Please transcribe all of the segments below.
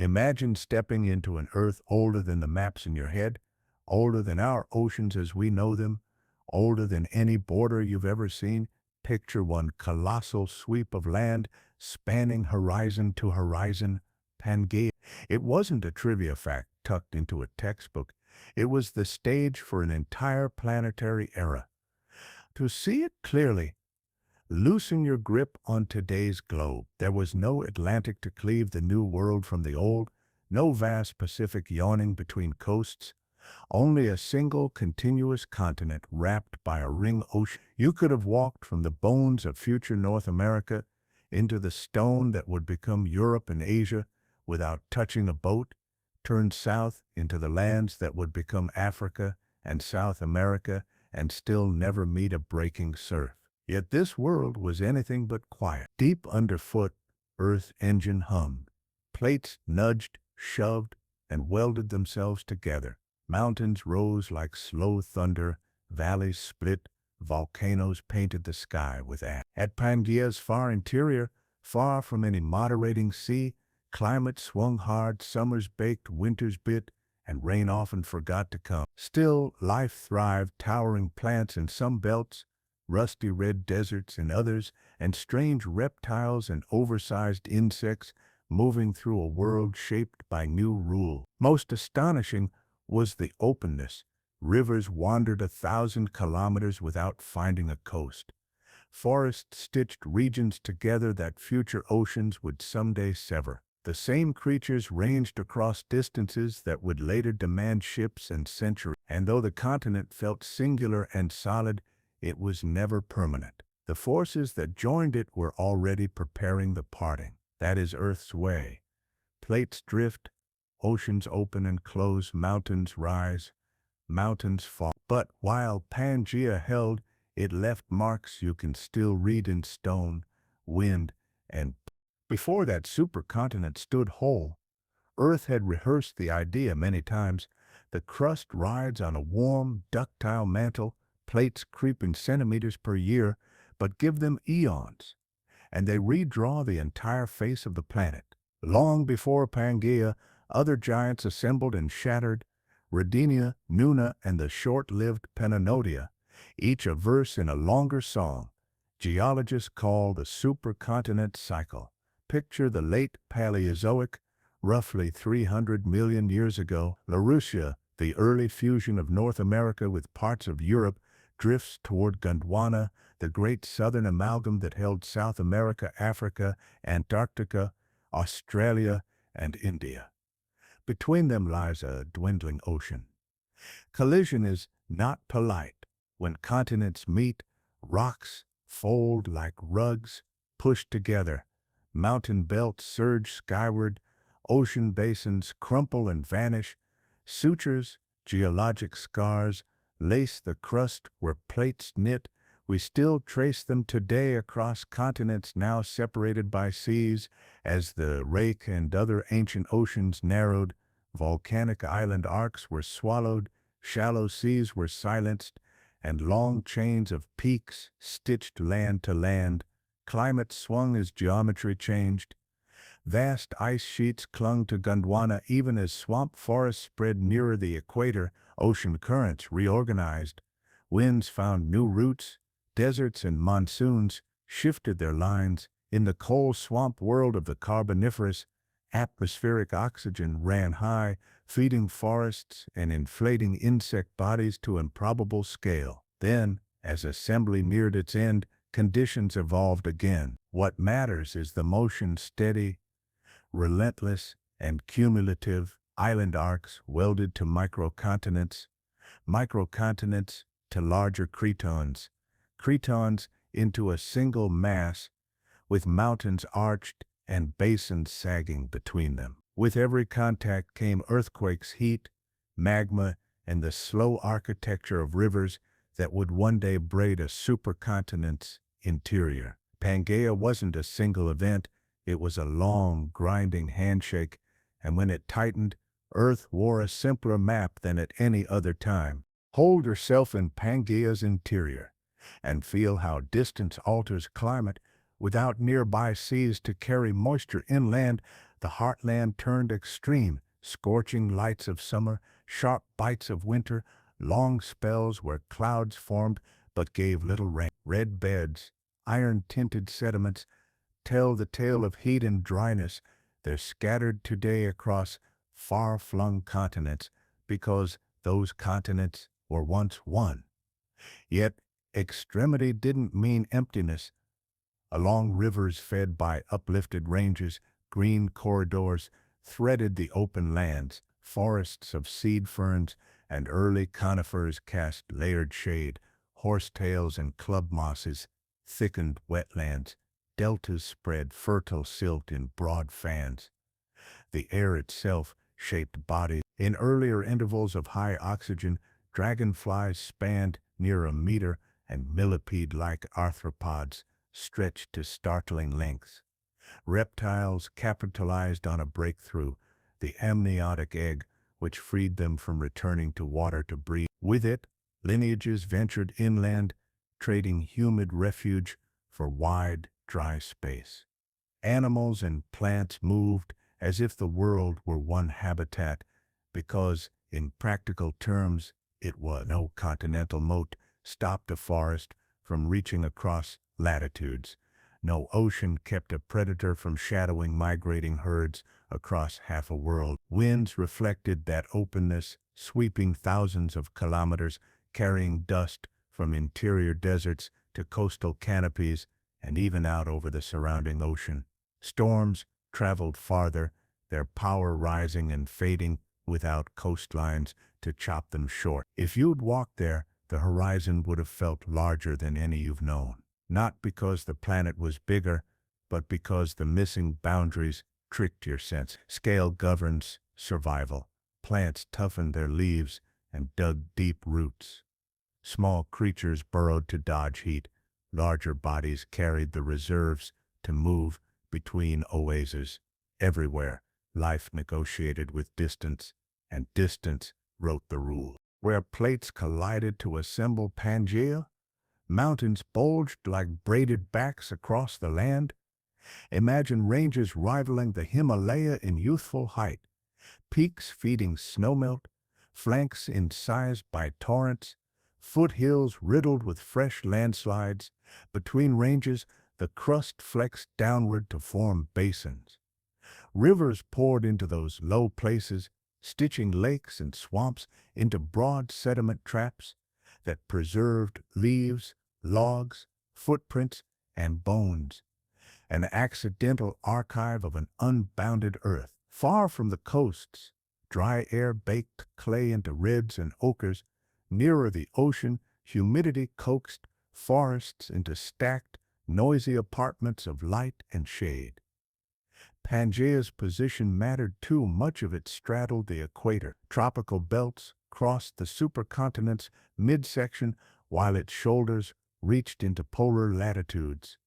Imagine stepping into an Earth older than the maps in your head, older than our oceans as we know them, older than any border you've ever seen. Picture one colossal sweep of land spanning horizon to horizon. Pangea. It wasn't a trivia fact tucked into a textbook. It was the stage for an entire planetary era. To see it clearly, loosen your grip on today's globe. There was no Atlantic to cleave the new world from the old, no vast Pacific yawning between coasts, only a single continuous continent wrapped by a ring ocean. You could have walked from the bones of future North America into the stone that would become Europe and Asia without touching a boat, turned south into the lands that would become Africa and South America and still never meet a breaking surf. Yet this world was anything but quiet. Deep underfoot, Earth's engine hummed. Plates nudged, shoved, and welded themselves together. Mountains rose like slow thunder, valleys split, volcanoes painted the sky with ash. At Pangea's far interior, far from any moderating sea, climate swung hard, summers baked, winters bit, and rain often forgot to come. Still, life thrived, towering plants in some belts, rusty red deserts in others, and strange reptiles and oversized insects moving through a world shaped by new rule. Most astonishing was the openness. Rivers wandered 1,000 kilometers without finding a coast. Forests stitched regions together that future oceans would someday sever. The same creatures ranged across distances that would later demand ships and centuries. And though the continent felt singular and solid, it was never permanent. The forces that joined it were already preparing the parting. That is Earth's way. Plates drift, oceans open and close, mountains rise, mountains fall. But while Pangea held, it left marks you can still read in stone, wind, and before that supercontinent stood whole. Earth had rehearsed the idea many times. The crust rides on a warm, ductile mantle, plates creeping centimeters per year, but give them eons, and they redraw the entire face of the planet. Long before Pangea, other giants assembled and shattered, Rodinia, Nuna, and the short-lived Penanodia, each a verse in a longer song. Geologists call the supercontinent cycle. Picture the late Paleozoic, roughly 300 million years ago. Laurussia, the early fusion of North America with parts of Europe, drifts toward Gondwana, the great southern amalgam that held South America, Africa, Antarctica, Australia, and India. Between them lies a dwindling ocean. Collision is not polite. When continents meet, rocks fold like rugs, pushed together. Mountain belts surge skyward, ocean basins crumple and vanish. Sutures, geologic scars, lace the crust where plates knit. We still trace them today across continents now separated by seas. As the Rake and other ancient oceans narrowed, volcanic island arcs were swallowed, shallow seas were silenced, and long chains of peaks stitched land to land. Climate swung as geometry changed. Vast ice sheets clung to Gondwana even as swamp forests spread nearer the equator. Ocean currents reorganized. Winds found new routes. Deserts and monsoons shifted their lines. In the coal swamp world of the Carboniferous, atmospheric oxygen ran high, feeding forests and inflating insect bodies to improbable scale. Then, as assembly neared its end, conditions evolved again. What matters is the motion, steady, relentless, and cumulative. Island arcs welded to microcontinents, microcontinents to larger cretons, cretons into a single mass, with mountains arched and basins sagging between them. With every contact came earthquakes, heat, magma, and the slow architecture of rivers that would one day braid a supercontinent's interior. Pangea wasn't a single event, it was a long, grinding handshake, and when it tightened, Earth wore a simpler map than at any other time. Hold yourself in Pangea's interior, and feel how distance alters climate. Without nearby seas to carry moisture inland, The heartland turned extreme, scorching lights of summer, sharp bites of winter, long spells where clouds formed but gave little rain. Red beds, iron-tinted sediments, tell the tale of heat and dryness. They're scattered today across far-flung continents because those continents were once one. Yet, extremity didn't mean emptiness. Along rivers fed by uplifted ranges, green corridors threaded the open lands, forests of seed ferns and early conifers cast layered shade, horsetails and club mosses thickened wetlands, deltas spread fertile silt in broad fans. The air itself shaped bodies. In earlier intervals of high oxygen, dragonflies spanned near a meter and millipede-like arthropods stretched to startling lengths. Reptiles capitalized on a breakthrough, the amniotic egg, which freed them from returning to water to breathe. With it, lineages ventured inland, trading humid refuge for wide, dry space. Animals and plants moved as if the world were one habitat, because, in practical terms, it was no continental moat stopped a forest from reaching across latitudes. No ocean kept a predator from shadowing migrating herds across half a world. Winds reflected that openness, sweeping thousands of kilometers, carrying dust from interior deserts to coastal canopies and even out over the surrounding ocean. Storms traveled farther, their power rising and fading without coastlines to chop them short. If you'd walked there, the horizon would have felt larger than any you've known. Not because the planet was bigger, but because the missing boundaries tricked your sense. Scale governs survival. Plants toughened their leaves and dug deep roots. Small creatures burrowed to dodge heat. Larger bodies carried the reserves to move between oases. Everywhere, life negotiated with distance, and distance wrote the rules. Where plates collided to assemble Pangea, mountains bulged like braided backs across the land. Imagine ranges rivaling the Himalaya in youthful height, peaks feeding snowmelt, flanks incised by torrents, foothills riddled with fresh landslides. Between ranges, the crust flexed downward to form basins. Rivers poured into those low places, stitching lakes and swamps into broad sediment traps that preserved leaves, logs, footprints, and bones, an accidental archive of an unbounded earth. Far from the coasts, dry air baked clay into reds and ochres. Nearer the ocean, humidity coaxed forests into stacked, noisy apartments of light and shade. Pangea's position mattered too. Much of it straddled the equator. Tropical belts crossed the supercontinent's midsection, while its shoulders reached into polar latitudes.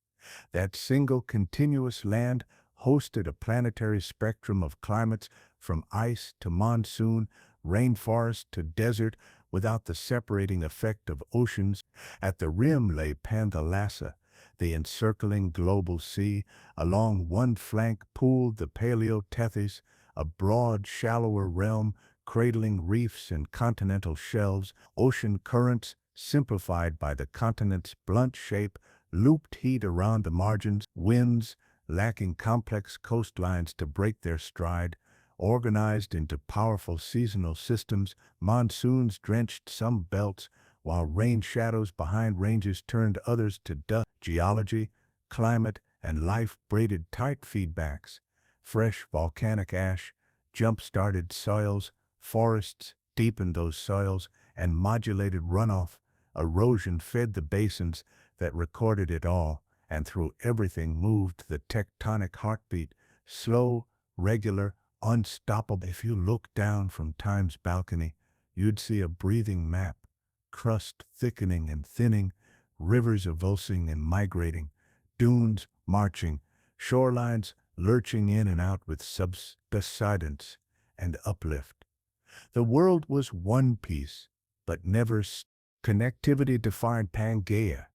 That single continuous land hosted a planetary spectrum of climates, from ice to monsoon, rainforest to desert, without the separating effect of oceans. At the rim lay Pangea, the encircling global sea. Along one flank pooled the Paleotethys, a broad, shallower realm cradling reefs and continental shelves. Ocean currents, simplified by the continent's blunt shape, looped heat around the margins. Winds, lacking complex coastlines to break their stride, organized into powerful seasonal systems. Monsoons drenched some belts, while rain shadows behind ranges turned others to dust. Geology, climate, and life braided tight feedbacks. Fresh volcanic ash jump-started soils, forests deepened those soils, and modulated runoff. Erosion fed the basins that recorded it all, and through everything moved the tectonic heartbeat, slow, regular, unstoppable. If you look down from time's balcony, you'd see a breathing map, crust thickening and thinning, rivers avulsing and migrating, dunes marching, shorelines lurching in and out with subsidence and uplift. The world was one piece, but never connectivity defined Pangea.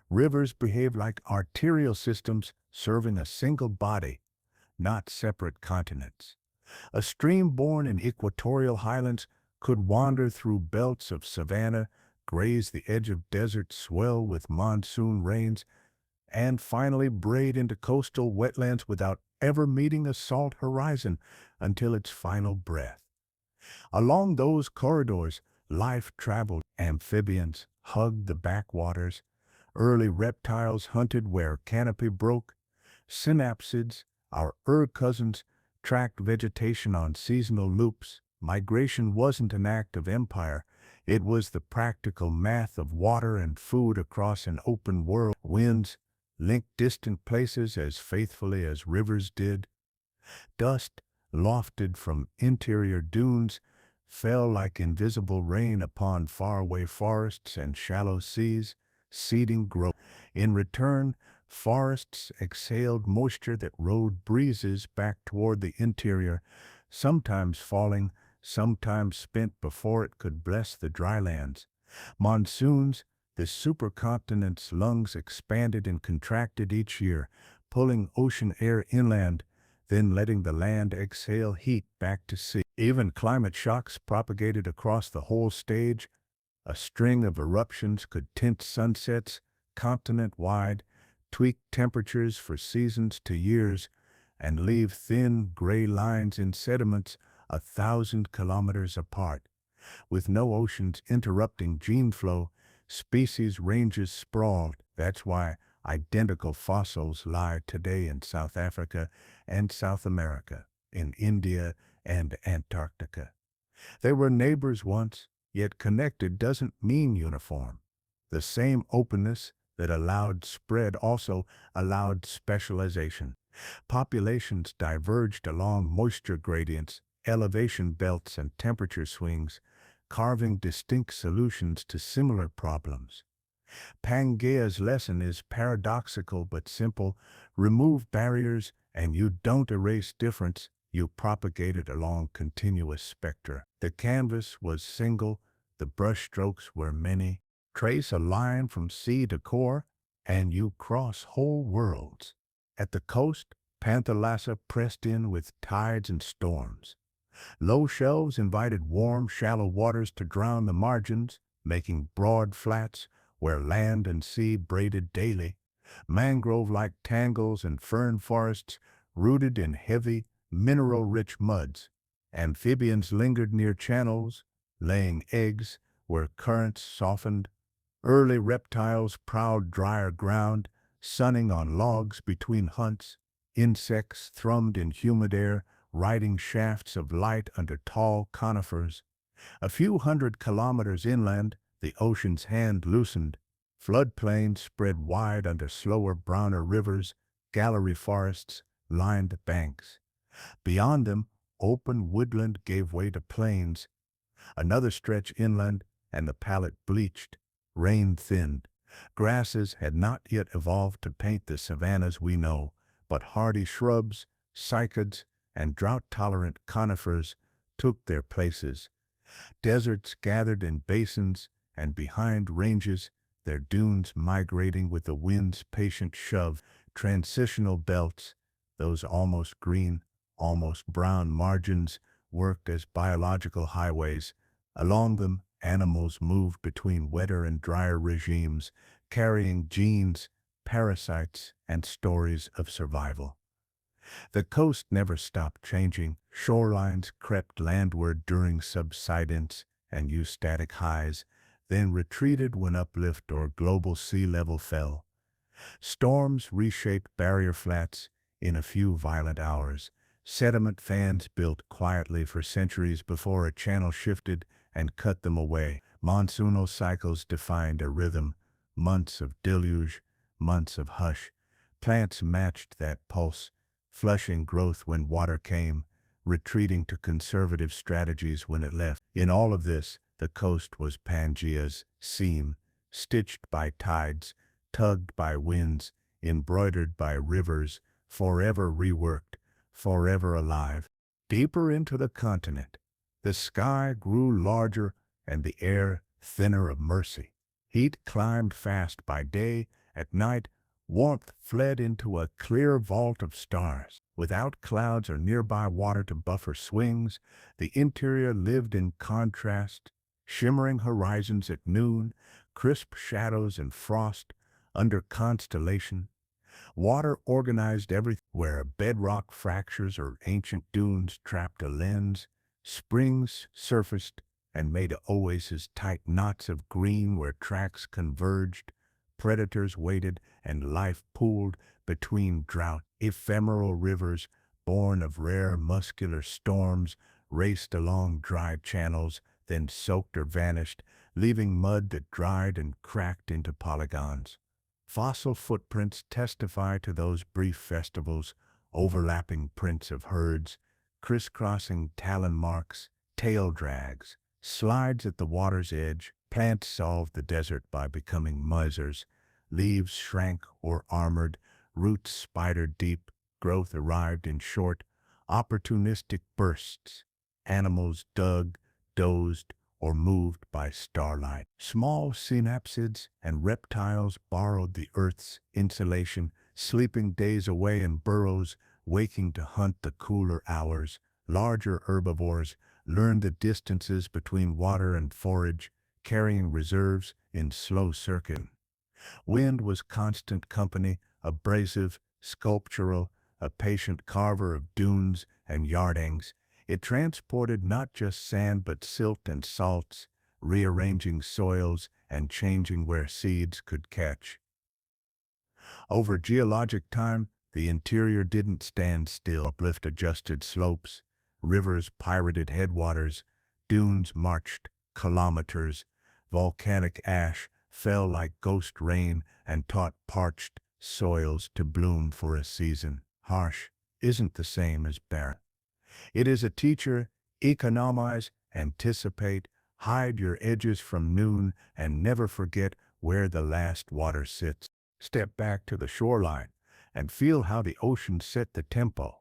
Rivers behaved like arterial systems serving a single body. not separate continents. A stream born in equatorial highlands could wander through belts of savanna, graze the edge of desert, swell with monsoon rains, and finally braid into coastal wetlands without ever meeting a salt horizon until its final breath. Along those corridors, life traveled. Amphibians hugged the backwaters, early reptiles hunted where canopy broke, synapsids, our cousins, tracked vegetation on seasonal loops. Migration wasn't an act of empire, it was the practical math of water and food across an open world. Winds linked distant places as faithfully as rivers did. Dust, lofted from interior dunes, fell like invisible rain upon faraway forests and shallow seas, seeding growth. In return, forests exhaled moisture that rode breezes back toward the interior, sometimes falling, sometimes spent before it could bless the drylands. Monsoons, the supercontinent's lungs expanded and contracted each year, pulling ocean air inland, then letting the land exhale heat back to sea. Even climate shocks propagated across the whole stage. A string of eruptions could tint sunsets continent-wide, tweak temperatures for seasons to years, and leave thin, gray lines in sediments 1,000 kilometers apart. With no oceans interrupting gene flow, species ranges sprawled. That's why identical fossils lie today in South Africa and South America, in India and Antarctica. They were neighbors once, yet connected doesn't mean uniform. The same openness that allowed spread also allowed specialization. Populations diverged along moisture gradients, elevation belts, and temperature swings, carving distinct solutions to similar problems. Pangea's lesson is paradoxical but simple. Remove barriers and you don't erase difference, you propagate it along continuous spectra. The canvas was single, the brushstrokes were many. Trace a line from sea to core, and you cross whole worlds. At the coast, Panthalassa pressed in with tides and storms. Low shelves invited warm, shallow waters to drown the margins, making broad flats where land and sea braided daily. Mangrove-like tangles and fern forests rooted in heavy, mineral-rich muds. Amphibians lingered near channels, laying eggs where currents softened. Early reptiles prowled drier ground, sunning on logs between hunts. Insects thrummed in humid air, riding shafts of light under tall conifers. A few hundred kilometers inland, the ocean's hand loosened. Floodplains spread wide under slower, browner rivers. Gallery forests lined the banks. Beyond them, open woodland gave way to plains. Another stretch inland, and the palette bleached. Rain thinned. Grasses had not yet evolved to paint the savannas we know, but hardy shrubs, cycads, and drought-tolerant conifers took their places. Deserts gathered in basins, and behind ranges, their dunes migrating with the wind's patient shove. Transitional belts, those almost green, almost brown margins, worked as biological highways. Along them, animals moved between wetter and drier regimes, carrying genes, parasites, and stories of survival. The coast never stopped changing. Shorelines crept landward during subsidence and eustatic highs, then retreated when uplift or global sea level fell. Storms reshaped barrier flats in a few violent hours. Sediment fans built quietly for centuries before a channel shifted and cut them away. Monsoonal cycles defined a rhythm, months of deluge, months of hush. Plants matched that pulse, flushing growth when water came, retreating to conservative strategies when it left. In all of this, the coast was Pangea's seam, stitched by tides, tugged by winds, embroidered by rivers, forever reworked, forever alive. Deeper into the continent, the sky grew larger and the air thinner of mercy. Heat climbed fast by day. At night, warmth fled into a clear vault of stars. Without clouds or nearby water to buffer swings, the interior lived in contrast, shimmering horizons at noon, crisp shadows and frost under constellation. Water organized everything where bedrock fractures or ancient dunes trapped a lens. Springs surfaced and made oases tight knots of green where tracks converged. Predators waited and life pooled between drought. Ephemeral rivers, born of rare muscular storms, raced along dry channels, then soaked or vanished, leaving mud that dried and cracked into polygons. Fossil footprints testify to those brief festivals, overlapping prints of herds, crisscrossing talon marks, tail drags, slides at the water's edge. Plants solved the desert by becoming misers. Leaves shrank or armored, roots spidered deep, growth arrived in short, opportunistic bursts. Animals dug, dozed, or moved by starlight. Small synapsids and reptiles borrowed the earth's insulation, sleeping days away in burrows, waking to hunt the cooler hours. Larger herbivores learned the distances between water and forage, carrying reserves in slow circuit. Wind was constant company, abrasive, sculptural, a patient carver of dunes and yardings. It transported not just sand but silt and salts, rearranging soils and changing where seeds could catch. Over geologic time, the interior didn't stand still. Uplift-adjusted slopes, rivers pirated headwaters, dunes marched kilometers, volcanic ash fell like ghost rain and taught parched soils to bloom for a season. Harsh isn't the same as barren. It is a teacher. Economize, anticipate, hide your edges from noon, and never forget where the last water sits. Step back to the shoreline and feel how the ocean set the tempo.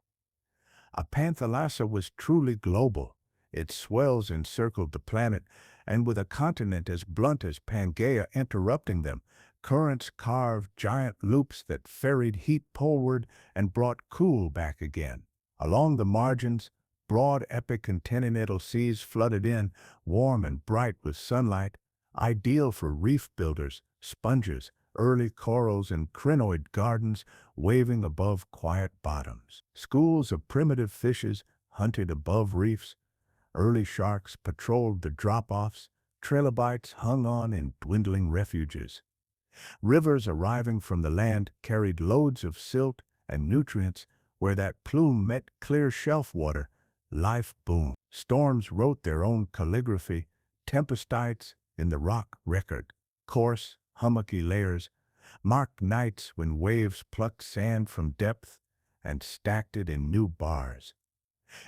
A Panthalassa was truly global. Its swells encircled the planet, and with a continent as blunt as Pangea interrupting them, currents carved giant loops that ferried heat poleward and brought cool back again. Along the margins, broad epicontinental seas flooded in, warm and bright with sunlight, ideal for reef builders, sponges, early corals and crinoid gardens waving above quiet bottoms. Schools of primitive fishes hunted above reefs. Early sharks patrolled the drop-offs. Trilobites hung on in dwindling refuges. Rivers arriving from the land carried loads of silt and nutrients. Where that plume met clear shelf water, life boomed. Storms wrote their own calligraphy, tempestites in the rock record. Coarse, hummocky layers marked nights when waves plucked sand from depth and stacked it in new bars.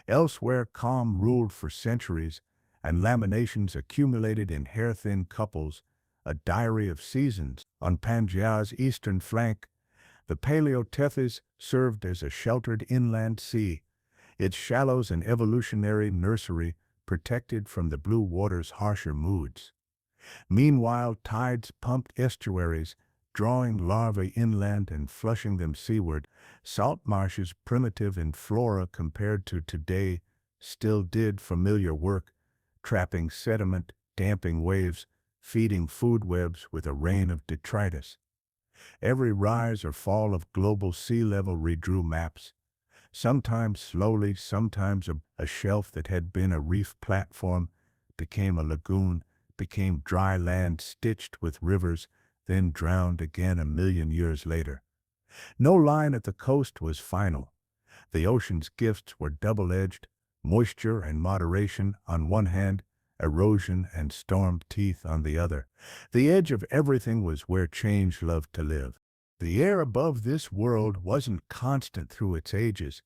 Elsewhere, calm ruled for centuries, and laminations accumulated in hair-thin couples, a diary of seasons. On Pangea's eastern flank, the Paleotethys served as a sheltered inland sea, its shallows an evolutionary nursery protected from the blue water's harsher moods. Meanwhile, tides pumped estuaries, drawing larvae inland and flushing them seaward. Salt marshes, primitive in flora compared to today, still did familiar work, trapping sediment, damping waves, feeding food webs with a rain of detritus. Every rise or fall of global sea level redrew maps, sometimes slowly, sometimes a shelf that had been a reef platform became a lagoon, became dry land stitched with rivers, then drowned again a million years later. No line at the coast was final. The ocean's gifts were double-edged, moisture and moderation on one hand, erosion and storm teeth on the other. The edge of everything was where change loved to live. The air above this world wasn't constant through its ages.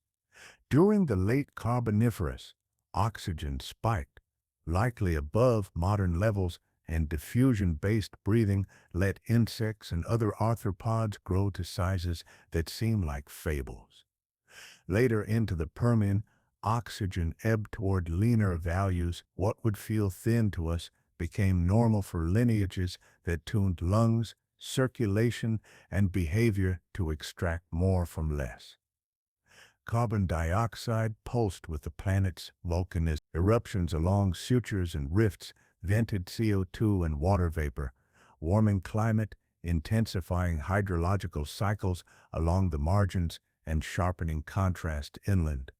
During the late Carboniferous, oxygen spiked, likely above modern levels, and diffusion-based breathing let insects and other arthropods grow to sizes that seem like fables. Later into the Permian, oxygen ebbed toward leaner values. What would feel thin to us became normal for lineages that tuned lungs, circulation, and behavior to extract more from less. Carbon dioxide pulsed with the planet's volcanism. Eruptions along sutures and rifts vented CO2 and water vapor, warming climate, intensifying hydrological cycles along the margins, and sharpening contrast inland.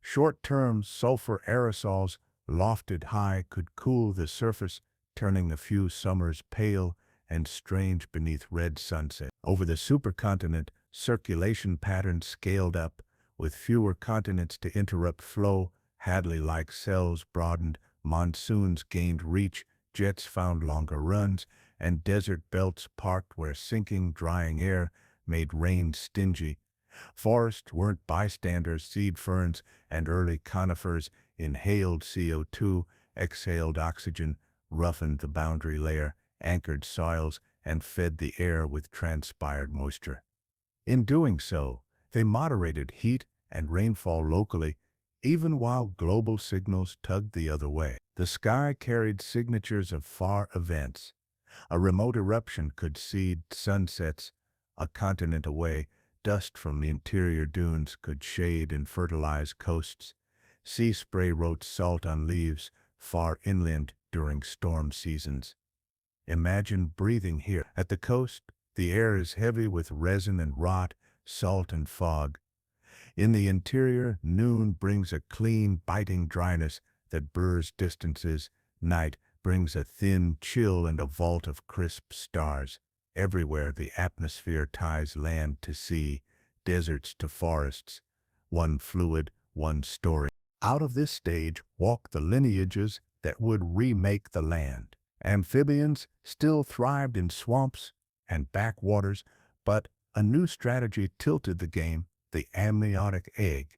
Short-term sulfur aerosols lofted high could cool the surface, turning a few summers pale and strange beneath red sunset. Over the supercontinent, circulation patterns scaled up, with fewer continents to interrupt flow. Hadley-like cells broadened, monsoons gained reach, jets found longer runs, and desert belts parked where sinking, drying air made rain stingy. Forests weren't bystanders. Seed ferns and early conifers inhaled CO2, exhaled oxygen, roughened the boundary layer, anchored soils, and fed the air with transpired moisture. In doing so, they moderated heat and rainfall locally, even while global signals tugged the other way. The sky carried signatures of far events. A remote eruption could seed sunsets. A continent away, dust from the interior dunes could shade and fertilize coasts. Sea spray wrote salt on leaves far inland during storm seasons. Imagine breathing here. At the coast, the air is heavy with resin and rot, salt and fog. In the interior, noon brings a clean, biting dryness that blurs distances. Night brings a thin chill and a vault of crisp stars. Everywhere the atmosphere ties land to sea, deserts to forests, one fluid, one story. Out of this stage walk the lineages that would remake the land. Amphibians still thrived in swamps and backwaters, but a new strategy tilted the game: the amniotic egg.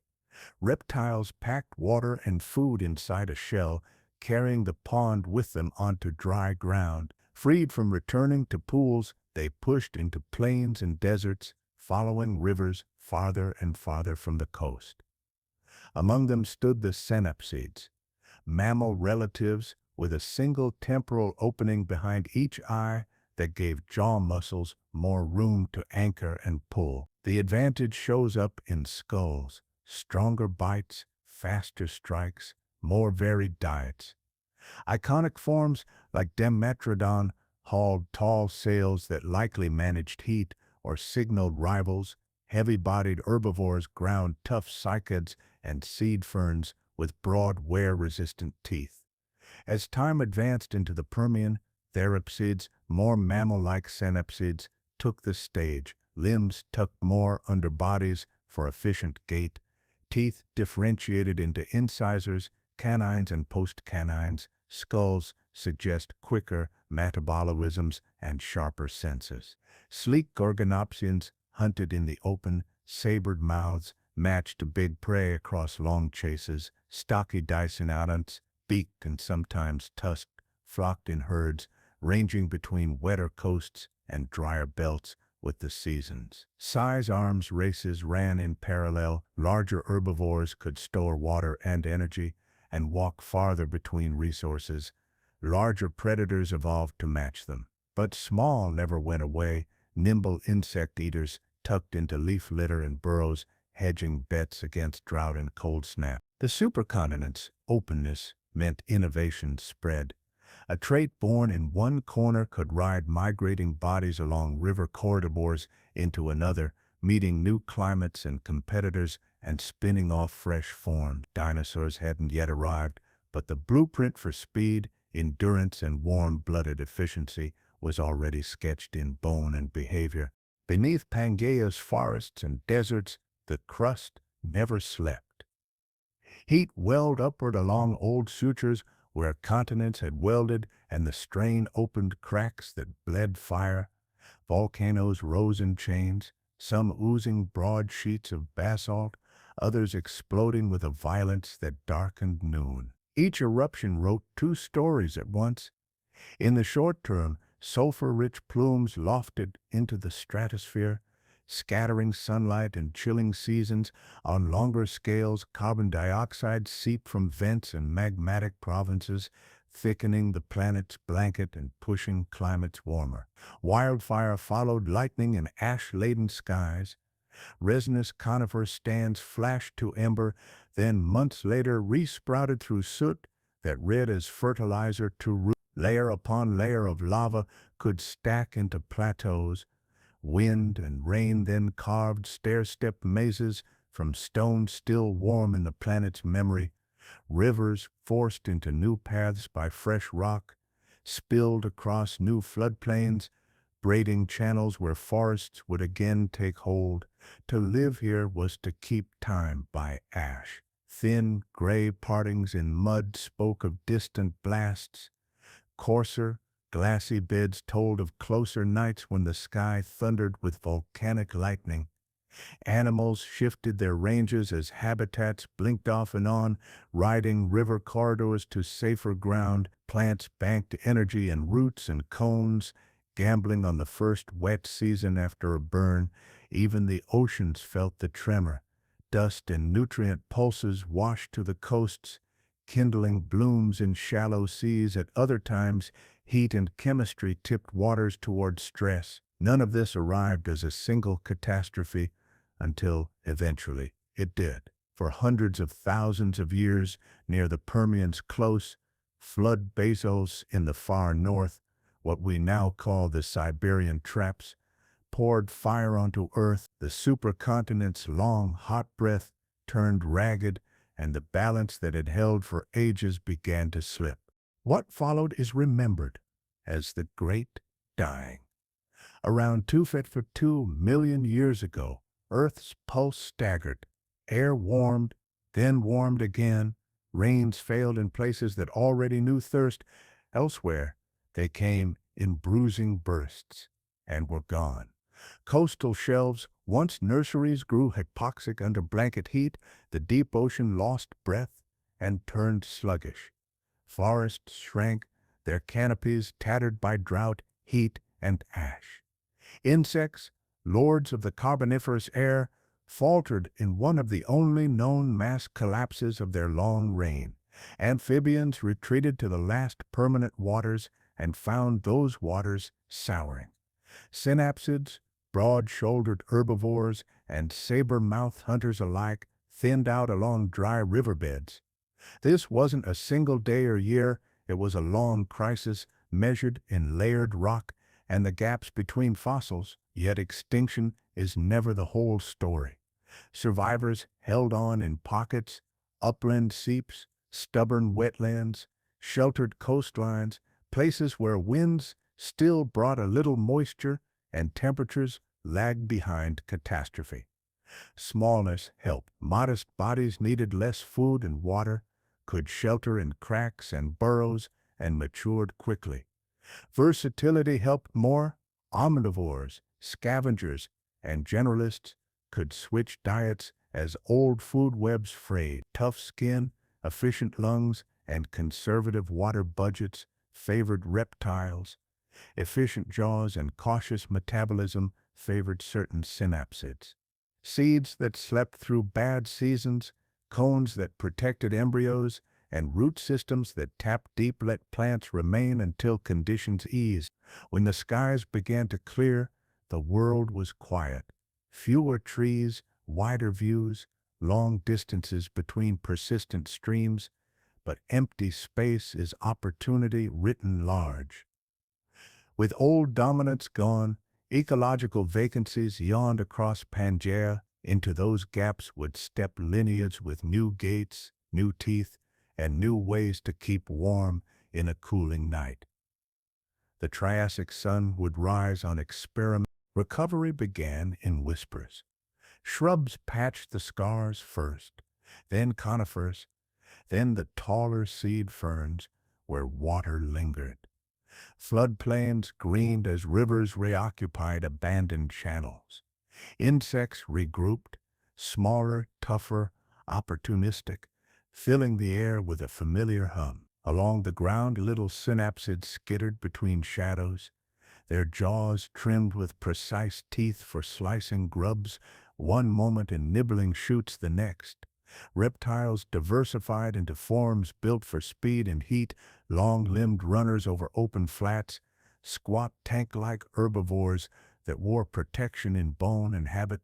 Reptiles packed water and food inside a shell, carrying the pond with them onto dry ground. Freed from returning to pools, they pushed into plains and deserts, following rivers farther and farther from the coast. Among them stood the synapsids, mammal relatives with a single temporal opening behind each eye that gave jaw muscles more room to anchor and pull. The advantage shows up in skulls, stronger bites, faster strikes, more varied diets. Iconic forms like Dimetrodon hauled tall sails that likely managed heat or signaled rivals. Heavy-bodied herbivores ground tough cycads and seed ferns with broad, wear-resistant teeth. As time advanced into the Permian, therapsids, more mammal-like synapsids, took the stage. Limbs tucked more under bodies for efficient gait. Teeth differentiated into incisors, canines and postcanines. Skulls suggest quicker metabolisms and sharper senses. Sleek Gorgonopsians hunted in the open, sabered mouths matched big prey across long chases. Stocky Dicynodonts, beaked and sometimes tusked, flocked in herds, ranging between wetter coasts and drier belts with the seasons. Size arms races ran in parallel. Larger herbivores could store water and energy and walk farther between resources. Larger predators evolved to match them. But small never went away. Nimble insect eaters tucked into leaf litter and burrows, hedging bets against drought and cold snap. The supercontinent's openness meant innovation spread. A trait born in one corner could ride migrating bodies along river corridors into another, meeting new climates and competitors and spinning off fresh forms. Dinosaurs hadn't yet arrived, but the blueprint for speed, endurance, and warm-blooded efficiency was already sketched in bone and behavior. Beneath Pangea's forests and deserts, the crust never slept. Heat welled upward along old sutures where continents had welded, and the strain opened cracks that bled fire. Volcanoes rose in chains, some oozing broad sheets of basalt, others exploding with a violence that darkened noon. Each eruption wrote two stories at once. In the short term, sulfur-rich plumes lofted into the stratosphere, scattering sunlight and chilling seasons. On longer scales, carbon dioxide seeped from vents and magmatic provinces, thickening the planet's blanket and pushing climates warmer. Wildfire followed lightning in ash-laden skies. Resinous conifer stands flashed to ember, then months later re-sprouted through soot that read as fertilizer to root. Layer upon layer of lava could stack into plateaus. Wind and rain then carved stair-step mazes from stone still warm in the planet's memory. Rivers forced into new paths by fresh rock, spilled across new floodplains, braiding channels where forests would again take hold. To live here was to keep time by ash. Thin, gray partings in mud spoke of distant blasts. Coarser, glassy beds told of closer nights when the sky thundered with volcanic lightning. Animals shifted their ranges as habitats blinked off and on, riding river corridors to safer ground. Plants banked energy in roots and cones, gambling on the first wet season after a burn. Even the oceans felt the tremor. Dust and nutrient pulses washed to the coasts, kindling blooms in shallow seas. At other times, heat and chemistry tipped waters toward stress. None of this arrived as a single catastrophe until, eventually, it did. For hundreds of thousands of years, near the Permian's close, flood basins in the far north, what we now call the Siberian Traps, poured fire onto Earth. The supercontinent's long, hot breath turned ragged, and the balance that had held for ages began to slip. What followed is remembered as the Great Dying. Around 2 million years ago, Earth's pulse staggered. Air warmed, then warmed again. Rains failed in places that already knew thirst. Elsewhere, they came in bruising bursts and were gone. Coastal shelves, once nurseries, grew hypoxic under blanket heat. The deep ocean lost breath and turned sluggish. Forests shrank, their canopies tattered by drought, heat, and ash. Insects, lords of the carboniferous air, faltered in one of the only known mass collapses of their long reign. Amphibians retreated to the last permanent waters and found those waters souring. Synapsids, broad-shouldered herbivores, and saber-mouthed hunters alike thinned out along dry riverbeds. This wasn't a single day or year, it was a long crisis measured in layered rock and the gaps between fossils. Yet extinction is never the whole story. Survivors held on in pockets, upland seeps, stubborn wetlands, sheltered coastlines, places where winds still brought a little moisture and temperatures lagged behind catastrophe. Smallness helped. Modest bodies needed less food and water, could shelter in cracks and burrows, and matured quickly. Versatility helped more. Omnivores, scavengers, and generalists could switch diets as old food webs frayed. Tough skin, efficient lungs, and conservative water budgets favored reptiles. Efficient jaws and cautious metabolism favored certain synapsids. Seeds that slept through bad seasons, cones that protected embryos, and root systems that tapped deep let plants remain until conditions eased. When the skies began to clear, the world was quiet. Fewer trees, wider views, long distances between persistent streams, but empty space is opportunity written large. With old dominance gone, ecological vacancies yawned across Pangea. Into those gaps would step lineages with new gates, new teeth, and new ways to keep warm in a cooling night. The Triassic sun would rise on experiment. Recovery began in whispers. Shrubs patched the scars first, then conifers, then the taller seed ferns where water lingered. Floodplains greened as rivers reoccupied abandoned channels. Insects regrouped, smaller, tougher, opportunistic, filling the air with a familiar hum. Along the ground, little synapsids skittered between shadows, their jaws trimmed with precise teeth for slicing grubs, one moment in nibbling shoots the next. Reptiles diversified into forms built for speed and heat, long-limbed runners over open flats, squat tank-like herbivores that wore protection in bone and habit,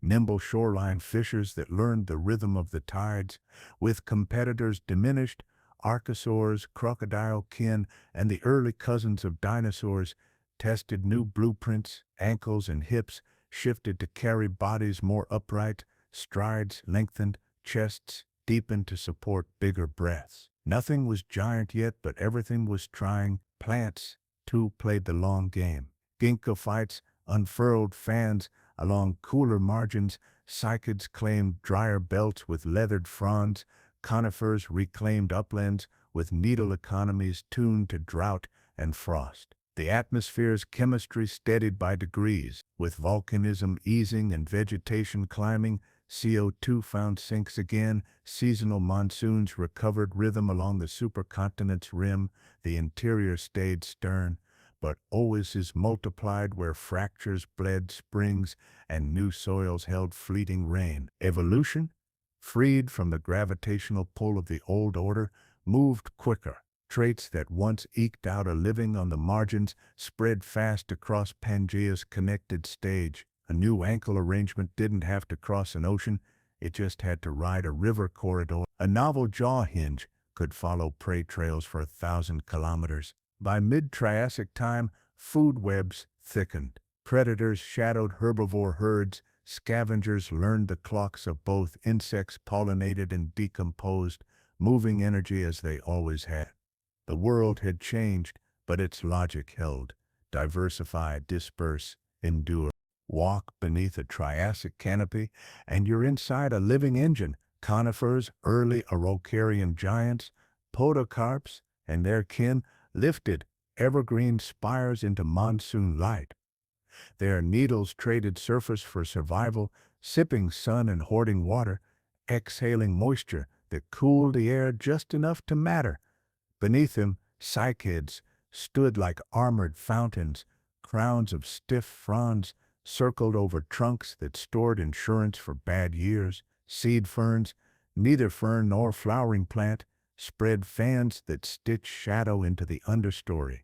nimble shoreline fishers that learned the rhythm of the tides. With competitors diminished, archosaurs, crocodile kin, and the early cousins of dinosaurs tested new blueprints, ankles and hips shifted to carry bodies more upright, strides lengthened, chests deepened to support bigger breaths. Nothing was giant yet, but everything was trying. Plants, too, played the long game. Ginkgo fights unfurled fans along cooler margins, cycads claimed drier belts with leathered fronds, conifers reclaimed uplands with needle economies tuned to drought and frost. The atmosphere's chemistry steadied by degrees, with volcanism easing and vegetation climbing. CO2 found sinks again, seasonal monsoons recovered rhythm along the supercontinent's rim, the interior stayed stern, but oases multiplied where fractures bled springs and new soils held fleeting rain. Evolution, freed from the gravitational pull of the old order, moved quicker. Traits that once eked out a living on the margins spread fast across Pangea's connected stage. A new ankle arrangement didn't have to cross an ocean, it just had to ride a river corridor. A novel jaw hinge could follow prey trails for 1,000 kilometers. By mid-Triassic time, food webs thickened. Predators shadowed herbivore herds, scavengers learned the clocks of both insects pollinated and decomposed, moving energy as they always had. The world had changed, but its logic held. Diversify, disperse, endure. Walk beneath a Triassic canopy, and you're inside a living engine. Conifers, early Araucarian giants, podocarps, and their kin lifted evergreen spires into monsoon light. Their needles traded surface for survival, sipping sun and hoarding water, exhaling moisture that cooled the air just enough to matter. Beneath him, cycads stood like armored fountains, crowns of stiff fronds circled over trunks that stored insurance for bad years. Seed ferns, neither fern nor flowering plant, spread fans that stitched shadow into the understory.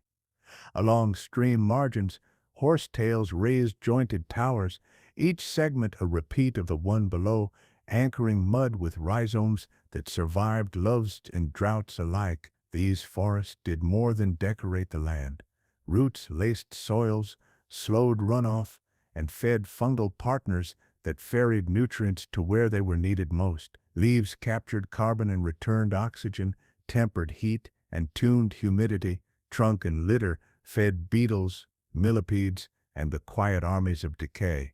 Along stream margins, horsetails raised jointed towers, each segment a repeat of the one below, anchoring mud with rhizomes that survived loves and droughts alike. These forests did more than decorate the land. Roots laced soils, slowed runoff, and fed fungal partners that ferried nutrients to where they were needed most. Leaves captured carbon and returned oxygen, tempered heat and tuned humidity. Trunk and litter fed beetles, millipedes, and the quiet armies of decay.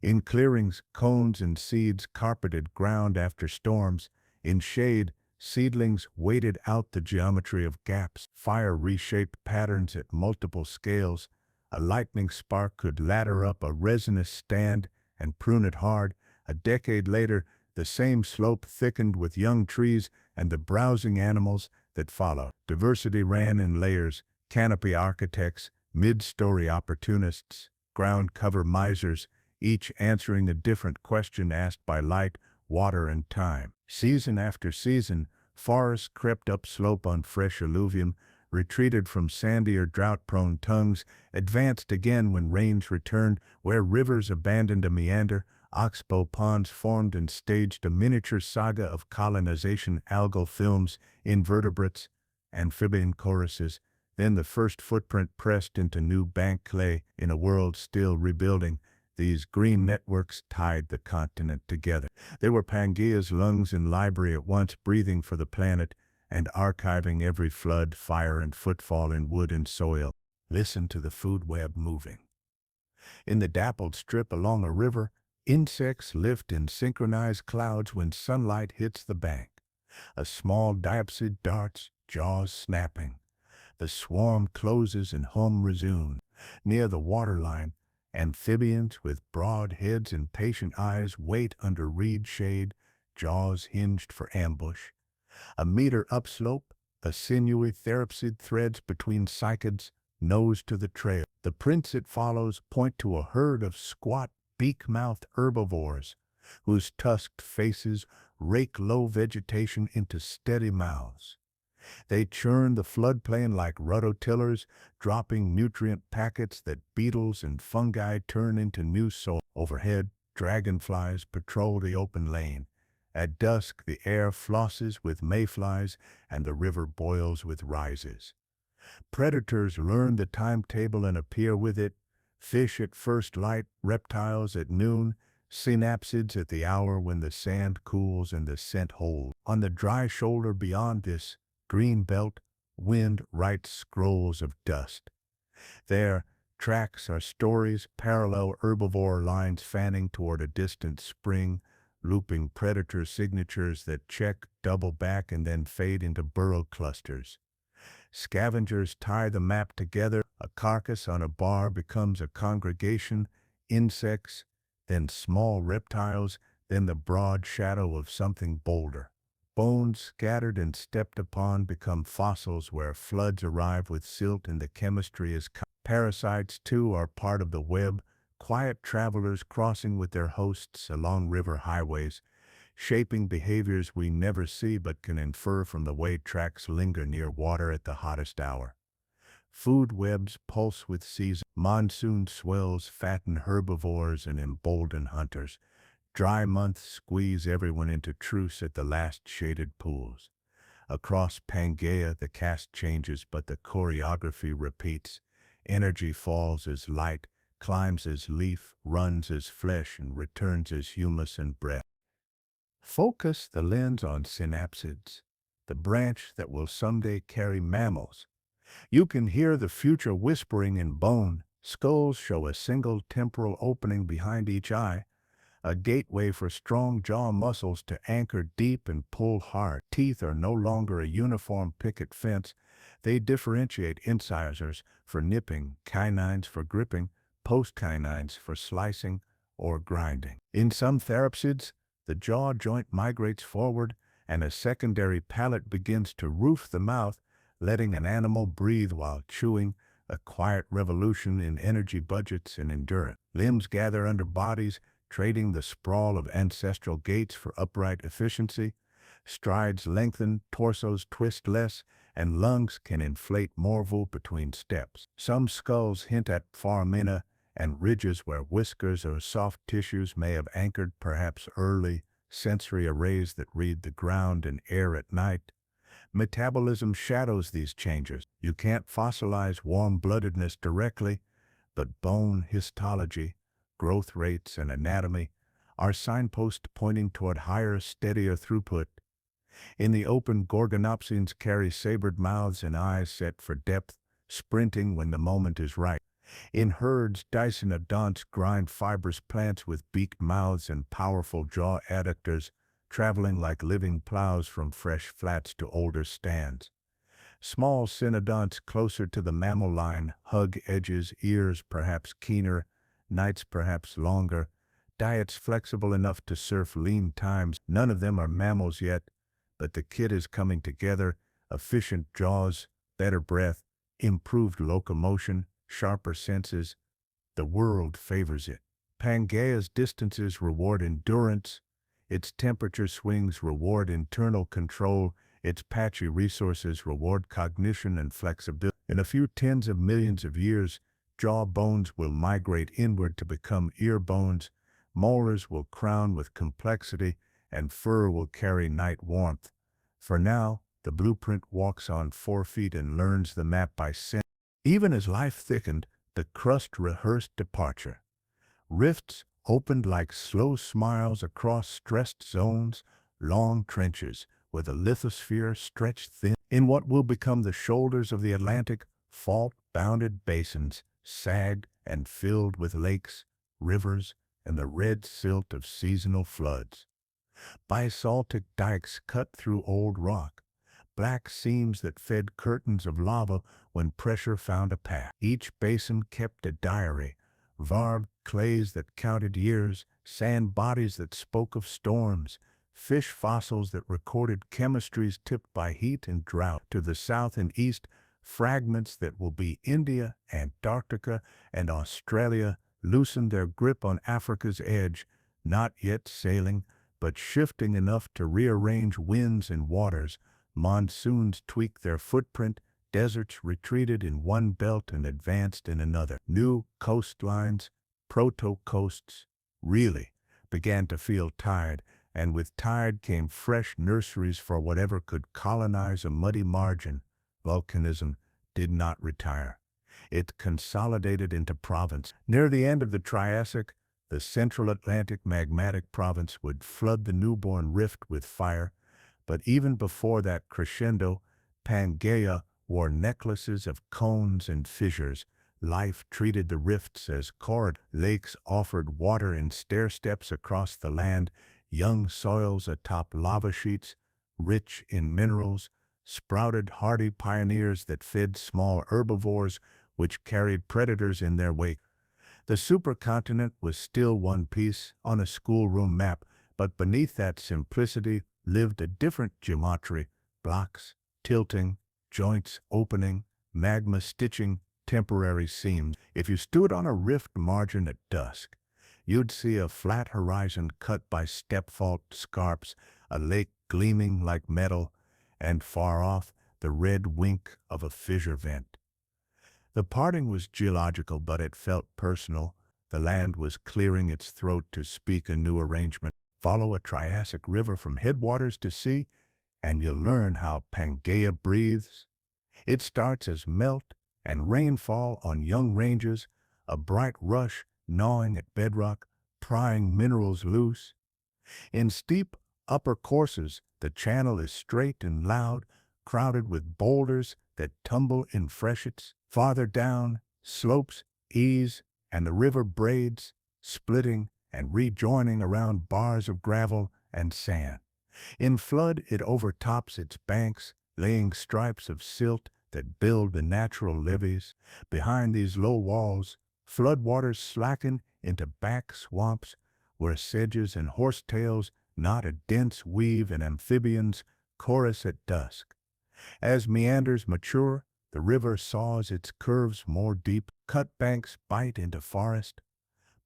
In clearings, cones and seeds carpeted ground after storms. In shade, seedlings waited out the geometry of gaps. Fire reshaped patterns at multiple scales. A lightning spark could ladder up a resinous stand and prune it hard. A decade later, the same slope thickened with young trees and the browsing animals that followed. Diversity ran in layers, canopy architects, mid-story opportunists, ground cover misers, each answering a different question asked by light, water, and time. Season after season, forests crept upslope on fresh alluvium, retreated from sandier drought-prone tongues, advanced again when rains returned, where rivers abandoned a meander, oxbow ponds formed and staged a miniature saga of colonization. Algal films, invertebrates, amphibian choruses, then the first footprint pressed into new bank clay in a world still rebuilding. These green networks tied the continent together. They were Pangea's lungs and library at once, breathing for the planet and archiving every flood, fire, and footfall in wood and soil. Listen to the food web moving. In the dappled strip along a river, insects lift in synchronized clouds when sunlight hits the bank. A small diapsid darts, jaws snapping. The swarm closes and hum resumes. Near the waterline, amphibians with broad heads and patient eyes wait under reed shade, jaws hinged for ambush. A meter upslope, a sinewy therapsid threads between cycads, nose to the trail. The prints it follows point to a herd of squat, beak-mouthed herbivores, whose tusked faces rake low vegetation into steady mouths. They churn the floodplain like rototillers, dropping nutrient packets that beetles and fungi turn into new soil. Overhead, Dragonflies patrol the open lane. At dusk, the air flosses with mayflies and the river boils with rises. Predators learn the timetable and appear with it. Fish at first light, reptiles at noon, synapsids at the hour when the sand cools and the scent holds. On the dry shoulder beyond this green belt, wind writes scrolls of dust. There, tracks are stories, parallel herbivore lines fanning toward a distant spring, looping predator signatures that check, double back, and then fade into burrow clusters. Scavengers tie the map together. A carcass on a bar becomes a congregation, insects, then small reptiles, then the broad shadow of something bolder. Bones scattered and stepped upon become fossils where floods arrive with silt and the chemistry is Parasites, too, are part of the web, quiet travelers crossing with their hosts along river highways, shaping behaviors we never see but can infer from the way tracks linger near water at the hottest hour. Food webs pulse with season. Monsoon swells fatten herbivores and embolden hunters. Dry months squeeze everyone into truce at the last shaded pools. Across Pangea, the cast changes, but the choreography repeats. Energy falls as light, climbs as leaf, runs as flesh, and returns as humus and breath. Focus the lens on synapsids, the branch that will someday carry mammals. You can hear the future whispering in bone. Skulls show a single temporal opening behind each eye, a gateway for strong jaw muscles to anchor deep and pull hard. Teeth are no longer a uniform picket fence. They differentiate incisors for nipping, canines for gripping, postcanines for slicing or grinding. In some therapsids, the jaw joint migrates forward and a secondary palate begins to roof the mouth, letting an animal breathe while chewing, a quiet revolution in energy budgets and endurance. Limbs gather under bodies, trading the sprawl of ancestral gaits for upright efficiency. Strides lengthen, torsos twist less, and lungs can inflate more between steps. Some skulls hint at foramina and ridges where whiskers or soft tissues may have anchored, perhaps early sensory arrays that read the ground and air at night. Metabolism shadows these changes. You can't fossilize warm-bloodedness directly, but bone histology, growth rates, and anatomy are signposts pointing toward higher, steadier throughput. In the open, gorgonopsines carry sabered mouths and eyes set for depth, sprinting when the moment is right. In herds, dicynodonts grind fibrous plants with beaked mouths and powerful jaw adductors, traveling like living plows from fresh flats to older stands. Small cynodonts closer to the mammal line hug edges, ears perhaps keener, nights perhaps longer, diets flexible enough to surf lean times. None of them are mammals yet, but the kit is coming together: efficient jaws, better breath, improved locomotion, sharper senses. The world favors it. Pangea's distances reward endurance, its temperature swings reward internal control, its patchy resources reward cognition and flexibility. In a few tens of millions of years, jaw bones will migrate inward to become ear bones, molars will crown with complexity, and fur will carry night warmth. For now, the blueprint walks on 4 feet and learns the map by sense. Even as life thickened, the crust rehearsed departure. Rifts opened like slow smiles across stressed zones, long trenches where the lithosphere stretched thin. In what will become the shoulders of the Atlantic, fault-bounded basins sagged and filled with lakes, rivers, and the red silt of seasonal floods. Basaltic dikes cut through old rock, black seams that fed curtains of lava when pressure found a path. Each basin kept a diary, varved clays that counted years, sand bodies that spoke of storms, fish fossils that recorded chemistries tipped by heat and drought. To the south and east, fragments that will be India, Antarctica, and Australia loosened their grip on Africa's edge, not yet sailing, but shifting enough to rearrange winds and waters. Monsoons tweaked their footprint, deserts retreated in one belt and advanced in another. New coastlines, proto-coasts, really, began to feel tired, and with tide came fresh nurseries for whatever could colonize a muddy margin. Volcanism did not retire. It consolidated into province. Near the end of the Triassic, the Central Atlantic magmatic province would flood the newborn rift with fire, but even before that crescendo, Pangea wore necklaces of cones and fissures. Life treated the rifts as corridors. Lakes offered water in stair-steps across the land, young soils atop lava sheets, rich in minerals, sprouted hardy pioneers that fed small herbivores which carried predators in their wake. The supercontinent was still one piece on a schoolroom map, but beneath that simplicity lived a different geometry: blocks, tilting, joints opening, magma stitching temporary seams. If you stood on a rift margin at dusk, you'd see a flat horizon cut by step-fault scarps, a lake gleaming like metal, and far off, the red wink of a fissure vent. The parting was geological, but it felt personal. The land was clearing its throat to speak a new arrangement. Follow a Triassic river from headwaters to sea, and you'll learn how Pangea breathes. It starts as melt and rainfall on young ranges, a bright rush gnawing at bedrock, prying minerals loose. In steep upper courses, the channel is straight and loud, crowded with boulders that tumble in freshets. Farther down, slopes ease, and the river braids, splitting and rejoining around bars of gravel and sand. In flood, it overtops its banks, laying stripes of silt that build the natural levees. Behind these low walls, floodwaters slacken into back swamps, where sedges and horsetails knot a dense weave and amphibians chorus at dusk. As meanders mature, the river saws its curves more deep. Cut banks bite into forest.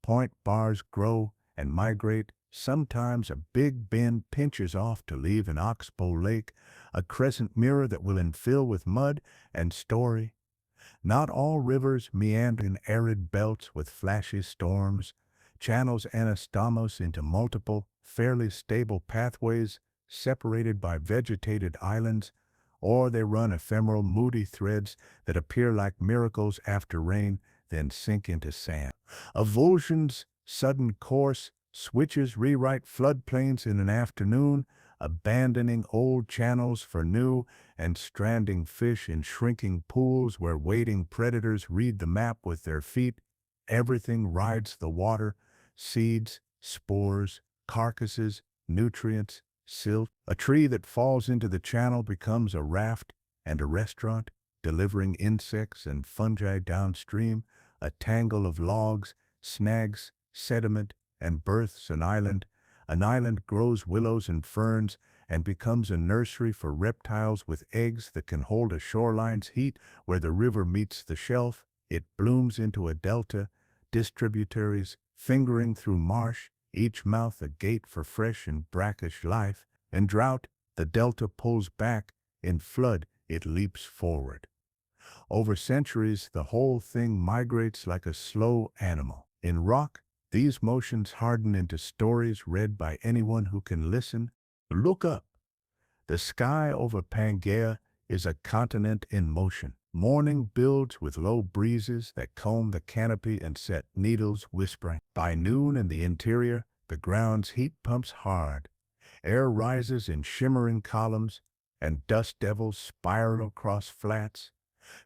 Point bars grow and migrate. Sometimes a big bend pinches off to leave an oxbow lake, a crescent mirror that will infill with mud and story. Not all rivers meander in arid belts with flashy storms. Channels anastomos into multiple, fairly stable pathways separated by vegetated islands, or they run ephemeral, moody threads that appear like miracles after rain, then sink into sand. A Volscian's sudden course switches rewrite floodplains in an afternoon, abandoning old channels for new and stranding fish in shrinking pools where waiting predators read the map with their feet. Everything rides the water: seeds, spores, carcasses, nutrients, silt. A tree that falls into the channel becomes a raft and a restaurant, delivering insects and fungi downstream. A tangle of logs snags sediment and births an island. An island grows willows and ferns and becomes a nursery for reptiles with eggs that can hold a shoreline's heat. Where the river meets the shelf, it blooms into a delta, distributaries fingering through marsh, each mouth a gate for fresh and brackish life. In drought, the delta pulls back; in flood, it leaps forward. Over centuries, the whole thing migrates like a slow animal. In rock, these motions harden into stories read by anyone who can listen. Look up. The sky over Pangea is a continent in motion. Morning builds with low breezes that comb the canopy and set needles whispering. By noon in the interior, the ground's heat pumps hard. Air rises in shimmering columns, and dust devils spiral across flats,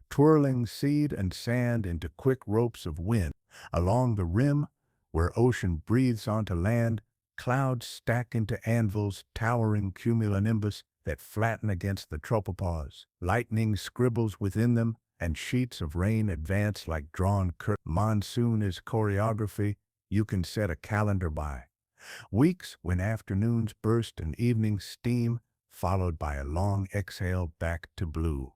twirling seed and sand into quick ropes of wind. Along the rim, where ocean breathes onto land, clouds stack into anvils, towering cumulonimbus that flatten against the tropopause. Lightning scribbles within them, and sheets of rain advance like drawn curtains. Monsoon is choreography you can set a calendar by. Weeks when afternoons burst and evenings steam, followed by a long exhale back to blue.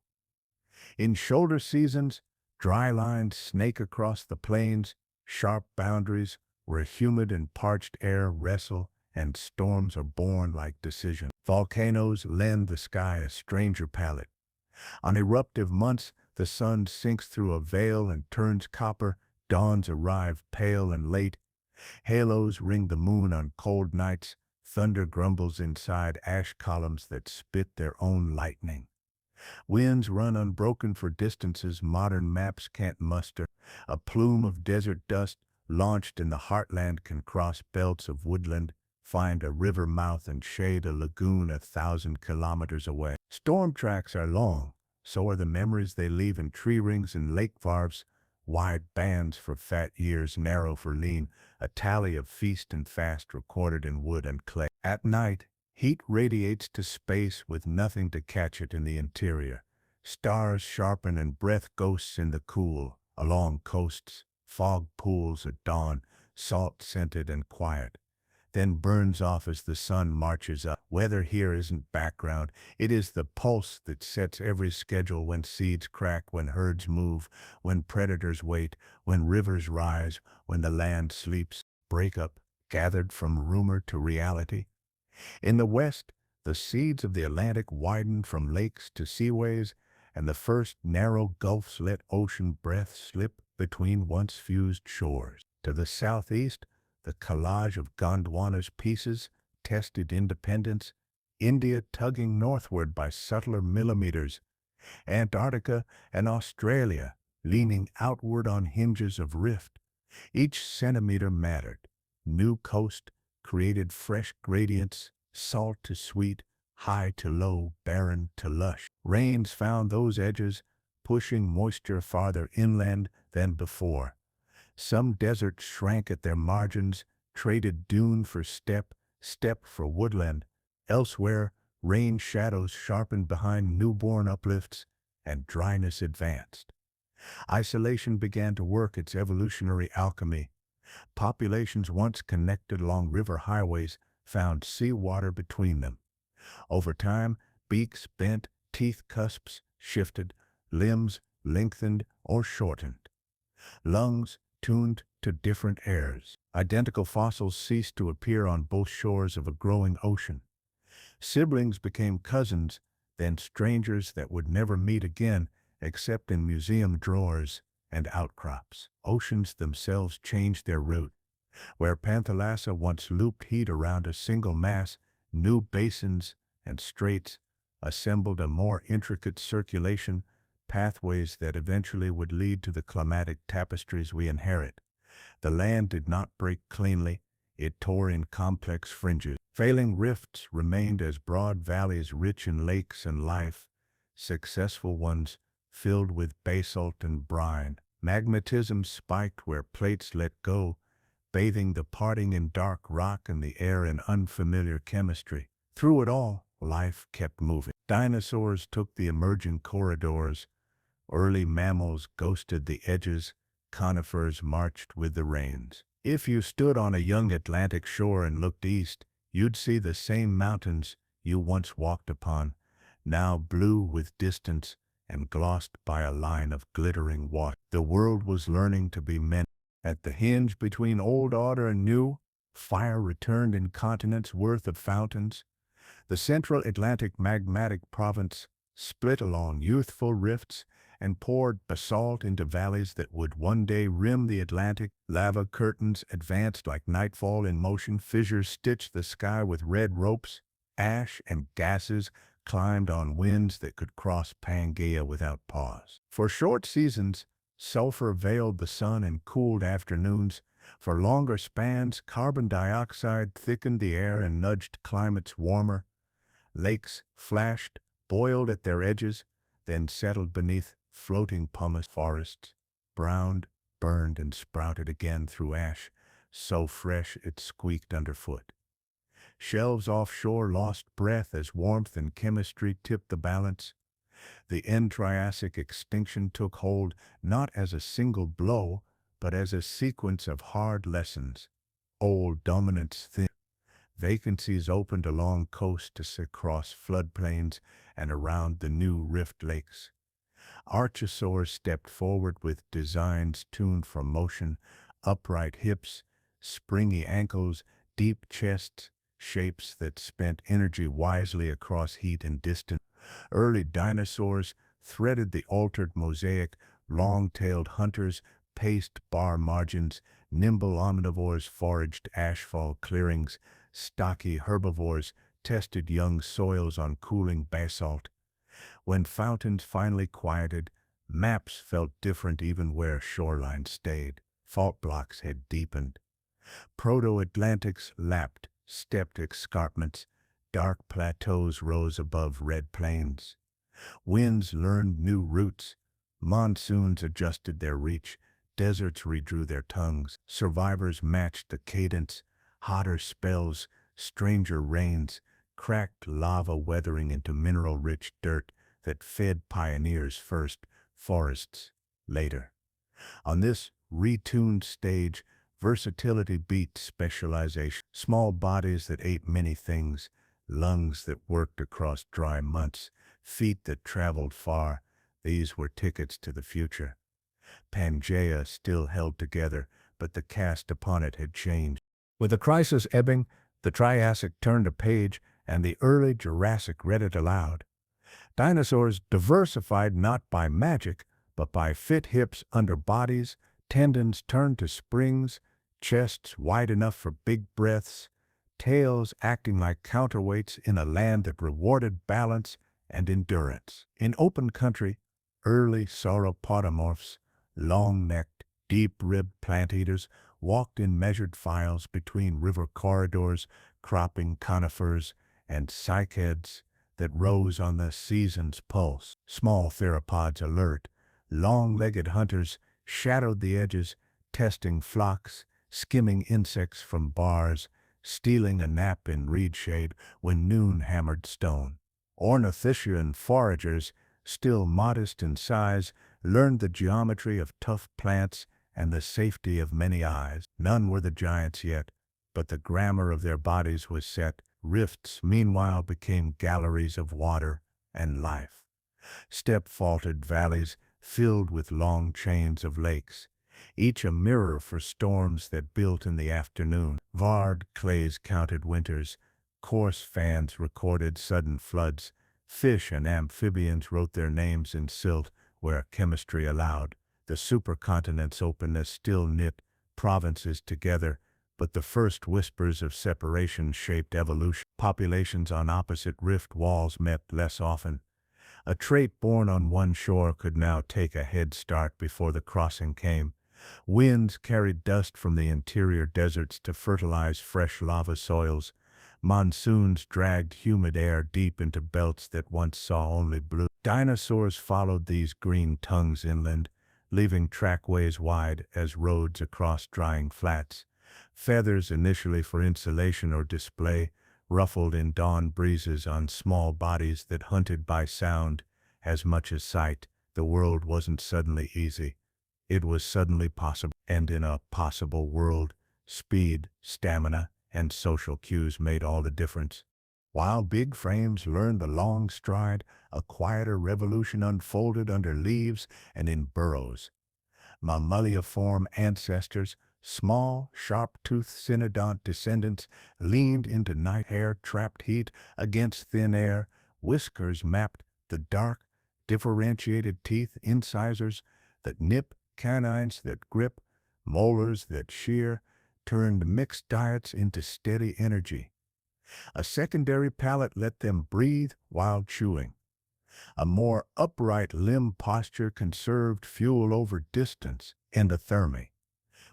In shoulder seasons, dry lines snake across the plains, sharp boundaries where humid and parched air wrestle and storms are born like decision. Volcanoes lend the sky a stranger palette. On eruptive months, the sun sinks through a veil and turns copper. Dawns arrive pale and late. Halos ring the moon on cold nights, thunder grumbles inside ash columns that spit their own lightning. Winds run unbroken for distances modern maps can't muster. A plume of desert dust launched in the heartland can cross belts of woodland, find a river mouth and shade a lagoon 1,000 kilometers away. Storm tracks are long, so are the memories they leave in tree rings and lake varves, wide bands for fat years, narrow for lean, a tally of feast and fast recorded in wood and clay. At night, heat radiates to space with nothing to catch it in the interior. Stars sharpen and breath ghosts in the cool, along coasts, fog pools at dawn, salt-scented and quiet, then burns off as the sun marches up. Weather here isn't background, it is the pulse that sets every schedule when seeds crack, when herds move, when predators wait, when rivers rise, when the land sleeps. Breakup, gathered from rumor to reality. In the west, the seeds of the Atlantic widened from lakes to seaways, and the first narrow gulfs let ocean breath slip between once fused shores. To the southeast, the collage of Gondwana's pieces tested independence, India tugging northward by subtler millimeters, Antarctica and Australia leaning outward on hinges of rift. Each centimeter mattered. New coast created fresh gradients, salt to sweet, high to low, barren to lush. Rains found those edges, pushing moisture farther inland than before. Some deserts shrank at their margins, traded dune for steppe, steppe for woodland. Elsewhere, rain shadows sharpened behind newborn uplifts, and dryness advanced. Isolation began to work its evolutionary alchemy. Populations once connected along river highways found seawater between them. Over time, beaks bent, teeth cusps shifted, limbs lengthened or shortened. Lungs tuned to different airs. Identical fossils ceased to appear on both shores of a growing ocean. Siblings became cousins, then strangers that would never meet again except in museum drawers and outcrops. Oceans themselves changed their route. Where Panthalassa once looped heat around a single mass, new basins and straits assembled a more intricate circulation, pathways that eventually would lead to the climatic tapestries we inherit. The land did not break cleanly, it tore in complex fringes. Failing rifts remained as broad valleys rich in lakes and life, successful ones filled with basalt and brine. Magmatism spiked where plates let go, bathing the parting in dark rock and the air in unfamiliar chemistry. Through it all, life kept moving. Dinosaurs took the emerging corridors, early mammals ghosted the edges, conifers marched with the rains. If you stood on a young Atlantic shore and looked east, you'd see the same mountains you once walked upon, now blue with distance and glossed by a line of glittering water. The world was learning to be meant. At the hinge between old order and new, fire returned in continents worth of fountains. The central Atlantic magmatic province split along youthful rifts and poured basalt into valleys that would one day rim the Atlantic. Lava curtains advanced like nightfall in motion, fissures stitched the sky with red ropes, ash and gases climbed on winds that could cross Pangea without pause. For short seasons, sulfur veiled the sun and cooled afternoons. For longer spans, carbon dioxide thickened the air and nudged climates warmer. Lakes flashed, boiled at their edges, then settled beneath floating pumice. Forests browned, burned, and sprouted again through ash, so fresh it squeaked underfoot. Shelves offshore lost breath as warmth and chemistry tipped the balance. The end Triassic extinction took hold not as a single blow, but as a sequence of hard lessons. Old dominance thin. Vacancies opened along coasts across floodplains and around the new rift lakes. Archosaurs stepped forward with designs tuned for motion, upright hips, springy ankles, deep chests, shapes that spent energy wisely across heat and distance. Early dinosaurs threaded the altered mosaic, long-tailed hunters paced bar margins, nimble omnivores foraged asphalt clearings, stocky herbivores tested young soils on cooling basalt. When fountains finally quieted, maps felt different even where shorelines stayed. Fault blocks had deepened. Proto-Atlantics lapped, stepped escarpments. Dark plateaus rose above red plains. Winds learned new routes. Monsoons adjusted their reach. Deserts redrew their tongues. Survivors matched the cadence. Hotter spells, stranger rains, cracked lava weathering into mineral-rich dirt that fed pioneers first, forests later. On this retuned stage, versatility beat specialization. Small bodies that ate many things, lungs that worked across dry months, feet that traveled far, these were tickets to the future. Pangea still held together, but the cast upon it had changed. With the crisis ebbing, the Triassic turned a page, and the early Jurassic read it aloud. Dinosaurs diversified not by magic, but by fit hips under bodies, tendons turned to springs, chests wide enough for big breaths, tails acting like counterweights in a land that rewarded balance and endurance. In open country, early sauropodomorphs, long-necked, deep-ribbed plant-eaters, walked in measured files between river corridors, cropping conifers and cycads that rose on the season's pulse. Small theropods alert, long-legged hunters shadowed the edges, testing flocks, skimming insects from bars, stealing a nap in reed shade when noon hammered stone. Ornithischian foragers, still modest in size, learned the geometry of tough plants and the safety of many eyes. None were the giants yet, but the grammar of their bodies was set. Rifts, meanwhile, became galleries of water and life. Step-faulted valleys filled with long chains of lakes, each a mirror for storms that built in the afternoon. Vard clays counted winters, coarse fans recorded sudden floods, fish and amphibians wrote their names in silt where chemistry allowed. The supercontinent's openness still knit provinces together, but the first whispers of separation shaped evolution. Populations on opposite rift walls met less often. A trait born on one shore could now take a head start before the crossing came. Winds carried dust from the interior deserts to fertilize fresh lava soils. Monsoons dragged humid air deep into belts that once saw only blue. Dinosaurs followed these green tongues inland, leaving trackways wide as roads across drying flats. Feathers initially for insulation or display, ruffled in dawn breezes on small bodies that hunted by sound as much as sight. The world wasn't suddenly easy. It was suddenly possible. And in a possible world, speed, stamina, and social cues made all the difference. While big frames learned the long stride, a quieter revolution unfolded under leaves and in burrows. Mammaliaform ancestors, small, sharp-toothed cynodont descendants, leaned into night hair trapped heat against thin air. Whiskers mapped the dark, differentiated teeth, incisors that nip, canines that grip, molars that shear, turned mixed diets into steady energy. A secondary palate let them breathe while chewing. A more upright limb posture conserved fuel over distance. Endothermy,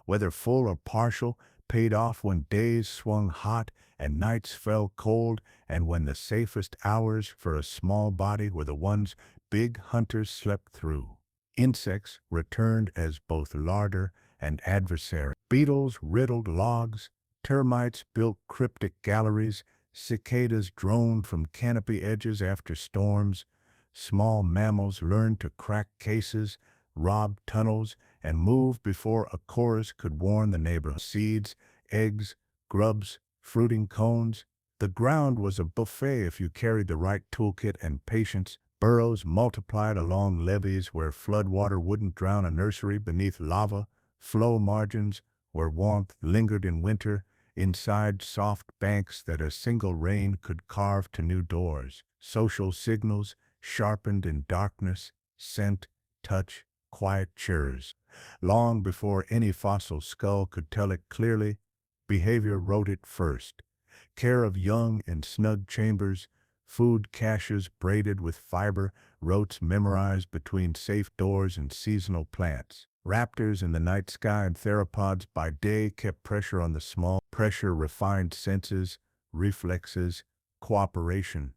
whether full or partial, paid off when days swung hot and nights fell cold, and when the safest hours for a small body were the ones big hunters slept through. Insects returned as both larder and adversary. Beetles riddled logs, termites built cryptic galleries, cicadas droned from canopy edges after storms. Small mammals learned to crack cases, rob tunnels, and move before a chorus could warn the neighborhood. Seeds, eggs, grubs, fruiting cones. The ground was a buffet if you carried the right toolkit and patience. Burrows multiplied along levees where floodwater wouldn't drown a nursery beneath lava, flow margins where warmth lingered in winter, inside soft banks that a single rain could carve to new doors. Social signals sharpened in darkness, scent, touch, quiet chirrs. Long before any fossil skull could tell it clearly, behavior wrote it first. Care of young in snug chambers, food caches braided with fiber, rotes memorized between safe doors and seasonal plants. Raptors in the night sky and theropods by day kept pressure on the small, pressure-refined senses, reflexes, cooperation.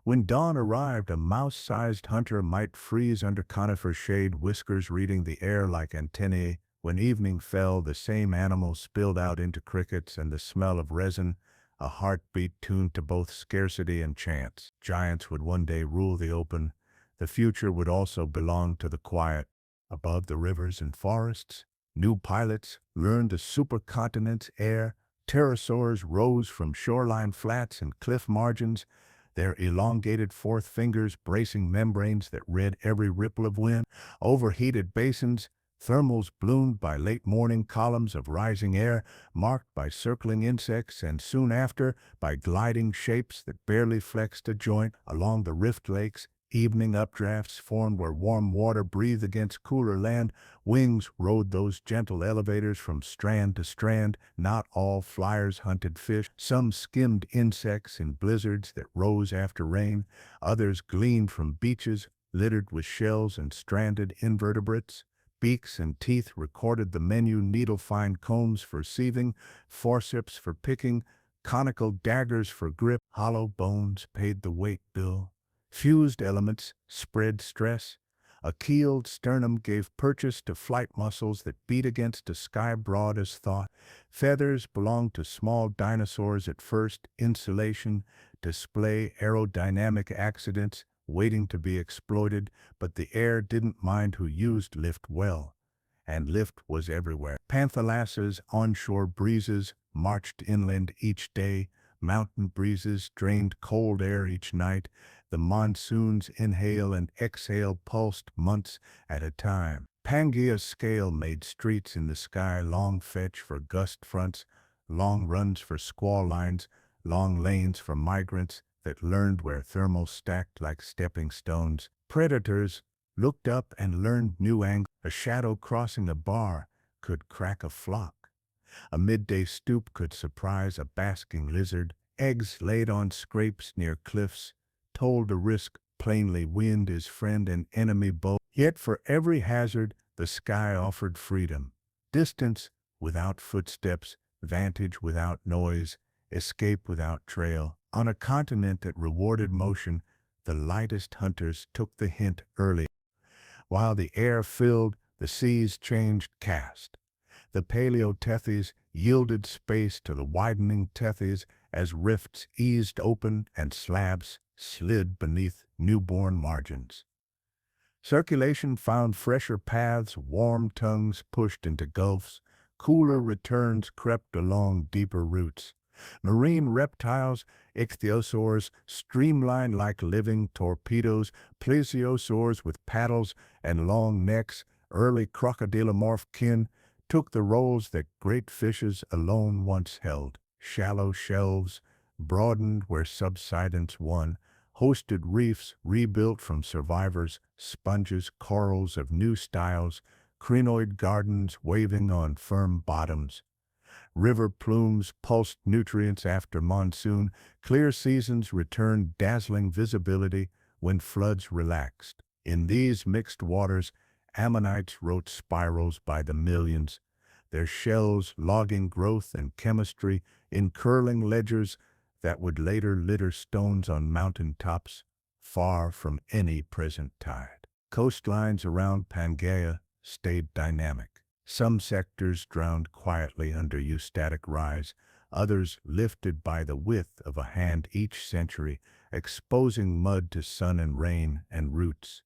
When dawn arrived, a mouse-sized hunter might freeze under conifer shade, whiskers reading the air like antennae. When evening fell, the same animal spilled out into crickets and the smell of resin, a heartbeat tuned to both scarcity and chance. Giants would one day rule the open. The future would also belong to the quiet. Above the rivers and forests, new pilots learned the supercontinent's air. Pterosaurs rose from shoreline flats and cliff margins, their elongated fourth fingers bracing membranes that read every ripple of wind. Overheated basins, thermals bloomed by late morning columns of rising air, marked by circling insects and soon after by gliding shapes that barely flexed a joint. Along the rift lakes, evening updrafts formed where warm water breathed against cooler land. Wings rode those gentle elevators from strand to strand. Not all flyers hunted fish. Some skimmed insects in blizzards that rose after rain. Others gleaned from beaches littered with shells and stranded invertebrates. Beaks and teeth recorded the menu, needle-fine combs for sieving, forceps for picking, conical daggers for grip. Hollow bones paid the weight bill. Fused elements spread stress. A keeled sternum gave purchase to flight muscles that beat against a sky broad as thought. Feathers belonged to small dinosaurs at first. Insulation, display, aerodynamic accidents waiting to be exploited, but the air didn't mind who used lift well. And lift was everywhere. Panthalasses, onshore breezes, marched inland each day. Mountain breezes drained cold air each night. The monsoons inhale and exhale pulsed months at a time. Pangea's scale made streets in the sky, long fetch for gust fronts, long runs for squall lines, long lanes for migrants that learned where thermals stacked like stepping stones. Predators looked up and learned new angles. A shadow crossing a bar could crack a flock. A midday stoop could surprise a basking lizard. Eggs laid on scrapes near cliffs told a risk plainly. Wind is friend and enemy both. Yet for every hazard, the sky offered freedom. Distance without footsteps, vantage without noise, escape without trail. On a continent that rewarded motion, the lightest hunters took the hint early. While the air filled, the seas changed cast. The paleotethys yielded space to the widening tethys as rifts eased open and slabs slid beneath newborn margins. Circulation found fresher paths, warm tongues pushed into gulfs, cooler returns crept along deeper routes. Marine reptiles, ichthyosaurs, streamlined like living torpedoes, plesiosaurs with paddles and long necks, early crocodilomorph kin, took the roles that great fishes alone once held. Shallow shelves broadened where subsidence won, hosted reefs rebuilt from survivors, sponges, corals of new styles, crinoid gardens waving on firm bottoms. River plumes pulsed nutrients after monsoon. Clear seasons returned dazzling visibility when floods relaxed. In these mixed waters, ammonites wrote spirals by the millions, their shells logging growth and chemistry in curling ledgers that would later litter stones on mountain tops, far from any present tide. Coastlines around Pangea stayed dynamic. Some sectors drowned quietly under eustatic rise, others lifted by the width of a hand each century, exposing mud to sun and rain and roots.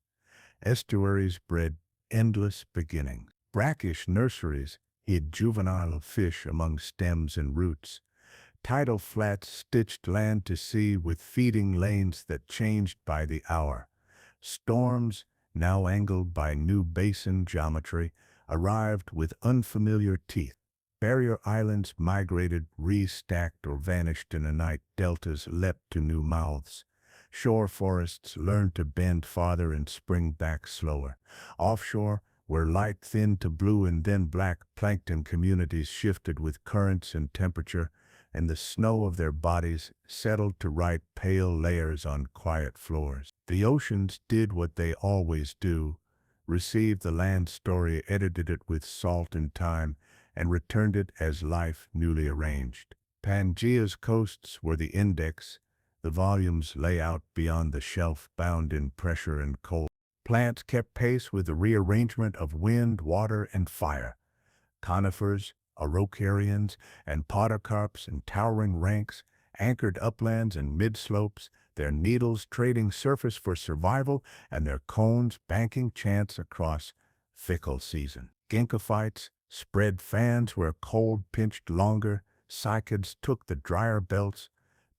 Estuaries bred endless beginnings. Brackish nurseries hid juvenile fish among stems and roots. Tidal flats stitched land to sea with feeding lanes that changed by the hour. Storms, now angled by new basin geometry, arrived with unfamiliar teeth. Barrier islands migrated, re-stacked, or vanished in a night. Deltas leapt to new mouths. Shore forests learned to bend farther and spring back slower. Offshore, where light thinned to blue and then black, plankton communities shifted with currents and temperature, and the snow of their bodies settled to write pale layers on quiet floors. The oceans did what they always do, received the land story, edited it with salt and time, and returned it as life newly arranged. Pangea's coasts were the index. The volumes lay out beyond the shelf, bound in pressure and cold. Plants kept pace with the rearrangement of wind, water, and fire. Conifers, araucarians, and podocarps in towering ranks anchored uplands and mid-slopes, their needles trading surface for survival and their cones banking chance across fickle season. Ginkgophytes spread fans where cold pinched longer, cycads took the drier belts,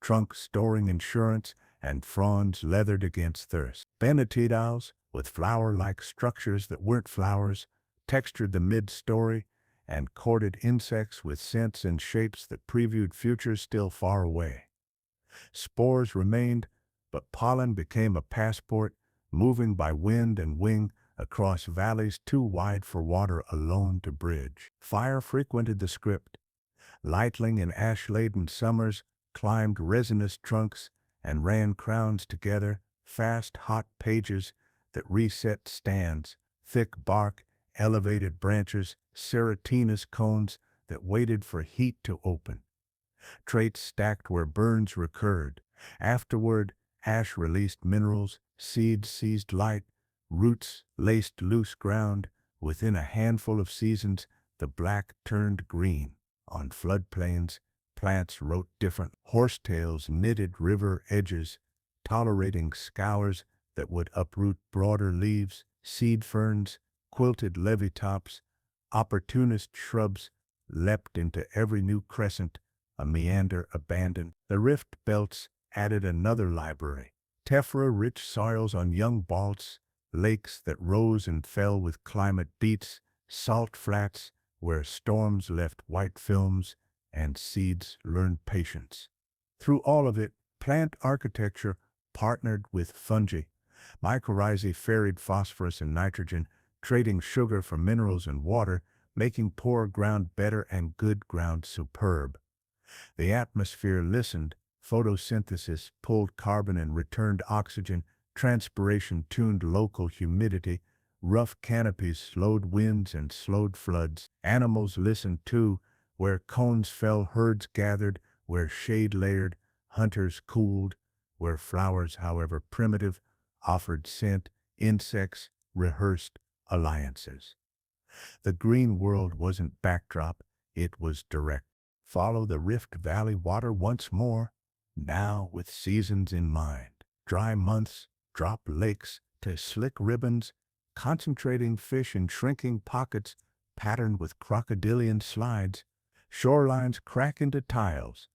trunks storing insurance, and fronds leathered against thirst. Benetidials, with flower-like structures that weren't flowers, textured the mid-story, and courted insects with scents and shapes that previewed futures still far away. Spores remained, but pollen became a passport, moving by wind and wing across valleys too wide for water alone to bridge. Fire frequented the script. Lightling in ash-laden summers climbed resinous trunks and ran crowns together, fast, hot pages that reset stands, thick bark, elevated branches, serratinous cones that waited for heat to open. Traits stacked where burns recurred. Afterward, ash released minerals, seeds seized light, roots laced loose ground. Within a handful of seasons, the black turned green. On floodplains, plants wrote different. Horsetails knitted river edges, tolerating scours that would uproot broader leaves. Seed ferns quilted levee tops. Opportunist shrubs leapt into every new crescent, a meander abandoned. The rift belts added another library. Tephra-rich soils on young balts, lakes that rose and fell with climate beats, salt flats where storms left white films and seeds learned patience. Through all of it, plant architecture partnered with fungi. Mycorrhizae ferried phosphorus and nitrogen, trading sugar for minerals and water, making poor ground better and good ground superb. The atmosphere listened. Photosynthesis pulled carbon and returned oxygen. Transpiration tuned local humidity. Rough canopies slowed winds and slowed floods. Animals listened too. Where cones fell, herds gathered. Where shade layered, hunters cooled. Where flowers, however primitive, offered scent. Insects rehearsed alliances. The green world wasn't backdrop, it was direct. Follow the Rift Valley water once more, now with seasons in mind. Dry months drop lakes to slick ribbons, concentrating fish in shrinking pockets patterned with crocodilian slides. Shorelines crack into tiles.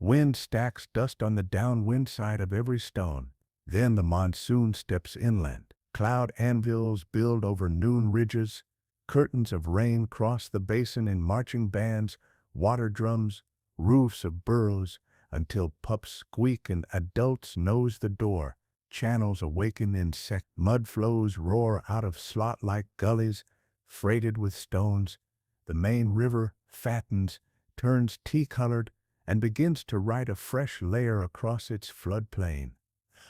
Wind stacks dust on the downwind side of every stone. Then the monsoon steps inland. Cloud anvils build over noon ridges. Curtains of rain cross the basin in marching bands, water drums, roofs of burrows, until pups squeak and adults nose the door. Channels awaken insect. Mud flows roar out of slot-like gullies, freighted with stones. The main river fattens, turns tea-colored, and begins to write a fresh layer across its floodplain.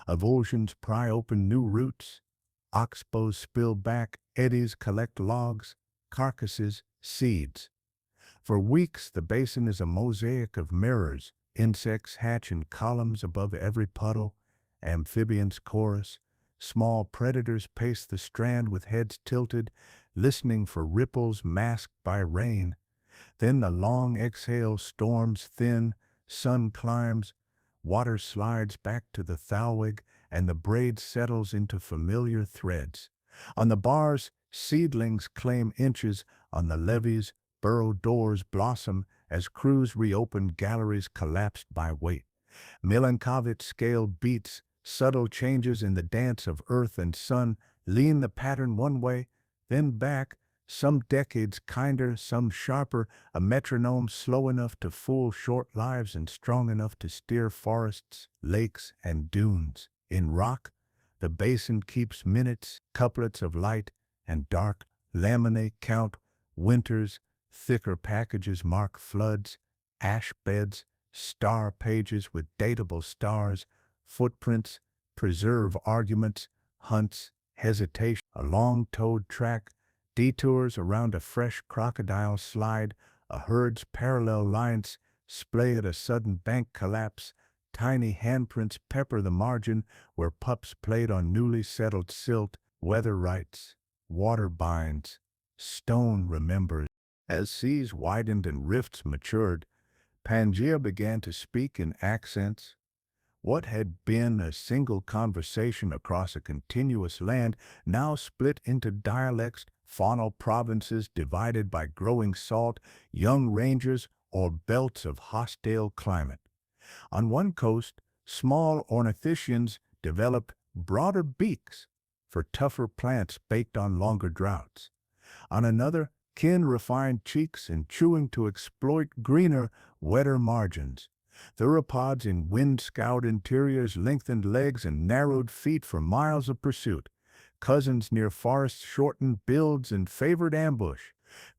Avulsions pry open new roots. Oxbows spill back, eddies collect logs, carcasses, seeds. For weeks, the basin is a mosaic of mirrors. Insects hatch in columns above every puddle. Amphibians chorus. Small predators pace the strand with heads tilted, listening for ripples masked by rain. Then the long exhale storms thin, sun climbs, water slides back to the thalweg, and the braid settles into familiar threads. On the bars, seedlings claim inches. On the levees, burrow doors blossom as crews reopen galleries collapsed by weight. Milankovitch scale beats, subtle changes in the dance of earth and sun, lean the pattern one way, then back, some decades kinder, some sharper, a metronome slow enough to fool short lives and strong enough to steer forests, lakes, and dunes. In rock, the basin keeps minutes, couplets of light and dark laminate count winters, thicker packages mark floods, ash beds, star pages with datable stars, footprints, preserve arguments, hunts, hesitation, a long-toed track, detours around a fresh crocodile slide, a herd's parallel lines, splay at a sudden bank collapse, tiny handprints pepper the margin where pups played on newly settled silt, weather rights, water binds, stone remembers. As seas widened and rifts matured, Pangea began to speak in accents. What had been a single conversation across a continuous land now split into dialects, faunal provinces divided by growing salt, young ranges, or belts of hostile climate. On one coast, small ornithischians developed broader beaks for tougher plants baked on longer droughts. On another, kin refined cheeks and chewing to exploit greener, wetter margins. Theropods in wind-scoured interiors, lengthened legs, and narrowed feet for miles of pursuit. Cousins near forests shortened builds and favored ambush.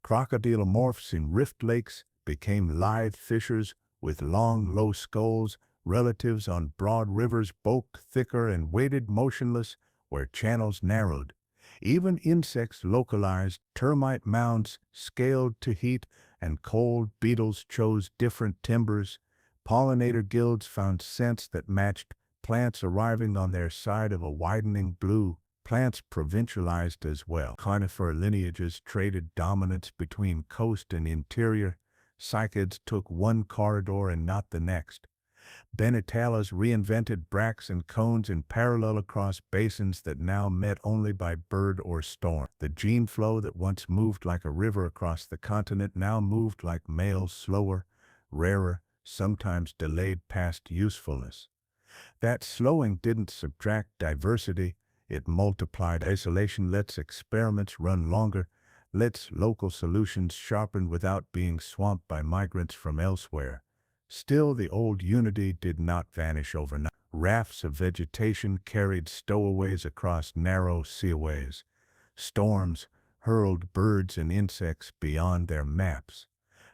Crocodilomorphs in rift lakes became lithe fishers with long, low skulls. Relatives on broad rivers bulked thicker and waited motionless where channels narrowed. Even insects localized, termite mounds scaled to heat, and cold beetles chose different timbers. Pollinator guilds found scents that matched plants arriving on their side of a widening blue. Plants provincialized as well. Conifer lineages traded dominance between coast and interior. Cycads took one corridor and not the next. Benetalas reinvented bracts and cones in parallel across basins that now met only by bird or storm. The gene flow that once moved like a river across the continent now moved like males, slower, rarer, sometimes delayed past usefulness. That slowing didn't subtract diversity, it multiplied isolation, lets experiments run longer, lets local solutions sharpen without being swamped by migrants from elsewhere. Still, the old unity did not vanish overnight. Rafts of vegetation carried stowaways across narrow seaways. Storms hurled birds and insects beyond their maps.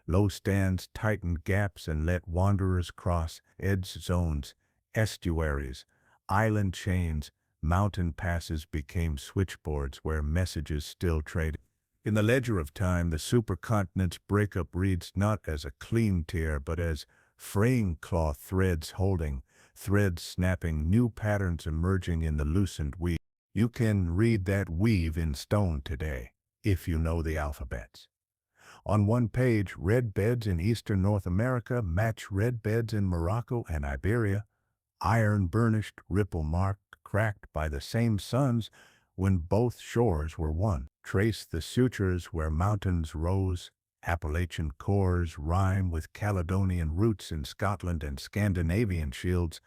Low stands tightened gaps and let wanderers cross edge zones, estuaries, island chains. Mountain passes became switchboards where messages still traded. In the ledger of time, the supercontinent's breakup reads not as a clean tear, but as fraying cloth threads holding, threads snapping, new patterns emerging in the loosened weave. You can read that weave in stone today, if you know the alphabets. On one page, red beds in eastern North America match red beds in Morocco and Iberia, iron-burnished, ripple-marked, cracked by the same suns when both shores were one. Trace the sutures where mountains rose. Appalachian cores rhyme with Caledonian roots in Scotland and Scandinavian shields.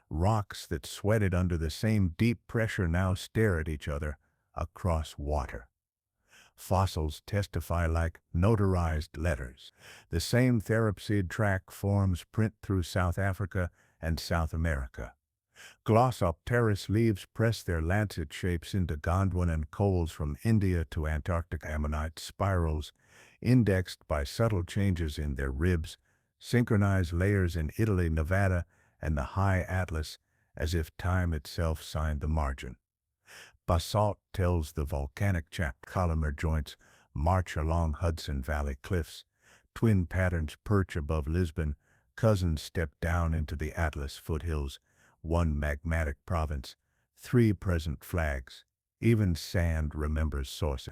Rocks that sweated under the same deep pressure now stare at each other across water. Fossils testify like notarized letters. The same therapsid track forms print through South Africa and South America. Glossopteris leaves press their lancet shapes into Gondwana coals from India to Antarctic. Ammonite spirals, indexed by subtle changes in their ribs, synchronized layers in Italy, Nevada, and the high Atlas, as if time itself signed the margin. Basalt tells the volcanic columnar joints march along Hudson Valley cliffs. Twin patterns perch above Lisbon. Cousins step down into the Atlas foothills. One magmatic province, three present flags. Even sand remembers source.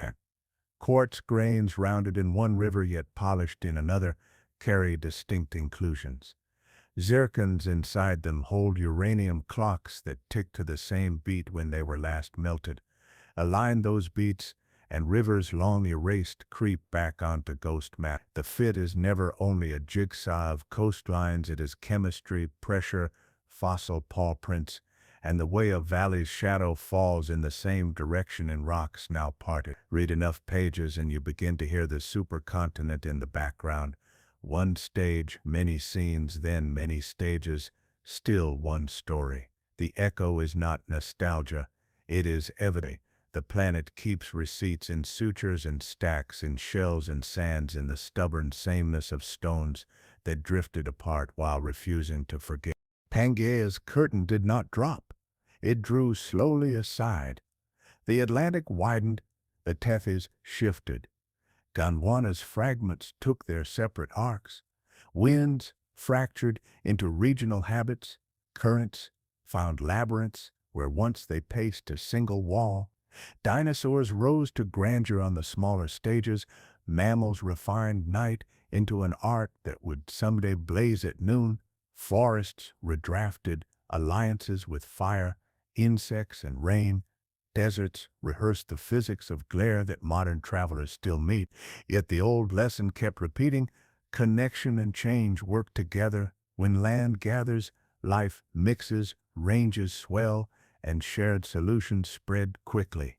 Quartz grains rounded in one river yet polished in another carry distinct inclusions. Zircons inside them hold uranium clocks that tick to the same beat when they were last melted. Align those beats, and rivers long erased creep back onto ghost map. The fit is never only a jigsaw of coastlines, it is chemistry, pressure, fossil paw prints, and the way a valley's shadow falls in the same direction in rocks now parted. Read enough pages and you begin to hear the supercontinent in the background. One stage, many scenes, then many stages, still one story. The echo is not nostalgia, it is evidence. The planet keeps receipts in sutures and stacks, in shells and sands, in the stubborn sameness of stones that drifted apart while refusing to forget. Pangea's curtain did not drop. It drew slowly aside. The Atlantic widened, the Tethys shifted. Gondwana's fragments took their separate arcs. Winds fractured into regional habits. Currents found labyrinths where once they paced a single wall. Dinosaurs rose to grandeur on the smaller stages. Mammals refined night into an art that would someday blaze at noon. Forests redrafted alliances with fire, insects, and rain. Deserts rehearsed the physics of glare that modern travelers still meet. Yet the old lesson kept repeating: connection and change work together. When land gathers, life mixes, ranges swell, and shared solutions spread quickly.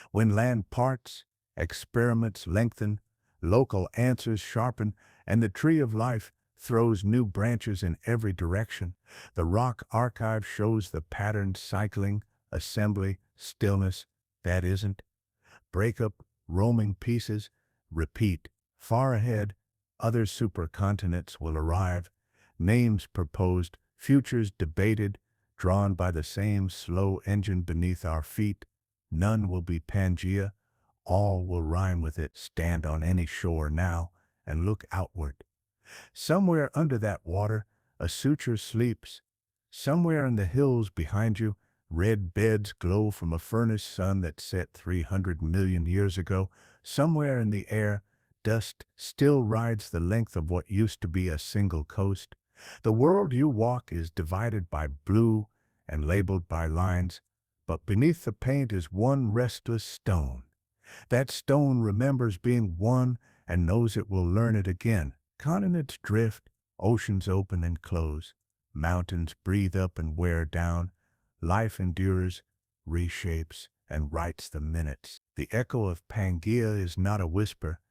When land parts, experiments lengthen, local answers sharpen, and the tree of life throws new branches in every direction. The rock archive shows the pattern: cycling, assembly, stillness, that isn't. Breakup, roaming pieces, repeat. Far ahead, other supercontinents will arrive. Names proposed, futures debated, drawn by the same slow engine beneath our feet. None will be Pangea, all will rhyme with it. Stand on any shore now and look outward. Somewhere under that water, a suture sleeps. Somewhere in the hills behind you, red beds glow from a furnace sun that set 300 million years ago. Somewhere in the air, dust still rides the length of what used to be a single coast. The world you walk is divided by blue and labeled by lines, but beneath the paint is one restless stone. That stone remembers being one and knows it will learn it again. Continents drift, oceans open and close, mountains breathe up and wear down. Life endures, reshapes, and writes the minutes. The echo of Pangea is not a whisper.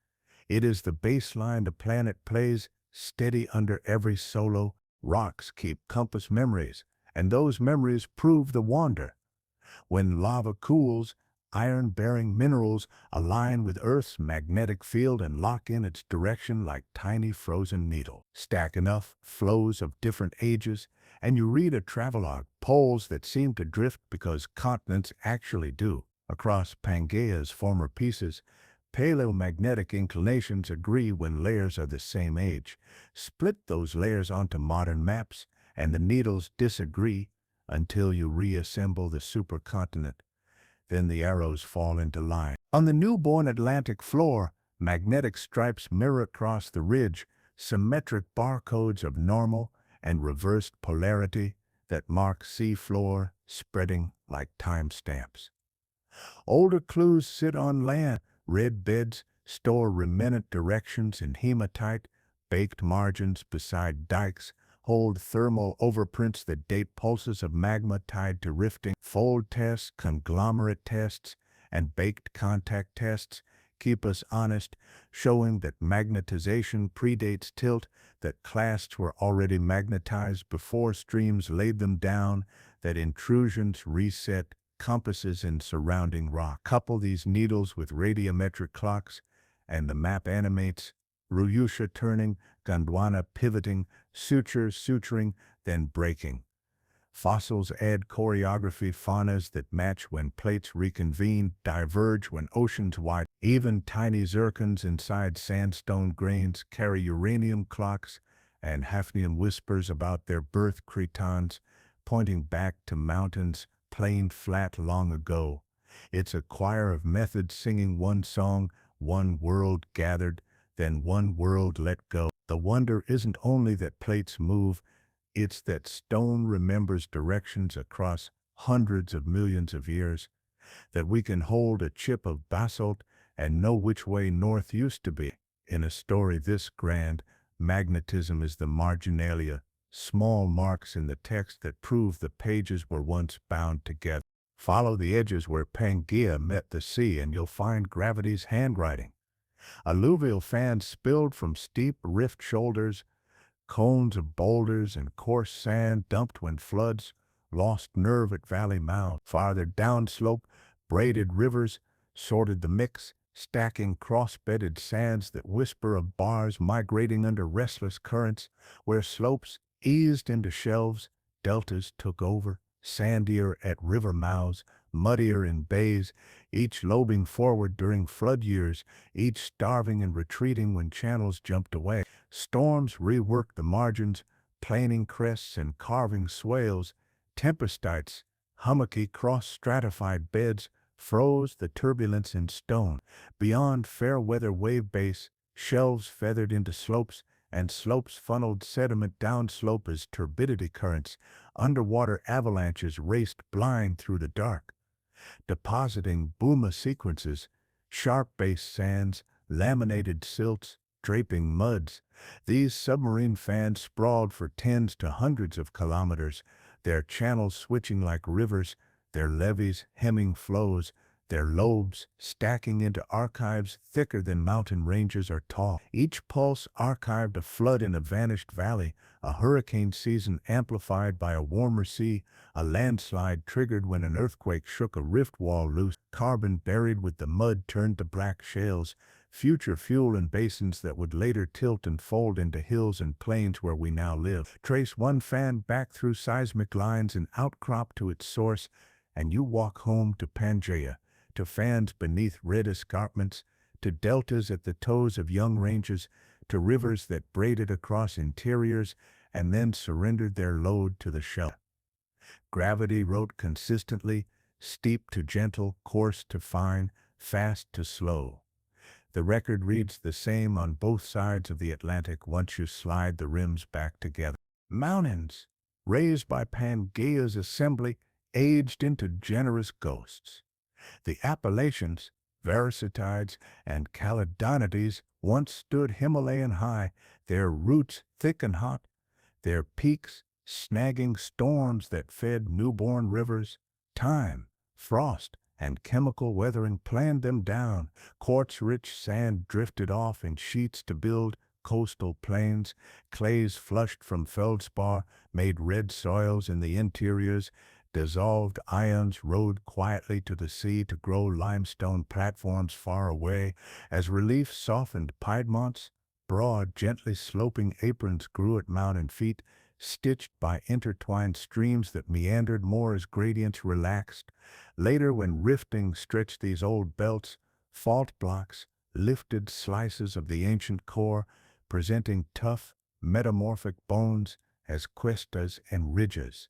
It is the bass line the planet plays, steady under every solo. Rocks keep compass memories, and those memories prove the wander. When lava cools, iron-bearing minerals align with Earth's magnetic field and lock in its direction like tiny frozen needles. Stack enough flows of different ages, and you read a travelogue, poles that seem to drift because continents actually do. Across Pangea's former pieces, paleomagnetic inclinations agree when layers are the same age. Split those layers onto modern maps, and the needles disagree until you reassemble the supercontinent. Then the arrows fall into line. On the newborn Atlantic floor, magnetic stripes mirror across the ridge, symmetric barcodes of normal and reversed polarity that mark seafloor, spreading like timestamps. Older clues sit on land. Red beds store remnant directions in hematite. Baked margins beside dikes hold thermal overprints that date pulses of magma tied to rifting. Fold tests, conglomerate tests, and baked contact tests keep us honest, showing that magnetization predates tilt, that clasts were already magnetized before streams laid them down, that intrusions reset compasses in surrounding rock. Couple these needles with radiometric clocks, and the map animates: Ruyusha turning, Gondwana pivoting, suturing, then breaking. Fossils add choreography, faunas that match when plates reconvene, diverge when oceans widen. Even tiny zircons inside sandstone grains carry uranium clocks, and hafnium whispers about their birth cretons, pointing back to mountains planed flat long ago. It's a choir of methods singing one song: one world gathered, then one world let go. The wonder isn't only that plates move, it's that stone remembers directions across hundreds of millions of years, that we can hold a chip of basalt and know which way north used to be. In a story this grand, magnetism is the marginalia, small marks in the text that prove the pages were once bound together. Follow the edges where Pangea met the sea and you'll find gravity's handwriting. Alluvial fans spilled from steep rift shoulders, cones of boulders and coarse sand dumped when floods lost nerve at valley mouth. Farther downslope, Braided rivers sorted the mix, stacking cross-bedded sands that whisper of bars migrating under restless currents, where slopes eased into shelves, deltas took over, sandier at river mouths, muddier in bays, each lobing forward during flood years, each starving and retreating when channels jumped away. Storms reworked the margins, planing crests and carving swales, tempestites, hummocky cross-stratified beds, froze the turbulence in stone. Beyond fair weather wave base, shelves feathered into slopes, and slopes funneled sediment downslope as turbidity currents. Underwater avalanches raced blind through the dark, depositing booma sequences, sharp-based sands, laminated silts, draping muds. These submarine fans sprawled for tens to hundreds of kilometers, their channels switching like rivers, their levees hemming flows, their lobes stacking into archives thicker than mountain ranges are tall. Each pulse archived a flood in a vanished valley, a hurricane season amplified by a warmer sea, a landslide triggered when an earthquake shook a rift wall loose. Carbon buried with the mud turned to black shales, future fuel in basins that would later tilt and fold into hills and plains where we now live. Trace one fan back through seismic lines and outcrop to its source, and you walk home to Pangea, to fans beneath red escarpments, to deltas at the toes of young ranges, to rivers that braided across interiors and then surrendered their load to the shelf. Gravity wrote consistently, steep to gentle, coarse to fine, fast to slow. The record reads the same on both sides of the Atlantic once you slide the rims back together. Mountains, raised by Pangea's assembly, aged into generous ghosts. The Appalachians, Veracetides, and Caledonides once stood Himalayan high, their roots thick and hot, their peaks snagging storms that fed newborn rivers. Time, frost, and chemical weathering planned them down. Quartz-rich sand drifted off in sheets to build coastal plains. Clays flushed from feldspar made red soils in the interiors. Dissolved ions rode quietly to the sea to grow limestone platforms far away. As relief softened Piedmont's, broad, gently sloping aprons grew at mountain feet, stitched by intertwined streams that meandered more as gradients relaxed. Later, when rifting stretched these old belts, fault blocks lifted slices of the ancient core, presenting tough, metamorphic bones as cuestas and ridges.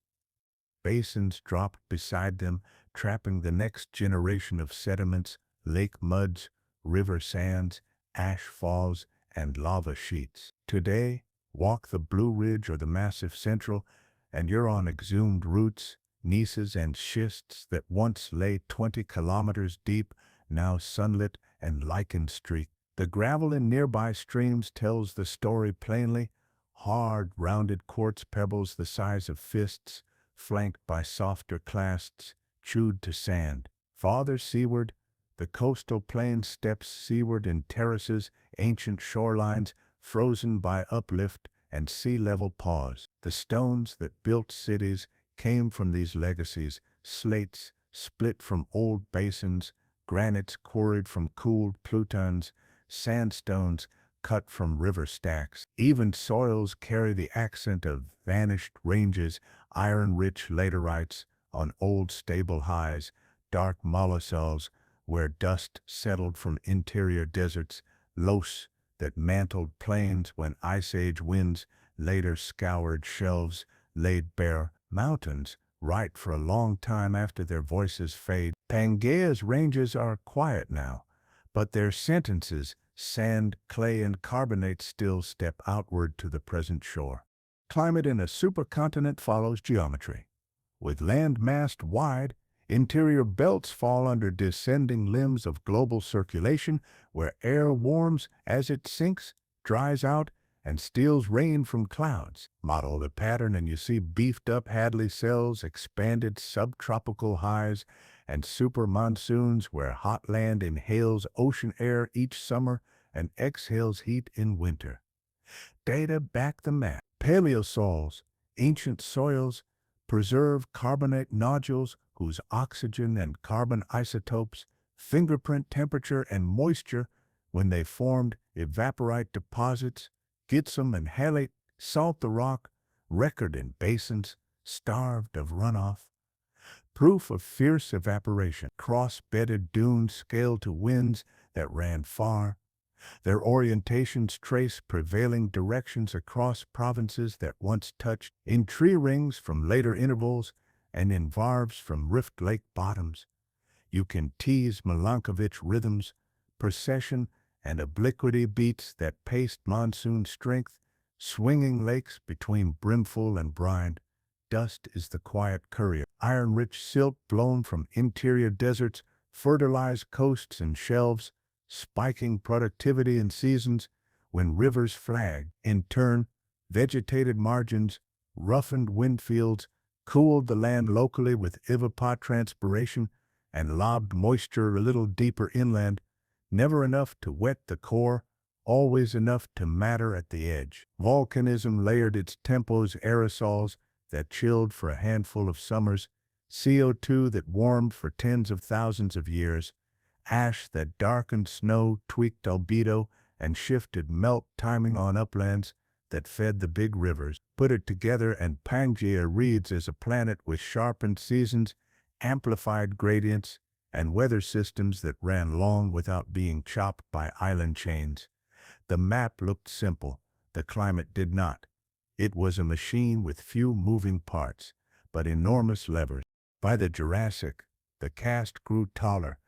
Basins dropped beside them, trapping the next generation of sediments, lake muds, river sands, ash falls, and lava sheets. Today, walk the Blue Ridge or the massive Central, and you're on exhumed roots, gneisses and schists that once lay 20 kilometers deep, now sunlit and lichen-streaked. The gravel in nearby streams tells the story plainly. Hard, rounded quartz pebbles the size of fists, flanked by softer clasts, chewed to sand. Farther seaward, the coastal plain steps seaward in terraces, ancient shorelines, frozen by uplift and sea level pause. The stones that built cities came from these legacies, slates split from old basins, granites quarried from cooled plutons, sandstones cut from river stacks. Even soils carry the accent of vanished ranges, iron-rich laterites on old stable highs, dark mollusols where dust settled from interior deserts, loess that mantled plains when ice age winds later scoured shelves, laid bare mountains, right for a long time after their voices fade. Pangea's ranges are quiet now, but their sentences, sand, clay, and carbonate still step outward to the present shore. Climate in a supercontinent follows geometry. With land massed wide, interior belts fall under descending limbs of global circulation where air warms as it sinks, dries out, and steals rain from clouds. Model the pattern and you see beefed-up Hadley cells, expanded subtropical highs, and super monsoons where hot land inhales ocean air each summer and exhales heat in winter. Data back the map. Paleosols, ancient soils, preserve carbonate nodules whose oxygen and carbon isotopes, fingerprint temperature and moisture, when they formed evaporite deposits, gypsum and halite, salt the rock, record in basins, starved of runoff. Proof of fierce evaporation, cross-bedded dunes scaled to winds that ran far. Their orientations trace prevailing directions across provinces that once touched, in tree rings from later intervals and in varves from rift lake bottoms. You can tease Milankovitch rhythms, procession, and obliquity beats that paced monsoon strength, swinging lakes between brimful and brine. Dust is the quiet courier. Iron-rich silt blown from interior deserts, fertilized coasts and shelves, spiking productivity in seasons when rivers flag. In turn, vegetated margins, roughened windfields, cooled the land locally with evapotranspiration and lobbed moisture a little deeper inland, never enough to wet the core, always enough to matter at the edge. Volcanism layered its tempos aerosols that chilled for a handful of summers, CO2 that warmed for tens of thousands of years, ash that darkened snow, tweaked albedo, and shifted melt timing on uplands that fed the big rivers. Put it together and Pangea reads as a planet with sharpened seasons, amplified gradients, and weather systems that ran long without being chopped by island chains. The map looked simple, the climate did not. It was a machine with few moving parts, but enormous levers. By the Jurassic, the cast grew taller.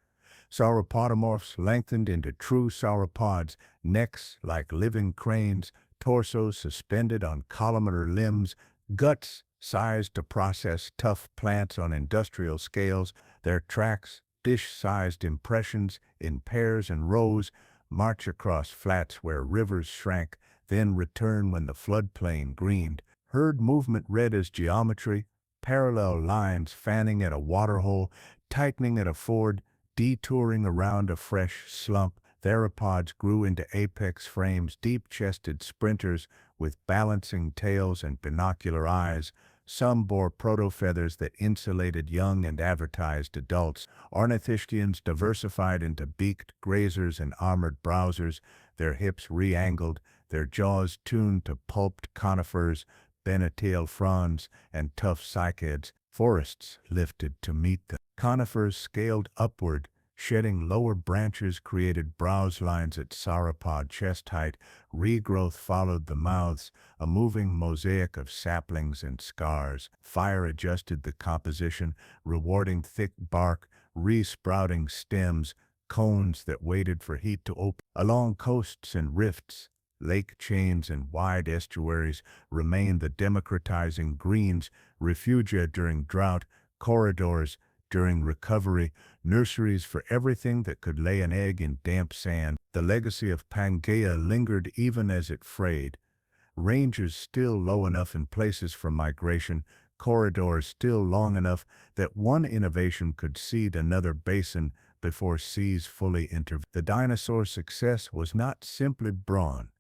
Sauropodomorphs lengthened into true sauropods, necks like living cranes, torsos suspended on columnar limbs, guts sized to process tough plants on industrial scales, their tracks, dish-sized impressions in pairs and rows, march across flats where rivers shrank, then return when the floodplain greened. Herd movement read as geometry, parallel lines fanning at a waterhole, tightening at a ford, detouring around a fresh slump. Theropods grew into apex frames, deep-chested sprinters with balancing tails and binocular eyes. Some bore protofeathers that insulated young and advertised adults. Ornithischians diversified into beaked grazers and armored browsers, their hips re-angled, their jaws tuned to pulped conifers, bennetail fronds, and tough cycads. Forests lifted to meet them. Conifers scaled upward, shedding lower branches created browse lines at sauropod chest height. Regrowth followed the mouths, a moving mosaic of saplings and scars. Fire adjusted the composition, rewarding thick bark, re-sprouting stems, cones that waited for heat to open. Along coasts and rifts, lake chains and wide estuaries remained the democratizing greens, refugia during drought, corridors during recovery, nurseries for everything that could lay an egg in damp sand. The legacy of Pangea lingered even as it frayed. Ranges still low enough in places for migration, corridors still long enough that one innovation could seed another basin before seas fully intervened. The dinosaur success was not simply brawn.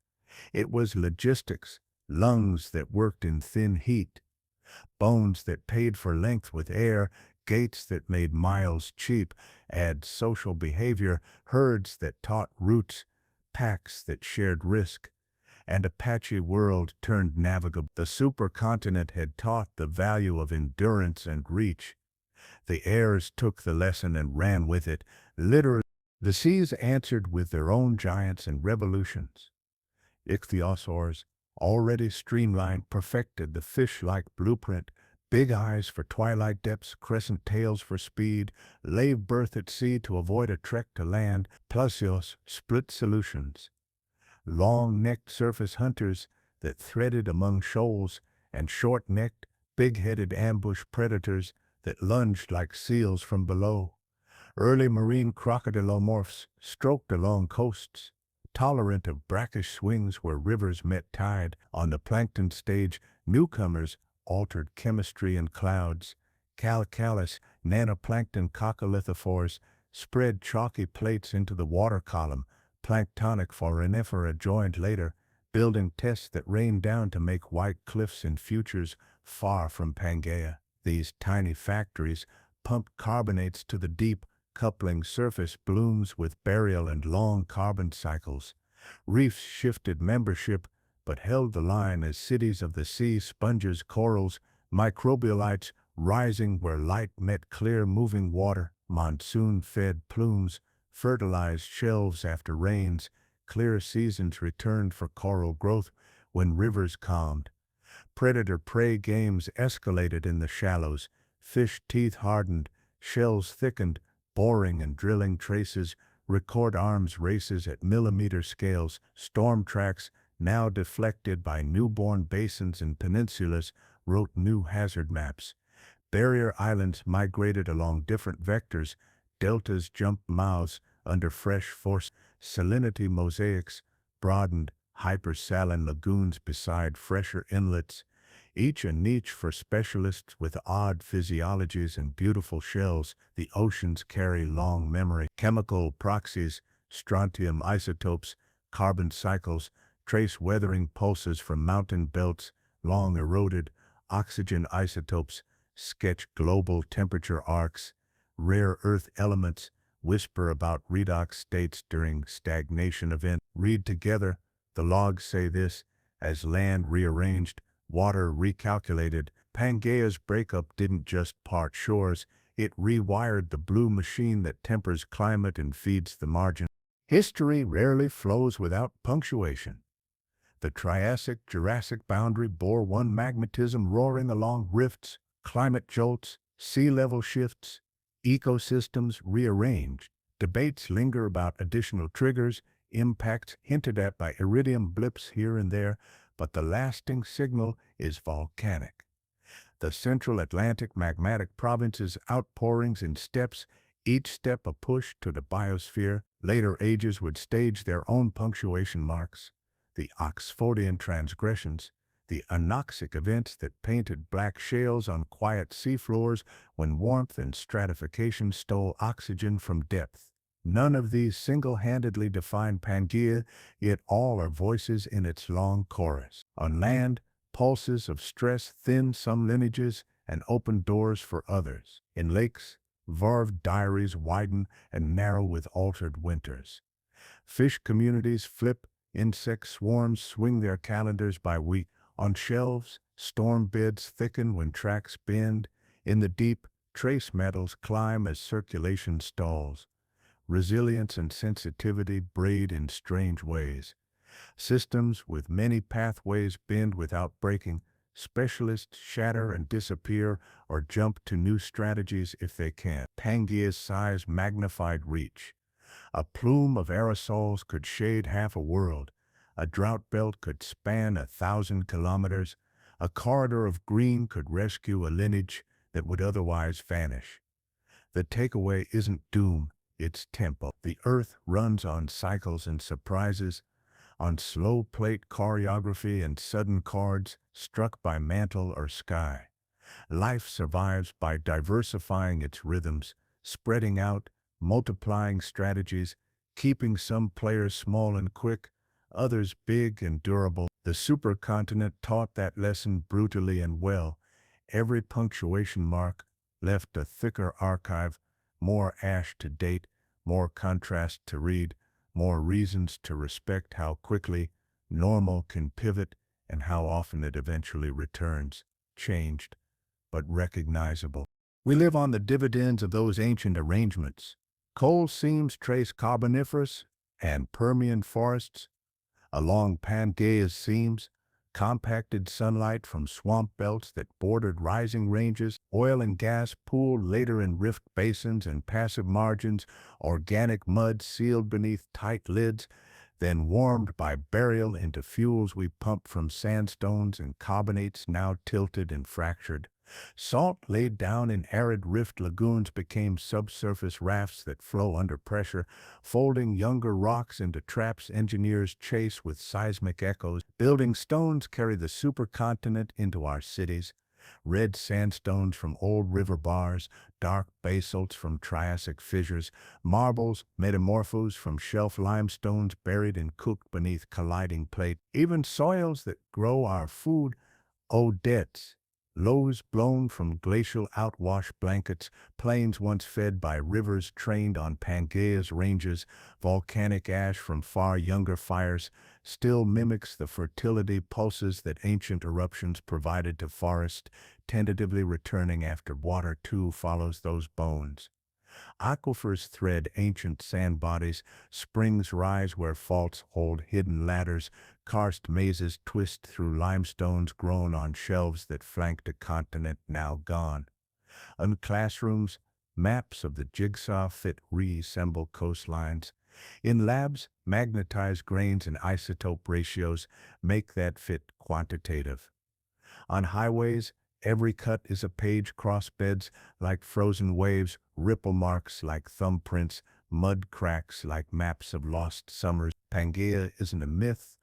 It was logistics, lungs that worked in thin heat, bones that paid for length with air, gates that made miles cheap, add social behavior, herds that taught roots, packs that shared risk, and a patchy world turned navigable. The supercontinent had taught the value of endurance and reach. The heirs took the lesson and ran with it, literally. The seas answered with their own giants and revolutions. Ichthyosaurs, already streamlined, perfected the fish-like blueprint. Big eyes for twilight depths, crescent tails for speed, lave berth at sea to avoid a trek to land. Plesios, split solutions. Long-necked surface hunters that threaded among shoals, and short-necked, big-headed ambush predators that lunged like seals from below. Early marine crocodilomorphs stroked along coasts, tolerant of brackish swings where rivers met tide. On the plankton stage, newcomers altered chemistry in clouds. Calcalis, nanoplankton coccolithophores, spread chalky plates into the water column. Planktonic foraminifera joined later, building tests that rained down to make white cliffs in futures far from Pangea. These tiny factories, pumped carbonates to the deep, coupling surface blooms with burial and long carbon cycles. Reefs shifted membership, but held the line as cities of the sea, sponges, corals, microbialites, rising where light met clear moving water, monsoon-fed plumes, fertilized shelves after rains, clear seasons returned for coral growth when rivers calmed. Predator-prey games escalated in the shallows, fish teeth hardened, shells thickened, boring and drilling traces, record arms races at millimeter scales, storm tracks, now deflected by newborn basins and peninsulas, wrote new hazard maps. Barrier islands migrated along different vectors, deltas jumped mouths under fresh force, salinity mosaics broadened, hypersaline lagoons beside fresher inlets, each a niche for specialists with odd physiologies and beautiful shells. The oceans carry long memory. Chemical proxies, strontium isotopes, carbon cycles, trace weathering pulses from mountain belts, long eroded, oxygen isotopes, sketch global temperature arcs, rare earth elements, whisper about redox states during stagnation event. Read together, the logs say this, as land rearranged, water recalculated, Pangea's breakup didn't just part shores, it rewired the blue machine that tempers climate and feeds the margin. History rarely flows without punctuation. The Triassic-Jurassic boundary bore one magmatism roaring along rifts, climate jolts, sea level shifts, ecosystems rearranged. Debates linger about additional triggers, impacts hinted at by iridium blips here and there, but the lasting signal is volcanic. The Central Atlantic magmatic province's outpourings in steps, each step a push to the biosphere. Later ages would stage their own punctuation marks. The Oxfordian transgressions, the anoxic events that painted black shales on quiet seafloors when warmth and stratification stole oxygen from depth. None of these single-handedly define Pangea, yet all are voices in its long chorus. On land, pulses of stress thin some lineages and open doors for others. In lakes, varved diaries widen and narrow with altered winters. Fish communities flip, insect swarms swing their calendars by week. On shelves, storm beds thicken when tracks bend. In the deep, trace metals climb as circulation stalls. Resilience and sensitivity braid in strange ways. Systems with many pathways bend without breaking. Specialists shatter and disappear or jump to new strategies if they can. Pangea's size magnified reach. A plume of aerosols could shade half a world. A drought belt could span 1,000 kilometers. A corridor of green could rescue a lineage that would otherwise vanish. The takeaway isn't doom, it's tempo. The earth runs on cycles and surprises, on slow plate choreography and sudden chords struck by mantle or sky. Life survives by diversifying its rhythms, spreading out, multiplying strategies, keeping some players small and quick, others big and durable. The supercontinent taught that lesson brutally and well. Every punctuation mark left a thicker archive, more ash to date, more contrast to read, more reasons to respect how quickly normal can pivot and how often it eventually returns, changed, but recognizable. We live on the dividends of those ancient arrangements. Coal seams trace Carboniferous and Permian forests. Along Pangea's seams, compacted sunlight from swamp belts that bordered rising ranges, oil and gas pooled later in rift basins and passive margins, organic mud sealed beneath tight lids, then warmed by burial into fuels we pump from sandstones and carbonates now tilted and fractured. Salt laid down in arid rift lagoons became subsurface rafts that flow under pressure, folding younger rocks into traps engineers chase with seismic echoes. Building stones carry the supercontinent into our cities. Red sandstones from old river bars, dark basalts from Triassic fissures, marbles metamorphosed from shelf limestones buried and cooked beneath colliding plate. Even soils that grow our food owe debts. Lows blown from glacial outwash blankets, plains once fed by rivers trained on Pangea's ranges, volcanic ash from far younger fires, still mimics the fertility pulses that ancient eruptions provided to forest, tentatively returning after water too follows those bones. Aquifers thread ancient sand bodies, springs rise where faults hold hidden ladders, karst mazes twist through limestones grown on shelves that flanked a continent now gone. In classrooms, maps of the jigsaw fit reassemble coastlines. In labs, magnetized grains and isotope ratios make that fit quantitative. On highways, every cut is a page crossbeds like frozen waves, ripple marks like thumbprints, mud cracks like maps of lost summers. Pangea isn't a myth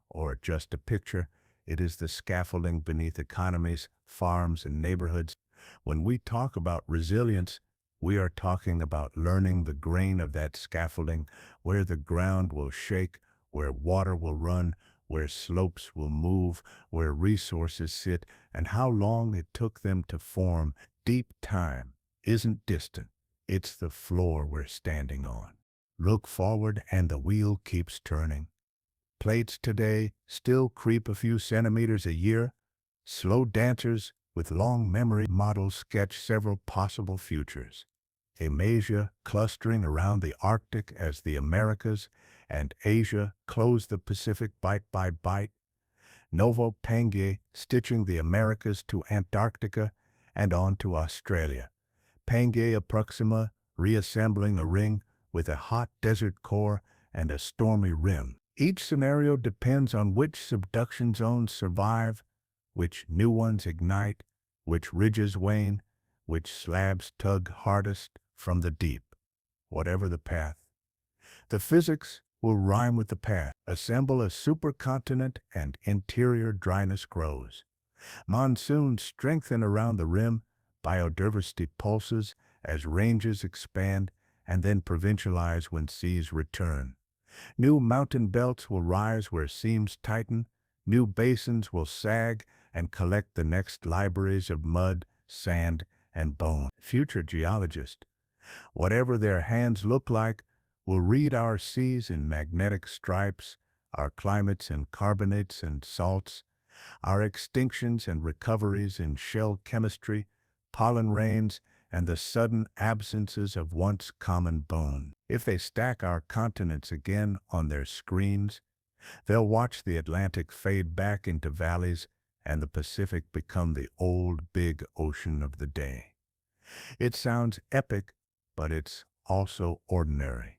or just a picture. It is the scaffolding beneath economies, farms, and neighborhoods. When we talk about resilience, we are talking about learning the grain of that scaffolding, where the ground will shake, where water will run, where slopes will move, where resources sit, and how long it took them to form. Deep time isn't distant. It's the floor we're standing on. Look forward and the wheel keeps turning. Plates today still creep a few centimeters a year. Slow dancers with long memory models sketch several possible futures. Amasia clustering around the Arctic as the Americas, and Asia close the Pacific bite by bite. Novo Pangea stitching the Americas to Antarctica and on to Australia. Pangea Proxima reassembling a ring with a hot desert core and a stormy rim. Each scenario depends on which subduction zones survive, which new ones ignite, which ridges wane, which slabs tug hardest from the deep. Whatever the path, the physics will rhyme with the path. Assemble a supercontinent and interior dryness grows. Monsoons strengthen around the rim, biodiversity pulses as ranges expand and then provincialize when seas return. New mountain belts will rise where seams tighten, new basins will sag and collect the next libraries of mud, sand, and bone. Future geologists, whatever their hands look like, will read our seas in magnetic stripes, our climates in carbonates and salts, our extinctions and recoveries in shell chemistry, pollen rains, and the sudden absences of once common bone. If they stack our continents again on their screens, they'll watch the Atlantic fade back into valleys and the Pacific become the old big ocean of the day. It sounds epic, but it's also ordinary.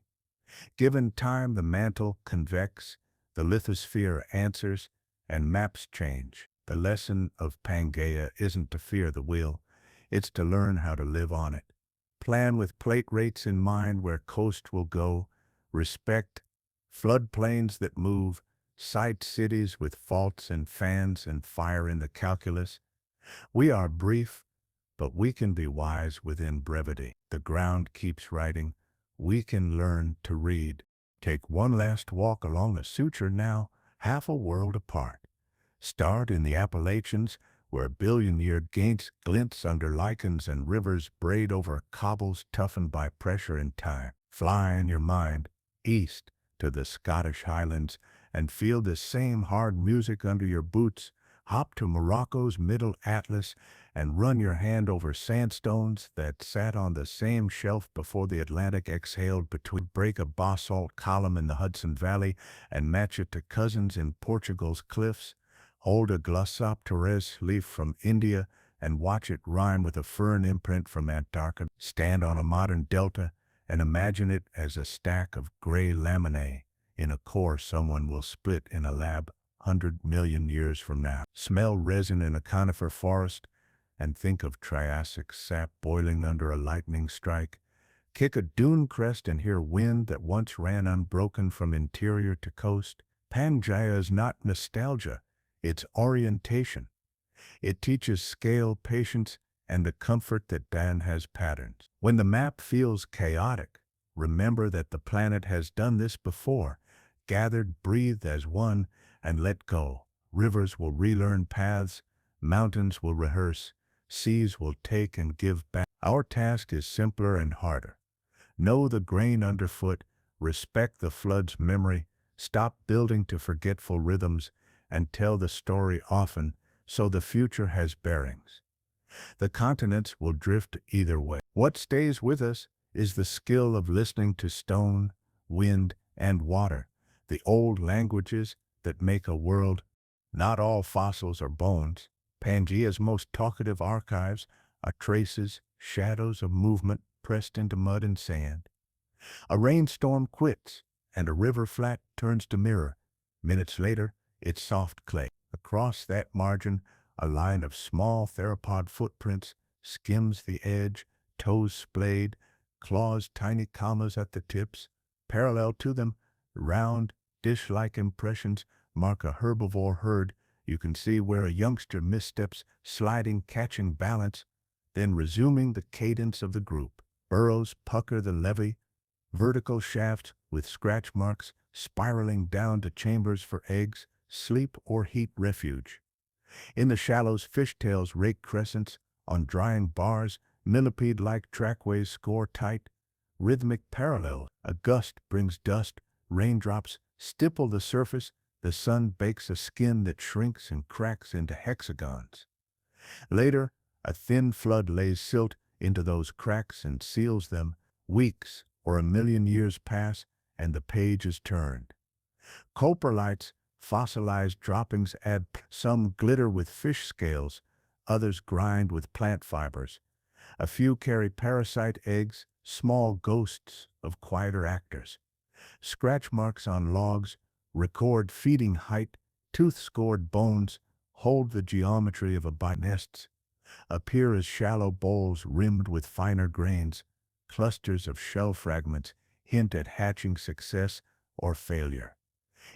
Given time, the mantle convects, the lithosphere answers, and maps change. The lesson of Pangea isn't to fear the wheel, it's to learn how to live on it. Plan with plate rates in mind where coast will go, respect floodplains that move, site cities with faults and fans and fire in the calculus. We are brief, but we can be wise within brevity. The ground keeps writing. We can learn to read. Take one last walk along a suture now, half a world apart. Start in the Appalachians, where billion-year gates glints under lichens and rivers braid over cobbles toughened by pressure and time. Fly in your mind east to the Scottish Highlands and feel the same hard music under your boots. Hop to Morocco's Middle Atlas and run your hand over sandstones that sat on the same shelf before the Atlantic exhaled between. Break a basalt column in the Hudson Valley and match it to cousins in Portugal's cliffs. Hold a Glossopteris leaf from India and watch it rhyme with a fern imprint from Antarctica. Stand on a modern delta and imagine it as a stack of gray laminae in a core someone will split in a lab 100 million years from now. Smell resin in a conifer forest and think of Triassic sap boiling under a lightning strike. Kick a dune crest and hear wind that once ran unbroken from interior to coast. Pangea is not nostalgia, it's orientation. It teaches scale, patience, and the comfort that Dan has patterns. When the map feels chaotic, remember that the planet has done this before. Gathered, breathed as one, and let go. Rivers will relearn paths, Mountains will rehearse, seas will take and give back. Our task is simpler and harder. Know the grain underfoot, respect the flood's memory, stop building to forgetful rhythms, and tell the story often so the future has bearings. The continents will drift either way. What stays with us is the skill of listening to stone, wind, and water, the old languages that make a world. Not all fossils are bones. Pangea's most talkative archives are traces, shadows of movement pressed into mud and sand. A rainstorm quits, and a river flat turns to mirror. Minutes later, it's soft clay. Across that margin, a line of small theropod footprints skims the edge, toes splayed, claws tiny commas at the tips. Parallel to them, round, dish-like impressions mark a herbivore herd. You can see where a youngster missteps, sliding, catching balance, then resuming the cadence of the group. Burrows pucker the levee, vertical shafts with scratch marks spiraling down to chambers for eggs, sleep, or heat refuge. In the shallows, fishtails rake crescents on drying bars, millipede-like trackways score tight, rhythmic parallels. A gust brings dust, raindrops stipple the surface, the sun bakes a skin that shrinks and cracks into hexagons. Later, a thin flood lays silt into those cracks and seals them. Weeks or a million years pass, and the page is turned. Coprolites, fossilized droppings add. Some glitter with fish scales, others grind with plant fibers. A few carry parasite eggs, small ghosts of quieter actors. Scratch marks on logs record feeding height, tooth-scored bones hold the geometry of a nests, appear as shallow bowls rimmed with finer grains. Clusters of shell fragments hint at hatching success or failure.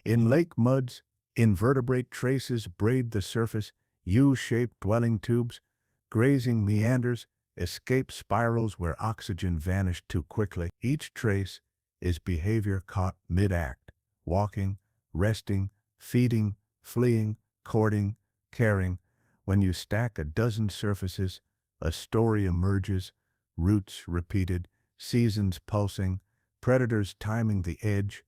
In lake muds, invertebrate traces braid the surface, U-shaped dwelling tubes, grazing meanders, escape spirals where oxygen vanished too quickly. Each trace is behavior caught mid-act, walking, resting, feeding, fleeing, courting, caring. When you stack a dozen surfaces, a story emerges, roots repeated, seasons pulsing, predators timing the edge.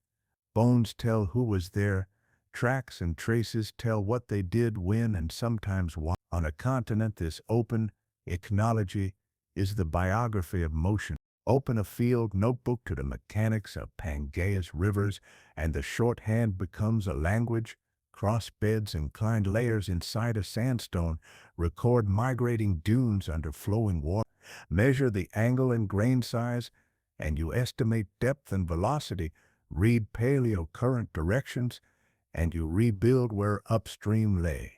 Bones tell who was there, tracks and traces tell what they did, when, and sometimes why. On a continent this open, ichnology is the biography of motion. Open a field notebook to the mechanics of Pangea's rivers, and the shorthand becomes a language. Cross beds, inclined layers inside a sandstone, record migrating dunes under flowing water. Measure the angle and grain size, and you estimate depth and velocity. Read paleo-current directions, and you rebuild where upstream lay.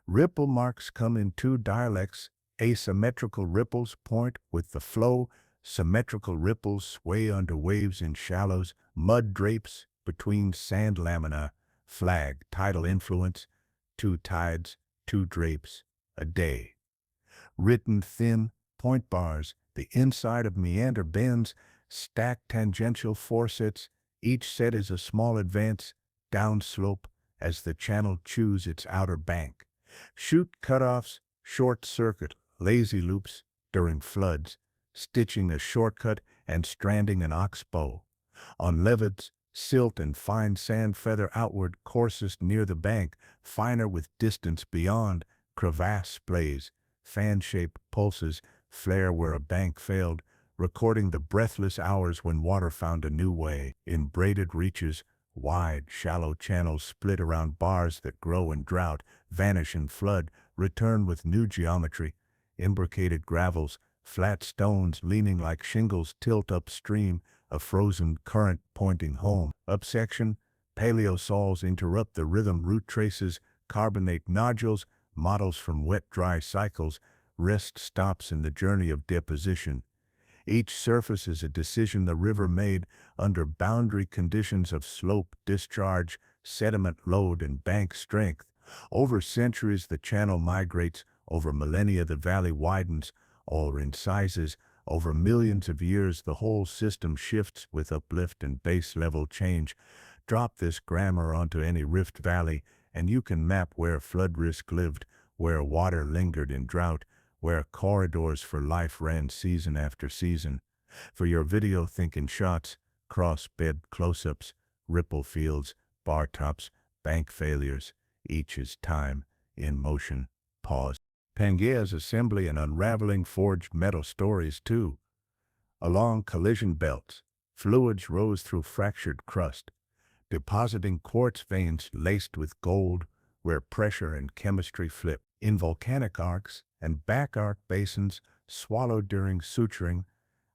Ripple marks come in two dialects. Asymmetrical ripples point with the flow. Symmetrical ripples sway under waves in shallows. Mud drapes between sand lamina. Flag, tidal influence. Two tides, two drapes, a day. Written thin, point bars, the inside of meander bends, stacked tangential foresets. Each set is a small advance, downslope, as the channel chews its outer bank. Chute cutoffs, short circuit, lazy loops during floods, stitching a shortcut and stranding an oxbow. On levids, silt and fine sand feather outward, coarsest near the bank, finer with distance beyond. Crevasse splays, fan-shaped pulses flare where a bank failed, recording the breathless hours when water found a new way. In braided reaches, wide, shallow channels split around bars that grow in drought, vanish in flood, return with new geometry. Imbricated gravels, flat stones leaning like shingles tilt upstream, a frozen current pointing home. Upsection, paleosols interrupt the rhythm. Root traces, carbonate nodules, models from wet-dry cycles. Rest stops in the journey of deposition. Each surface is a decision the river made under boundary conditions of slope, discharge, sediment load, and bank strength. Over centuries the channel migrates, over millennia the valley widens, or in sizes. Over millions of years the whole system shifts with uplift and base level change. Drop this grammar onto any rift valley, and you can map where flood risk lived, where water lingered in drought, where corridors for life ran season after season. For your video thinking shots, cross-bed close-ups, ripple fields, bar tops, bank failures, each is time, in motion, pause. Pangea's assembly and unraveling forged metal stories too. Along collision belts, fluids rose through fractured crust, depositing quartz veins laced with gold where pressure and chemistry flip. In volcanic arcs and back arc basins swallowed during suturing,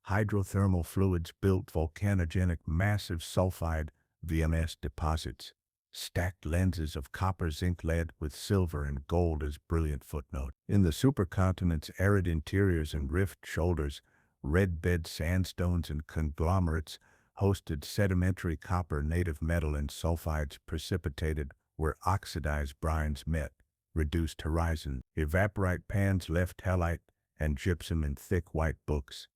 hydrothermal fluids built volcanogenic massive sulfide VMS deposits, stacked lenses of copper zinc lead with silver and gold as brilliant footnote. In the supercontinent's arid interiors and rift shoulders, red bed sandstones and conglomerates hosted sedimentary copper, native metal, and sulfides precipitated where oxidized brines met, reduced horizons. Evaporite pans left halite and gypsum in thick white books.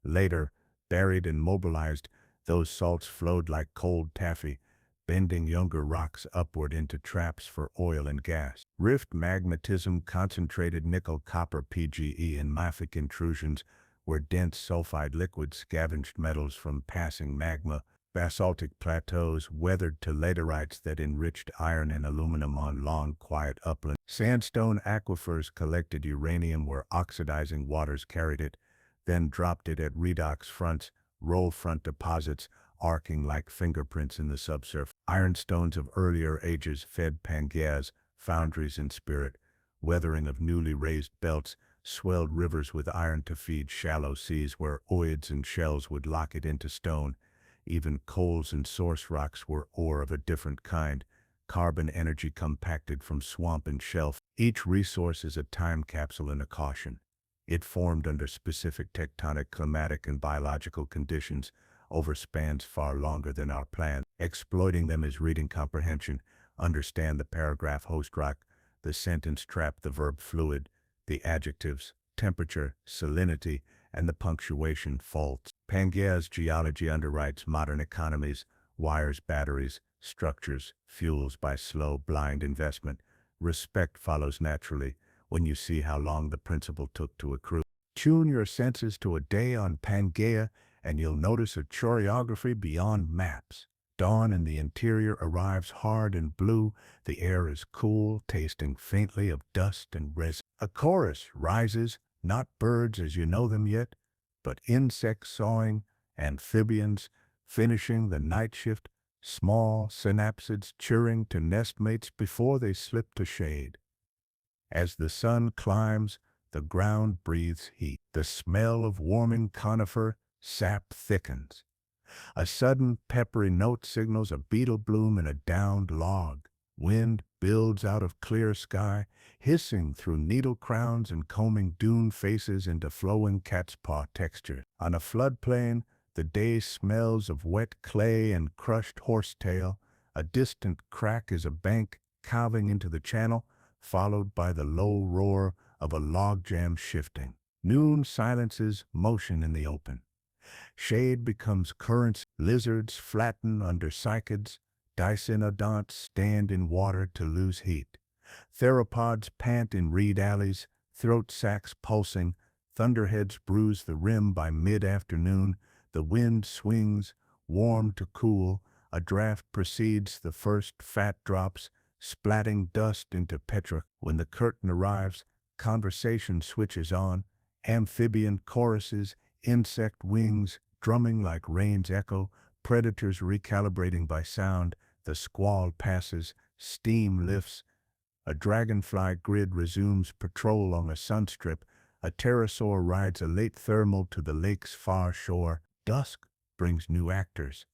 Later, buried and mobilized, those salts flowed like cold taffy, bending younger rocks upward into traps for oil and gas. Rift magmatism concentrated nickel-copper PGE in mafic intrusions where dense sulfide liquids scavenged metals from passing magma. Basaltic plateaus weathered to laterites that enriched iron and aluminum on long, quiet uplands. Sandstone aquifers collected uranium where oxidizing waters carried it, then dropped it at redox fronts, roll front deposits, arcing like fingerprints in the subsurface. Ironstones of earlier ages fed Pangea's foundries in spirit, weathering of newly raised belts, swelled rivers with iron to feed shallow seas where oids and shells would lock it into stone. Even coals and source rocks were ore of a different kind, carbon energy compacted from swamp and shelf. Each resource is a time capsule and a caution. It formed under specific tectonic, climatic, and biological conditions over spans far longer than our plan. Exploiting them is reading comprehension. Understand the paragraph host rock, the sentence trap, the verb fluid, the adjectives, temperature, salinity, and the punctuation faults. Pangea's geology underwrites modern economies, wires batteries, structures, fuels by slow, blind investment. Respect follows naturally when you see how long the principle took to accrue. Tune your senses to a day on Pangea and you'll notice a choreography beyond maps. Dawn in the interior arrives hard and blue. The air is cool, tasting faintly of dust and resin. A chorus rises, not birds as you know them yet, but insects sawing, amphibians finishing the night shift, small synapsids chirring to nestmates before they slip to shade. As the sun climbs, the ground breathes heat. The smell of warming conifer sap thickens. A sudden peppery note signals a beetle bloom in a downed log. Wind builds out of clear sky, hissing through needle crowns and combing dune faces into flowing cat's paw texture. On a floodplain, the day smells of wet clay and crushed horsetail. A distant crack is a bank calving into the channel, followed by the low roar of a logjam shifting. Noon silences motion in the open. Shade becomes currents, lizards flatten under cycads, dicynodonts stand in water to lose heat. Theropods pant in reed alleys, throat sacs pulsing, thunderheads bruise the rim by mid-afternoon. The wind swings, warm to cool, a draft precedes the first fat drops, splatting dust into petra. When the curtain arrives, conversation switches on, amphibian choruses, insect wings drumming like rain's echo, predators recalibrating by sound. The squall passes, steam lifts, a dragonfly grid resumes patrol on a sunstrip, a pterosaur rides a late thermal to the lake's far shore. Dusk brings new actors.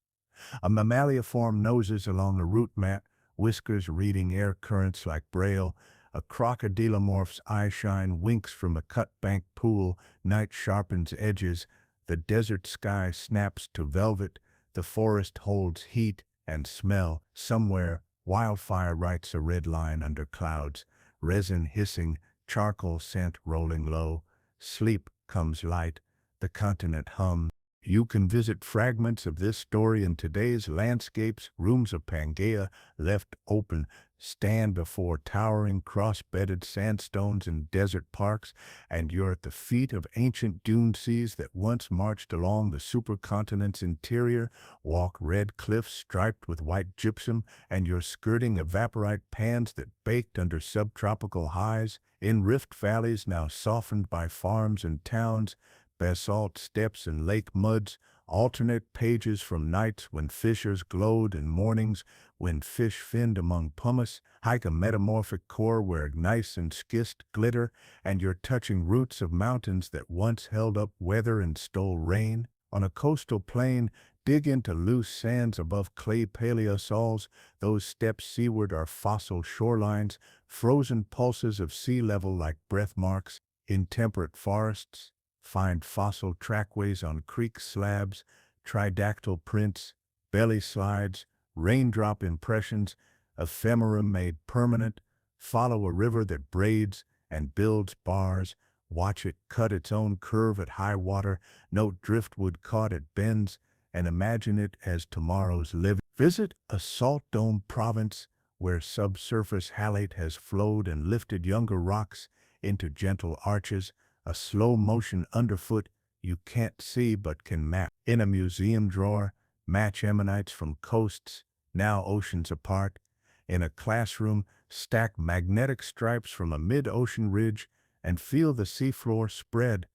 A mammaliaform noses along a route mat, whiskers reading air currents like braille. A crocodilomorph's eye shine winks from a cut-bank pool. Night sharpens edges. The desert sky snaps to velvet. The forest holds heat and smell. Somewhere, wildfire writes a red line under clouds. Resin hissing, charcoal scent rolling low. Sleep comes light. The continent hums. You can visit fragments of this story in today's landscapes. Rooms of Pangea left open stand before towering cross-bedded sandstones in desert parks, and you're at the feet of ancient dune seas that once marched along the supercontinent's interior. Walk red cliffs striped with white gypsum, and you're skirting evaporite pans that baked under subtropical highs. In rift valleys now softened by farms and towns, basalt steps and lake muds, alternate pages from nights when fissures glowed and mornings when fish finned among pumice. Hike a metamorphic core where gneiss and schist glitter, and you're touching roots of mountains that once held up weather and stole rain. On a coastal plain, dig into loose sands above clay paleosols. Those steps seaward are fossil shorelines, frozen pulses of sea level like breath marks. In temperate forests, find fossil trackways on creek slabs, tridactyl prints, belly slides, raindrop impressions, ephemera made permanent. Follow a river that braids and builds bars. Watch it cut its own curve at high water. Note driftwood caught at bends, and imagine it as tomorrow's living. Visit a salt dome province where subsurface halite has flowed and lifted younger rocks into gentle arches, a slow-motion underfoot you can't see but can map. In a museum drawer, match ammonites from coasts, now oceans apart. In a classroom, stack magnetic stripes from a mid-ocean ridge and feel the seafloor spread.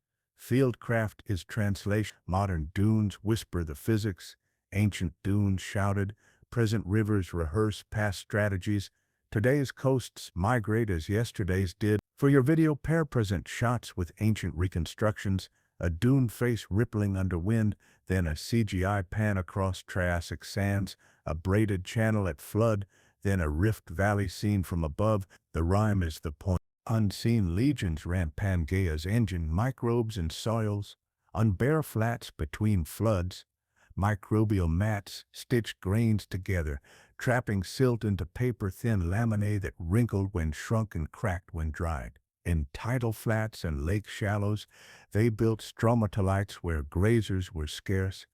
Fieldcraft is translation. Modern dunes whisper the physics. Ancient dunes shouted. Present rivers rehearse past strategies. Today's coasts migrate as yesterday's did. For your video, pair present shots with ancient reconstructions, a dune face rippling under wind, then a CGI pan across Triassic sands, a braided channel at flood, then a rift valley seen from above. The rhyme is the point. Unseen legions ran Pangea's engine, microbes in soils, on bare flats between floods. Microbial mats stitched grains together, trapping silt into paper-thin laminae that wrinkled when shrunk and cracked when dried. In tidal flats and lake shallows, they built stromatolites where grazers were scarce.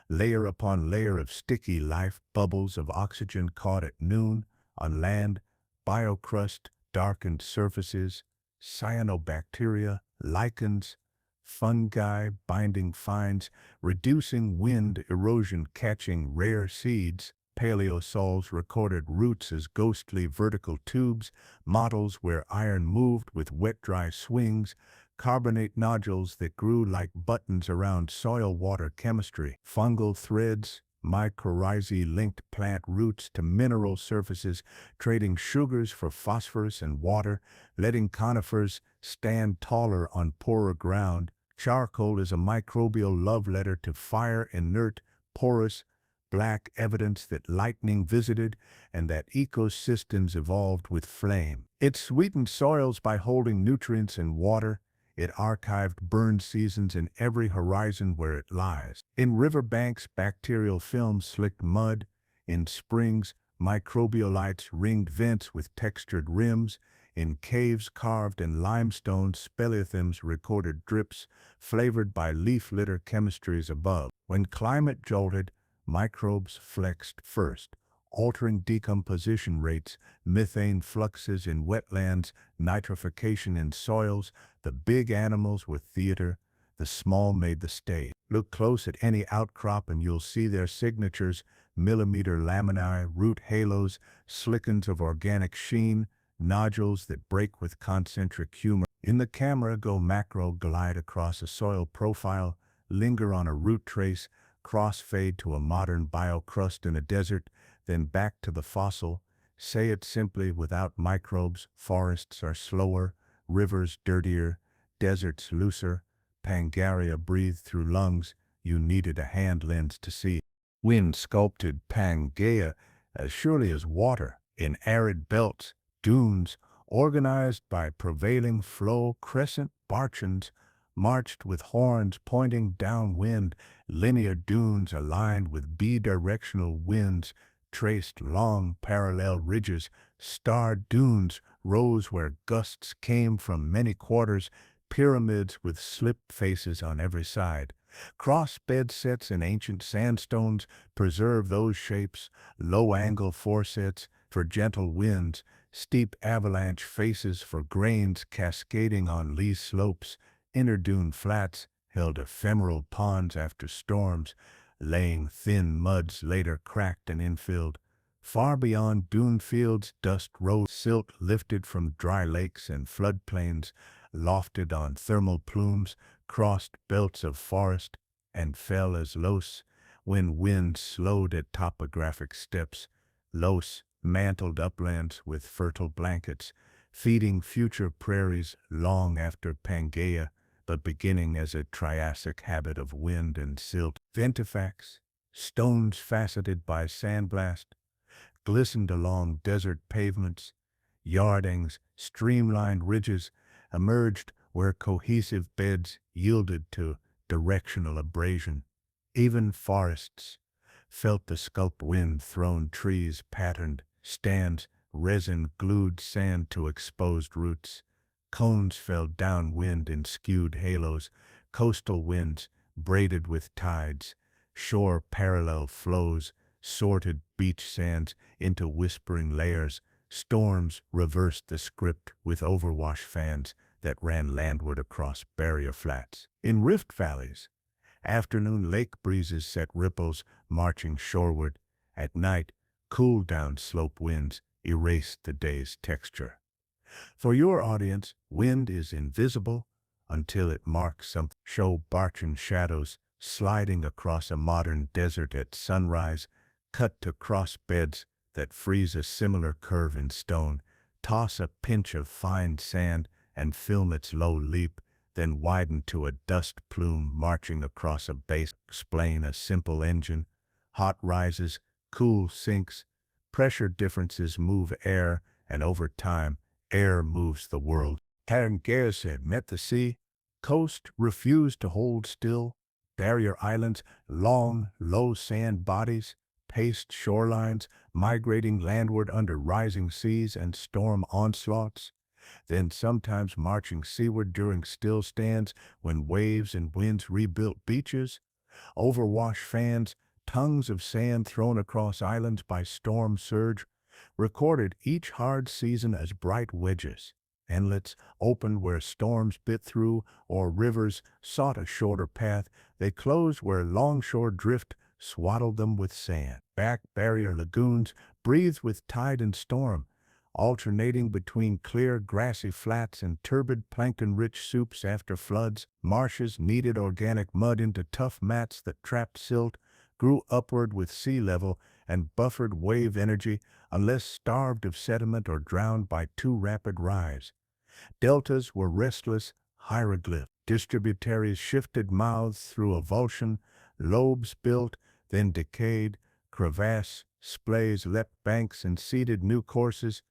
Layer upon layer of sticky life, bubbles of oxygen caught at noon. On land, biocrust, darkened surfaces, cyanobacteria, lichens, fungi binding fines, reducing wind erosion, catching rare seeds. Paleosols recorded roots as ghostly vertical tubes, models where iron moved with wet-dry swings, carbonate nodules that grew like buttons around soil-water chemistry. Fungal threads, mycorrhizae linked plant roots to mineral surfaces, trading sugars for phosphorus and water, letting conifers stand taller on poorer ground. Charcoal is a microbial love letter to fire, inert, porous, black, evidence that lightning visited and that ecosystems evolved with flame. It sweetened soils by holding nutrients in water. It archived burn seasons in every horizon where it lies. In riverbanks, bacterial film slicked mud. In springs, microbialites ringed vents with textured rims. In caves carved in limestone, speleothems recorded drips, flavored by leaf litter chemistries above. When climate jolted, microbes flexed first, altering decomposition rates, methane fluxes in wetlands, nitrification in soils. The big animals were theater, the small made the stage. Look close at any outcrop and you'll see their signatures: millimeter laminae, root halos, slickens of organic sheen, nodules that break with concentric humor. In the camera, go macro, glide across a soil profile, linger on a root trace, crossfade to a modern biocrust in a desert, then back to the fossil. Say it simply: without microbes, forests are slower, rivers dirtier, deserts looser. Pangaea breathed through lungs you needed a hand lens to see. Wind sculpted Pangea as surely as water. In arid belts, dunes, organized by prevailing flow, crescent barchans, marched with horns pointing downwind. Linear dunes aligned with bidirectional winds traced long parallel ridges. Star dunes rose where gusts came from many quarters, pyramids with slip faces on every side. Cross-bed sets in ancient sandstones preserve those shapes, low-angle foresets for gentle winds, steep avalanche faces for grains cascading on lee slopes, interdune flats held ephemeral ponds after storms, laying thin muds later cracked and infilled. Far beyond dune fields, dust rose, silt lifted from dry lakes and floodplains, lofted on thermal plumes, crossed belts of forest, and fell as loess when wind slowed at topographic steps. Loess mantled uplands with fertile blankets, feeding future prairies long after Pangea, but beginning as a Triassic habit of wind and silt. Ventifex, stones faceted by sandblast, glistened along desert pavements. Yardings, streamlined ridges, emerged where cohesive beds yielded to directional abrasion. Even forests felt the sculpt wind-thrown trees patterned, stands, resin-glued sand to exposed roots. Cones fell downwind in skewed halos, coastal winds braided with tides, shore parallel flows, sorted beach sands into whispering layers. Storms reversed the script with overwash fans that ran landward across barrier flats. In rift valleys, afternoon lake breezes set ripples marching shoreward. At night, cool-down slope winds erased the day's texture. For your audience, wind is invisible until it marks some show barchan shadows sliding across a modern desert at sunrise, cut to cross beds that freeze a similar curve in stone, toss a pinch of fine sand and film its low leap, then widen to a dust plume marching across a base. Explain a simple engine. Hot rises, cool sinks, pressure differences move air, and over time, air moves the world. Pangea said, met the sea. Coast refused to hold still. Barrier islands, long, low sand bodies, paced shorelines, migrating landward under rising seas and storm onslaughts, then sometimes marching seaward during still stands when waves and winds rebuilt beaches. Overwash fans, tongues of sand thrown across islands by storm surge, recorded each hard season as bright wedges. Inlets opened where storms bit through, or rivers sought a shorter path. They closed where longshore drift swaddled them with sand. Back barrier lagoons breathed with tide and storm, alternating between clear grassy flats and turbid plankton-rich soups after floods. Marshes kneaded organic mud into tough mats that trapped silt, grew upward with sea level, and buffered wave energy unless starved of sediment or drowned by too rapid rise. Deltas were restless hieroglyph. Distributaries shifted mouths through avulsion, lobes built, then decayed, crevasse, splays leapt banks and seeded new courses.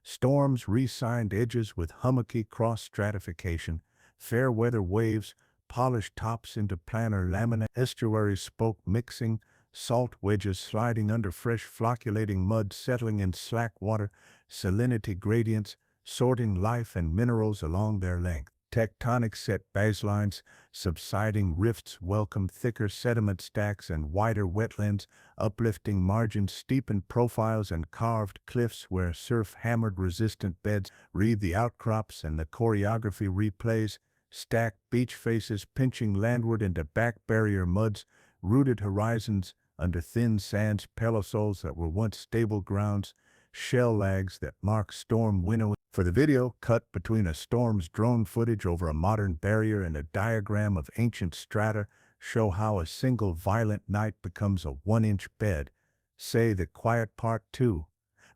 Storms re-signed edges with hummocky cross-stratification, fair-weather waves polished tops into planar lamina, estuaries spoke mixing, salt wedges sliding under fresh flocculating mud settling in slack water, salinity gradients sorting life and minerals along their length. Tectonic set baselines, subsiding rifts welcome thicker sediment stacks and wider wetlands, uplifting margins steepened profiles and carved cliffs where surf hammered resistant beds read the outcrops and the choreography replays, stacked beach faces pinching landward into back barrier muds, rooted horizons under thin sands pelosols that were once stable grounds, shell lags that mark storm winnowing. For the video, cut between a storm's drone footage over a modern barrier and a diagram of ancient strata show how a single violent night becomes a 1-inch bed. Say the quiet part 2.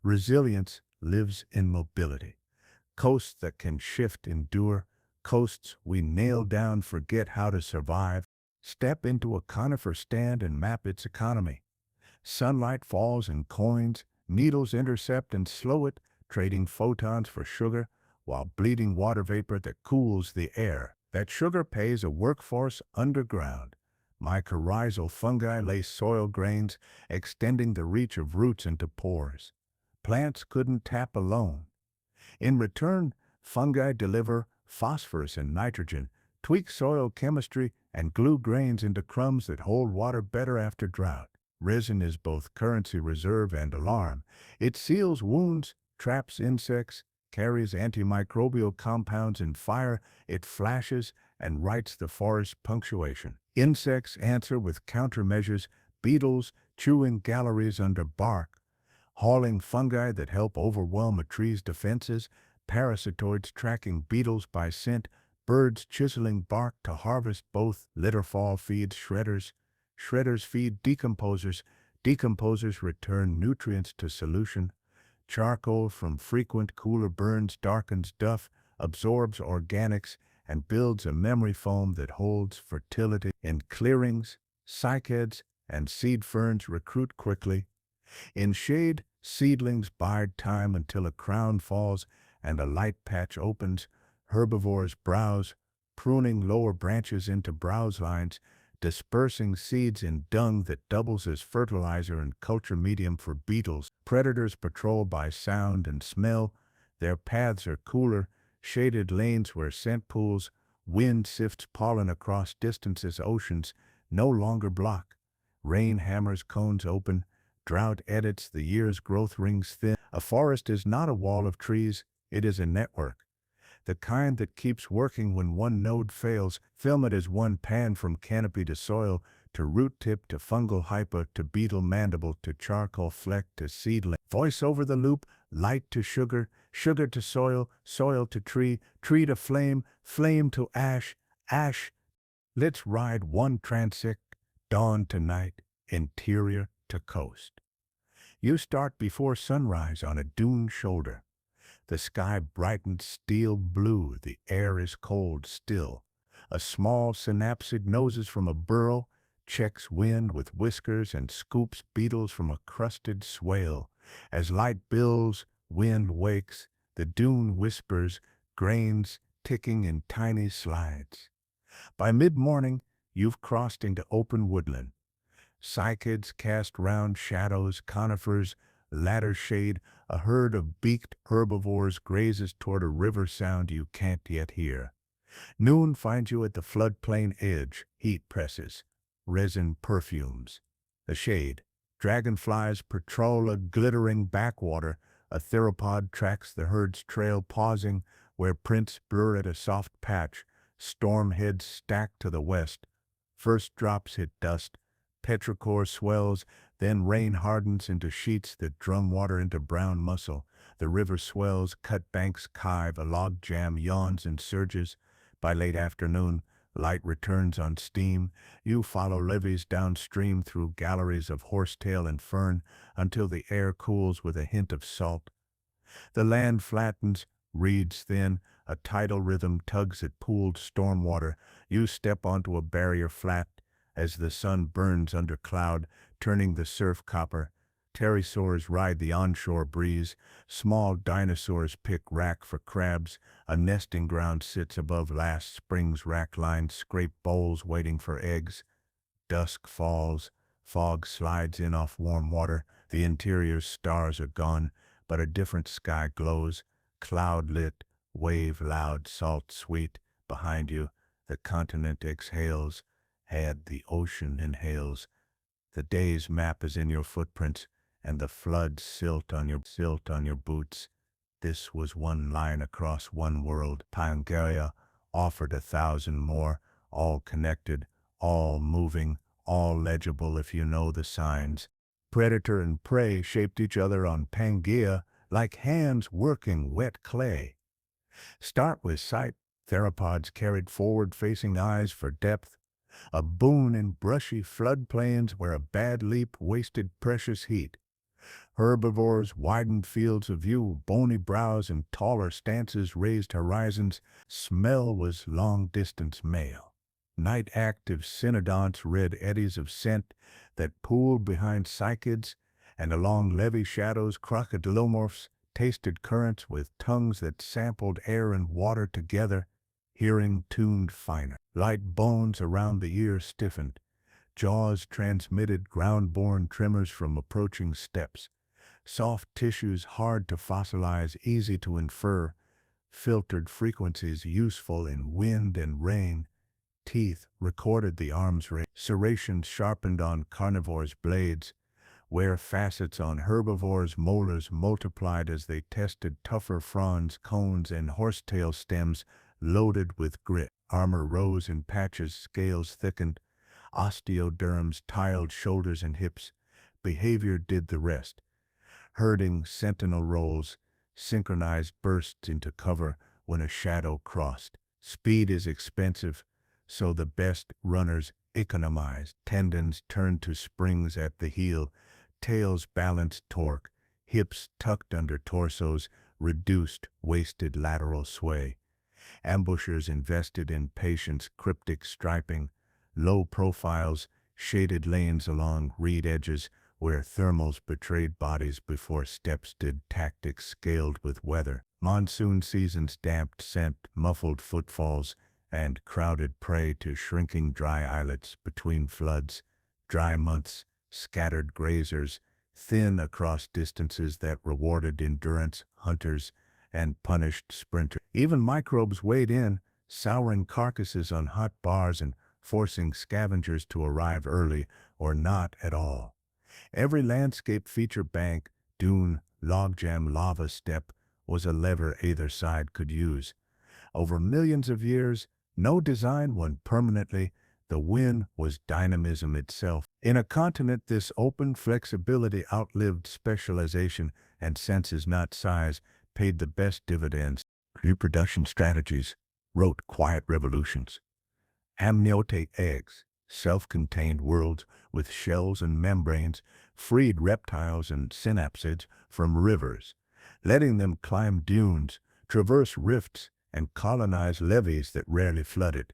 Resilience lives in mobility. Coasts that can shift endure. Coasts we nail down forget how to survive. Step into a conifer stand and map its economy. Sunlight falls in coins, needles intercept and slow it, trading photons for sugar, while bleeding water vapor that cools the air. That sugar pays a workforce underground. Mycorrhizal fungi lay soil grains, extending the reach of roots into pores. Plants couldn't tap alone. In return, fungi deliver phosphorus and nitrogen, tweak soil chemistry, and glue grains into crumbs that hold water better after drought. Resin is both currency reserve and alarm. It seals wounds, traps insects, carries antimicrobial compounds in fire, it flashes and writes the forest punctuation. Insects answer with countermeasures, beetles chewing galleries under bark, hauling fungi that help overwhelm a tree's defenses, parasitoids tracking beetles by scent, birds chiseling bark to harvest both. Litterfall feeds shredders, shredders feed decomposers, decomposers return nutrients to solution. Charcoal from frequent cooler burns darkens duff, absorbs organics, and builds a memory foam that holds fertility. In clearings, cycads and seed ferns recruit quickly. In shade, seedlings bide time until a crown falls and a light patch opens. Herbivores browse, pruning lower branches into browse lines, dispersing seeds in dung that doubles as fertilizer and culture medium for beetles. Predators patrol by sound and smell. Their paths are cooler, shaded lanes where scent pools, wind sifts pollen across distances. Oceans no longer block. Rain hammers cones open. Drought edits the year's growth rings thin. A forest is not a wall of trees, it is a network. The kind that keeps working when one node fails. Film it as one pan from canopy to soil, to root tip to fungal hypa, to beetle mandible, to charcoal fleck, to seedling. Voice over the loop, light to sugar, sugar to soil, soil to tree, tree to flame, flame to ash, ash. Let's ride one transect, dawn to night, interior to coast. You start before sunrise on a dune shoulder. The sky brightens steel blue, the air is cold still. A small synapsid noses from a burrow, checks wind with whiskers and scoops beetles from a crusted swale. As light bills, wind wakes, the dune whispers, grains ticking in tiny slides. By mid-morning, you've crossed into open woodland. Cycads cast round shadows, conifers, ladder shade, a herd of beaked herbivores grazes toward a river sound you can't yet hear. Noon finds you at the floodplain edge, heat presses, resin perfumes. The shade, dragonflies patrol a glittering backwater, a theropod tracks the herd's trail pausing where prints blur at a soft patch, storm heads stack to the west. First drops hit dust, petrichor swells, then rain hardens into sheets that drum water into brown muscle. The river swells, cut banks kive, a log jam yawns and surges. By late afternoon, light returns on steam. You follow levees downstream through galleries of horsetail and fern until the air cools with a hint of salt. The land flattens, reeds thin, a tidal rhythm tugs at pooled storm water. You step onto a barrier flat as the sun burns under cloud, turning the surf copper. Pterosaurs ride the onshore breeze. Small dinosaurs pick rack for crabs. A nesting ground sits above last spring's rack lines, scrape bowls waiting for eggs. Dusk falls. Fog slides in off warm water. The interior's stars are gone, but a different sky glows. Cloud lit, wave loud, salt sweet. Behind you, the continent exhales. Head, the ocean inhales. The day's map is in your footprints, and the flood silt on your boots. This was one line across one world. Pangea offered 1,000 more, all connected, all moving, all legible if you know the signs. Predator and prey shaped each other on Pangea like hands working wet clay. Start with sight. Theropods carried forward-facing eyes for depth. A boon in brushy floodplains where a bad leap wasted precious heat. Herbivores widened fields of view, bony brows and taller stances raised horizons. Smell was long-distance mail. Night-active cynodonts read eddies of scent that pooled behind cycads, and along levee shadows crocodilomorphs tasted currents with tongues that sampled air and water together. Hearing tuned finer. Light bones around the ear stiffened. Jaws transmitted ground-borne tremors from approaching steps. Soft tissues hard to fossilize, easy to infer. Filtered frequencies useful in wind and rain. teeth recorded the arms race. Serrations sharpened on carnivores' blades, where facets on herbivores' molars multiplied as they tested tougher fronds, cones, and horsetail stems loaded with grit. Armor rose in patches, scales thickened, osteoderms tiled shoulders and hips. Behavior did the rest. Herding sentinel roles, synchronized bursts into cover when a shadow crossed. Speed is expensive, so the best runners economized. Tendons turned to springs at the heel, tails balanced torque, hips tucked under torsos, reduced wasted lateral sway. Ambushers invested in patience, cryptic striping, low profiles, shaded lanes along reed edges where thermals betrayed bodies before steps did. Tactics scaled with weather. Monsoon seasons damped scent, muffled footfalls, and crowded prey to shrinking dry islets between floods. Dry months, scattered grazers, thin across distances that rewarded endurance hunters and punished sprinters. Even microbes weighed in, souring carcasses on hot bars and forcing scavengers to arrive early or not at all. Every landscape feature bank, dune, logjam, lava step was a lever either side could use. Over millions of years, no design won permanently. The win was dynamism itself. In a continent, this open flexibility outlived specialization, and senses not size paid the best dividends. Reproduction strategies wrote quiet revolutions. Amniotic eggs, self-contained worlds with shells and membranes, freed reptiles and synapsids from rivers, letting them climb dunes, traverse rifts, and colonize levees that rarely flooded.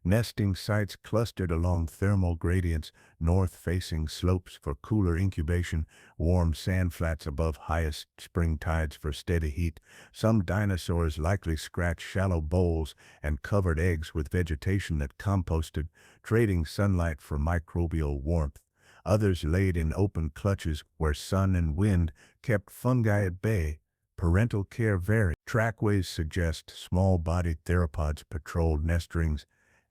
Nesting sites clustered along thermal gradients, north-facing slopes for cooler incubation, warm sand flats above highest spring tides for steady heat. Some dinosaurs likely scratched shallow bowls and covered eggs with vegetation that composted, trading sunlight for microbial warmth. Others laid in open clutches where sun and wind kept fungi at bay. Parental care varied. Trackways suggest small-bodied theropods patrolled nest rings.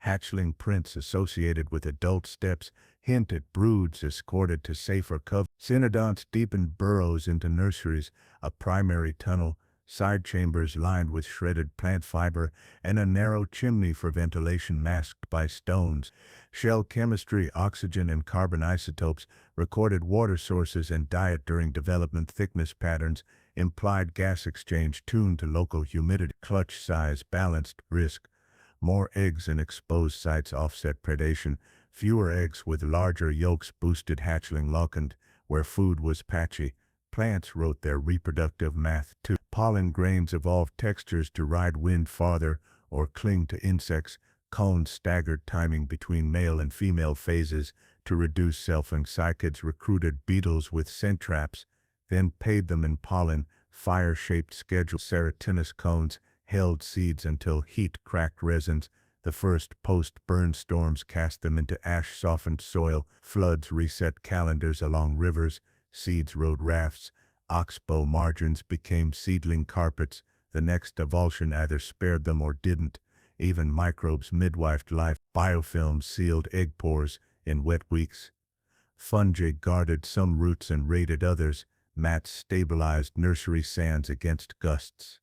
Hatchling prints associated with adult steps hint at broods escorted to safer cover. Cynodonts deepened burrows into nurseries, a primary tunnel, side chambers lined with shredded plant fiber, and a narrow chimney for ventilation masked by stones. Shell chemistry, oxygen and carbon isotopes, recorded water sources and diet during development. Thickness patterns implied gas exchange tuned to local humidity. Clutch size balanced risk. More eggs in exposed sites offset predation. Fewer eggs with larger yolks boosted hatchling lock-and. Where food was patchy, plants wrote their reproductive math too. Pollen grains evolved textures to ride wind farther or cling to insects. Cones staggered timing between male and female phases to reduce selfing. Cycads recruited beetles with scent traps, then paid them in pollen. Fire-shaped schedule. Serotinous cones held seeds until heat cracked resins. The first post-burn storms cast them into ash-softened soil. Floods reset calendars along rivers. Seeds rode rafts. Oxbow margins became seedling carpets. The next avulsion either spared them or didn't. Even microbes midwifed life. Biofilms sealed egg pores in wet weeks. Fungi guarded some roots and raided others. Mats stabilized nursery sands against gusts.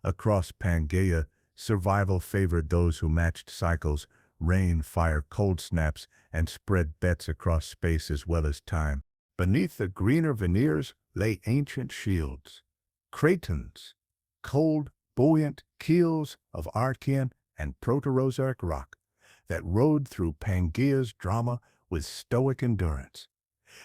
Across Pangea, survival favored those who matched cycles, rain, fire, cold snaps, and spread bets across space as well as time. Beneath the greener veneers lay ancient shields, cratons, cold, buoyant keels of Archean and Proterozoic rock that rode through Pangea's drama with stoic endurance.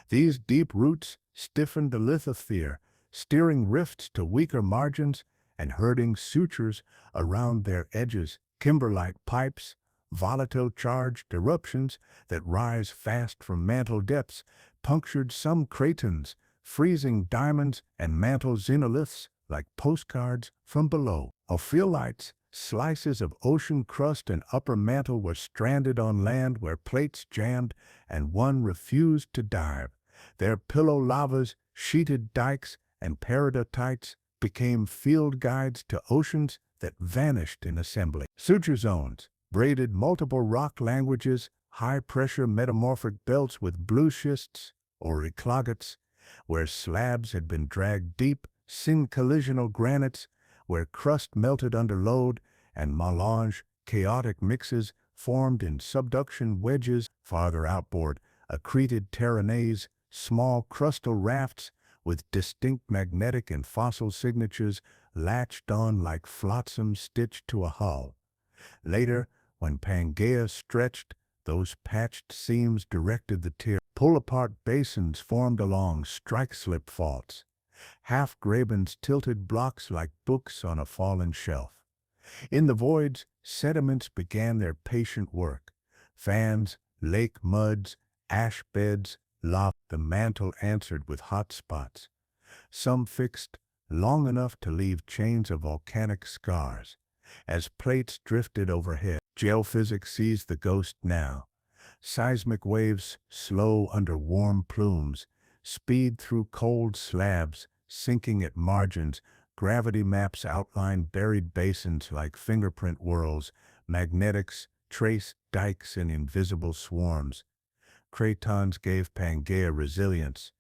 These deep roots stiffened the lithosphere, steering rifts to weaker margins and herding sutures around their edges. Kimberlite pipes, volatile charged eruptions that rise fast from mantle depths, punctured some cratons, freezing diamonds and mantle xenoliths like postcards from below. Ophiolites, slices of ocean crust and upper mantle, were stranded on land where plates jammed and one refused to dive. Their pillow lavas, sheeted dikes, and peridotites became field guides to oceans that vanished in assembly. Suture zones, braided multiple rock languages, high-pressure metamorphic belts with blue schists, or eclogates, where slabs had been dragged deep, synccollisional granites, where crust melted under load, and melange, chaotic mixes formed in subduction wedges farther outboard, accreted terranaes, small crustal rafts with distinct magnetic and fossil signatures latched on like flotsam stitched to a hull. Later, when Pangea stretched, those patched seams directed the tier. Pull-apart basins formed along strike-slip faults. Half-grabens tilted blocks like books on a fallen shelf. In the voids, sediments began their patient work. Fans, lake muds, ash beds, lava. The mantle answered with hot spots. Some fixed long enough to leave chains of volcanic scars. As plates drifted overhead, geophysics sees the ghost now. Seismic waves slow under warm plumes, speed through cold slabs, sinking at margins. Gravity maps outline buried basins like fingerprint whorls. Magnetics trace dikes in invisible swarms. Cratons gave Pangea resilience.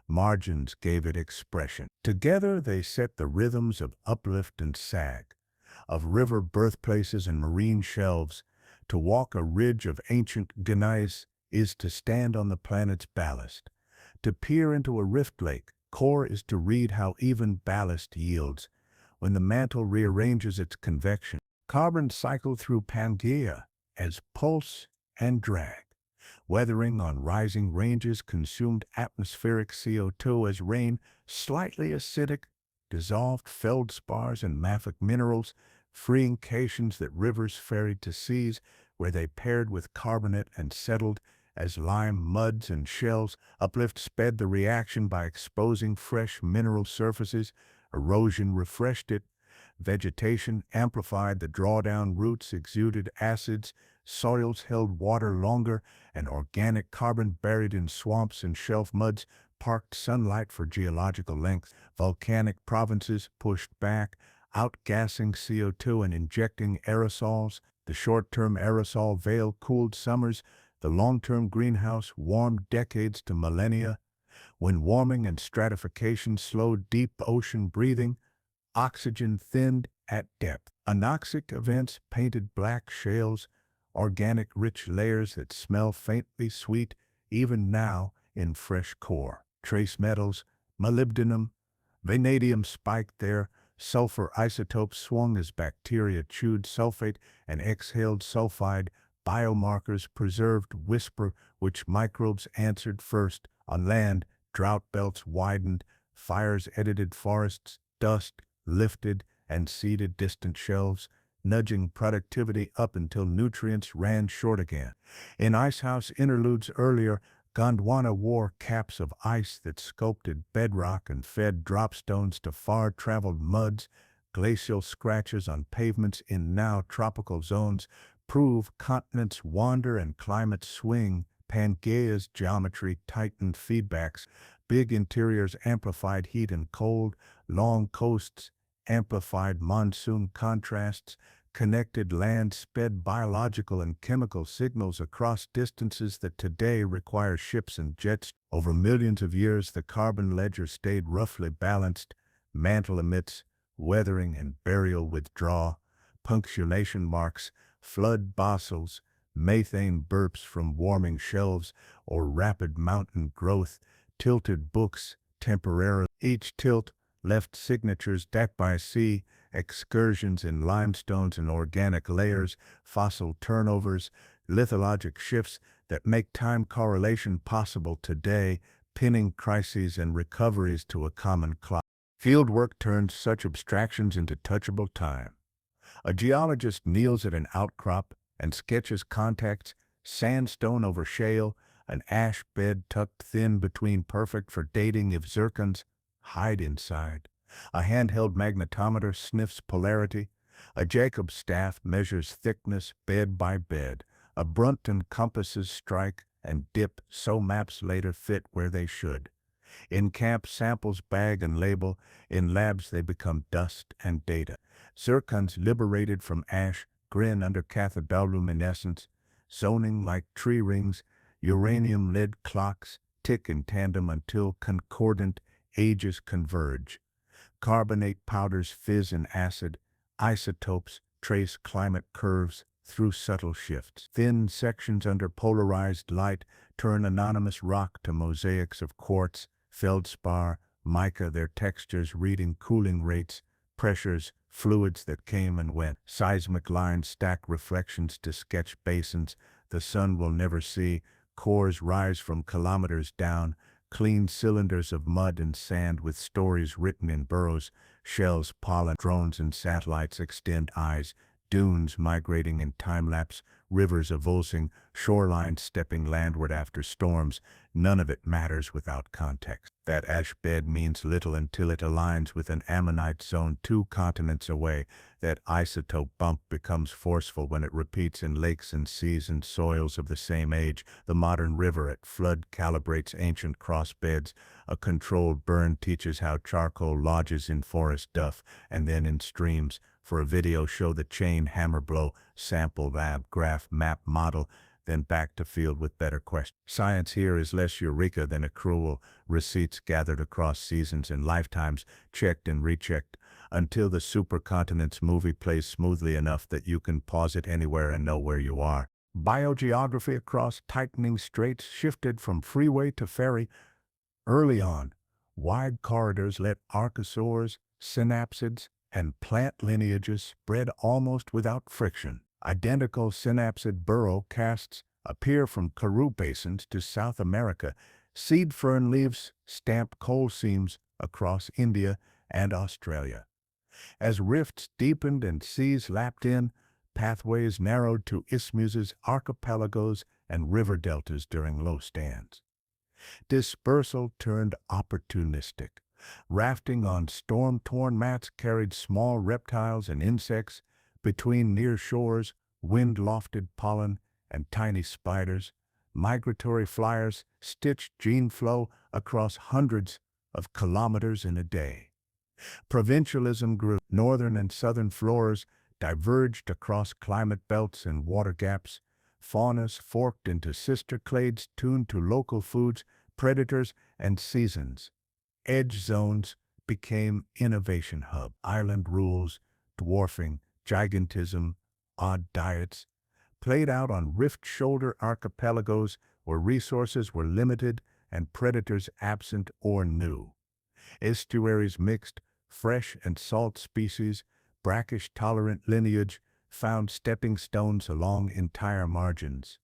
Margins gave it expression. Together they set the rhythms of uplift and sag, of river birthplaces and marine shelves. To walk a ridge of ancient gneiss is to stand on the planet's ballast. To peer into a rift lake core is to read how even ballast yields. When the mantle rearranges its convection, carbon cycle through Pangea as pulse and drag. Weathering on rising ranges consumed atmospheric CO2 as rain, slightly acidic, dissolved feldspars and mafic minerals, freeing cations that rivers ferried to seas, where they paired with carbonate and settled as lime muds and shells. Uplift sped the reaction by exposing fresh mineral surfaces. Erosion refreshed it. Vegetation amplified the drawdown. Roots exuded acids. Soils held water longer, and organic carbon buried in swamps and shelf muds parked sunlight for geological length. Volcanic provinces pushed back, outgassing CO2 and injecting aerosols. The short-term aerosol veil cooled summers. The long-term greenhouse warmed decades to millennia. When warming and stratification slowed deep ocean breathing, oxygen thinned at depth. Anoxic events painted black shales, organic rich layers that smell faintly sweet even now in fresh core. Trace metals, molybdenum, vanadium spiked there. Sulfur isotopes swung as bacteria chewed sulfate and exhaled sulfide. Biomarkers preserved whisper which microbes answered first. On land, drought belts widened, fires edited forests, dust lifted and seeded distant shelves, nudging productivity up until nutrients ran short again. In Icehouse interludes earlier, Gondwana wore caps of ice that sculpted bedrock and fed dropstones to far-traveled muds. Glacial scratches on pavements in now tropical zones prove continents wander and climates swing. Pangea's geometry tightened feedbacks. Big interiors amplified heat and cold. Long coasts amplified monsoon contrasts. Connected land sped biological and chemical signals across distances that today require ships and jets. Over millions of years, the carbon ledger stayed roughly balanced. Mantle emits, weathering and burial withdraw. Punctuation marks, flood basals, methane burps from warming shelves, or rapid mountain growth, tilted books, temporarily. Each tilt left signatures decked by sea, excursions in limestones and organic layers, fossil turnovers, lithologic shifts that make time correlation possible today, pinning crises and recoveries to a common clock. Fieldwork turns such abstractions into touchable time. A geologist kneels at an outcrop and sketches contacts, sandstone over shale, an ash bed tucked thin between perfect for dating if zircons hide inside. A handheld magnetometer sniffs polarity. A Jacob's staff measures thickness bed by bed. A Brunton compasses strike and dip so maps later fit where they should. In camp, samples bag and label. In labs, they become dust and data. Zircons liberated from ash grin under cathodiluminescence, zoning like tree rings, uranium-lead clocks tick in tandem until concordant ages converge. Carbonate powders fizz in acid, isotopes trace climate curves through subtle shifts. Thin sections under polarized light turn anonymous rock to mosaics of quartz, feldspar, mica, their textures reading cooling rates, pressures, fluids that came and went. Seismic lines stack reflections to sketch basins the sun will never see. Cores rise from kilometers down, clean cylinders of mud and sand with stories written in burrows, shells, pollen, drones and satellites extend eyes, dunes migrating in time-lapse, rivers avulsing, shorelines stepping landward after storms. None of it matters without context. That ash bed means little until it aligns with an ammonite zone 2 continents away. That isotope bump becomes forceful when it repeats in lakes and seas and soils of the same age. The modern river at flood calibrates ancient cross beds. A controlled burn teaches how charcoal lodges in forest duff and then in streams. For a video, show the chain hammer blow, sample lab, graph, map, model, then back to field with better questions. Science here is less eureka than accrual, receipts gathered across seasons and lifetimes, checked and rechecked, until the Supercontinent's movie plays smoothly enough that you can pause it anywhere and know where you are. Biogeography across tightening straits shifted from freeway to ferry. Early on, wide corridors let archosaurs, synapsids, and plant lineages spread almost without friction. Identical synapsid burrow casts appear from Karoo basins to South America. Seed fern leaves stamp coal seams across India and Australia. As rifts deepened and seas lapped in, pathways narrowed to isthmuses, archipelagos, and river deltas during low stands. Dispersal turned opportunistic. Rafting on storm-torn mats carried small reptiles and insects between near shores, wind-lofted pollen and tiny spiders. Migratory flyers stitched gene flow across hundreds of kilometers in a day. Provincialism grew. Northern and southern floras diverged across climate belts and water gaps. Faunas forked into sister clades tuned to local foods, predators, and seasons. Edge zones became innovation hub. Island rules, dwarfing, gigantism, odd diets, played out on rift-shoulder archipelagos where resources were limited and predators absent or new. Estuaries mixed, fresh and salt species, brackish-tolerant lineage found stepping stones along entire margins.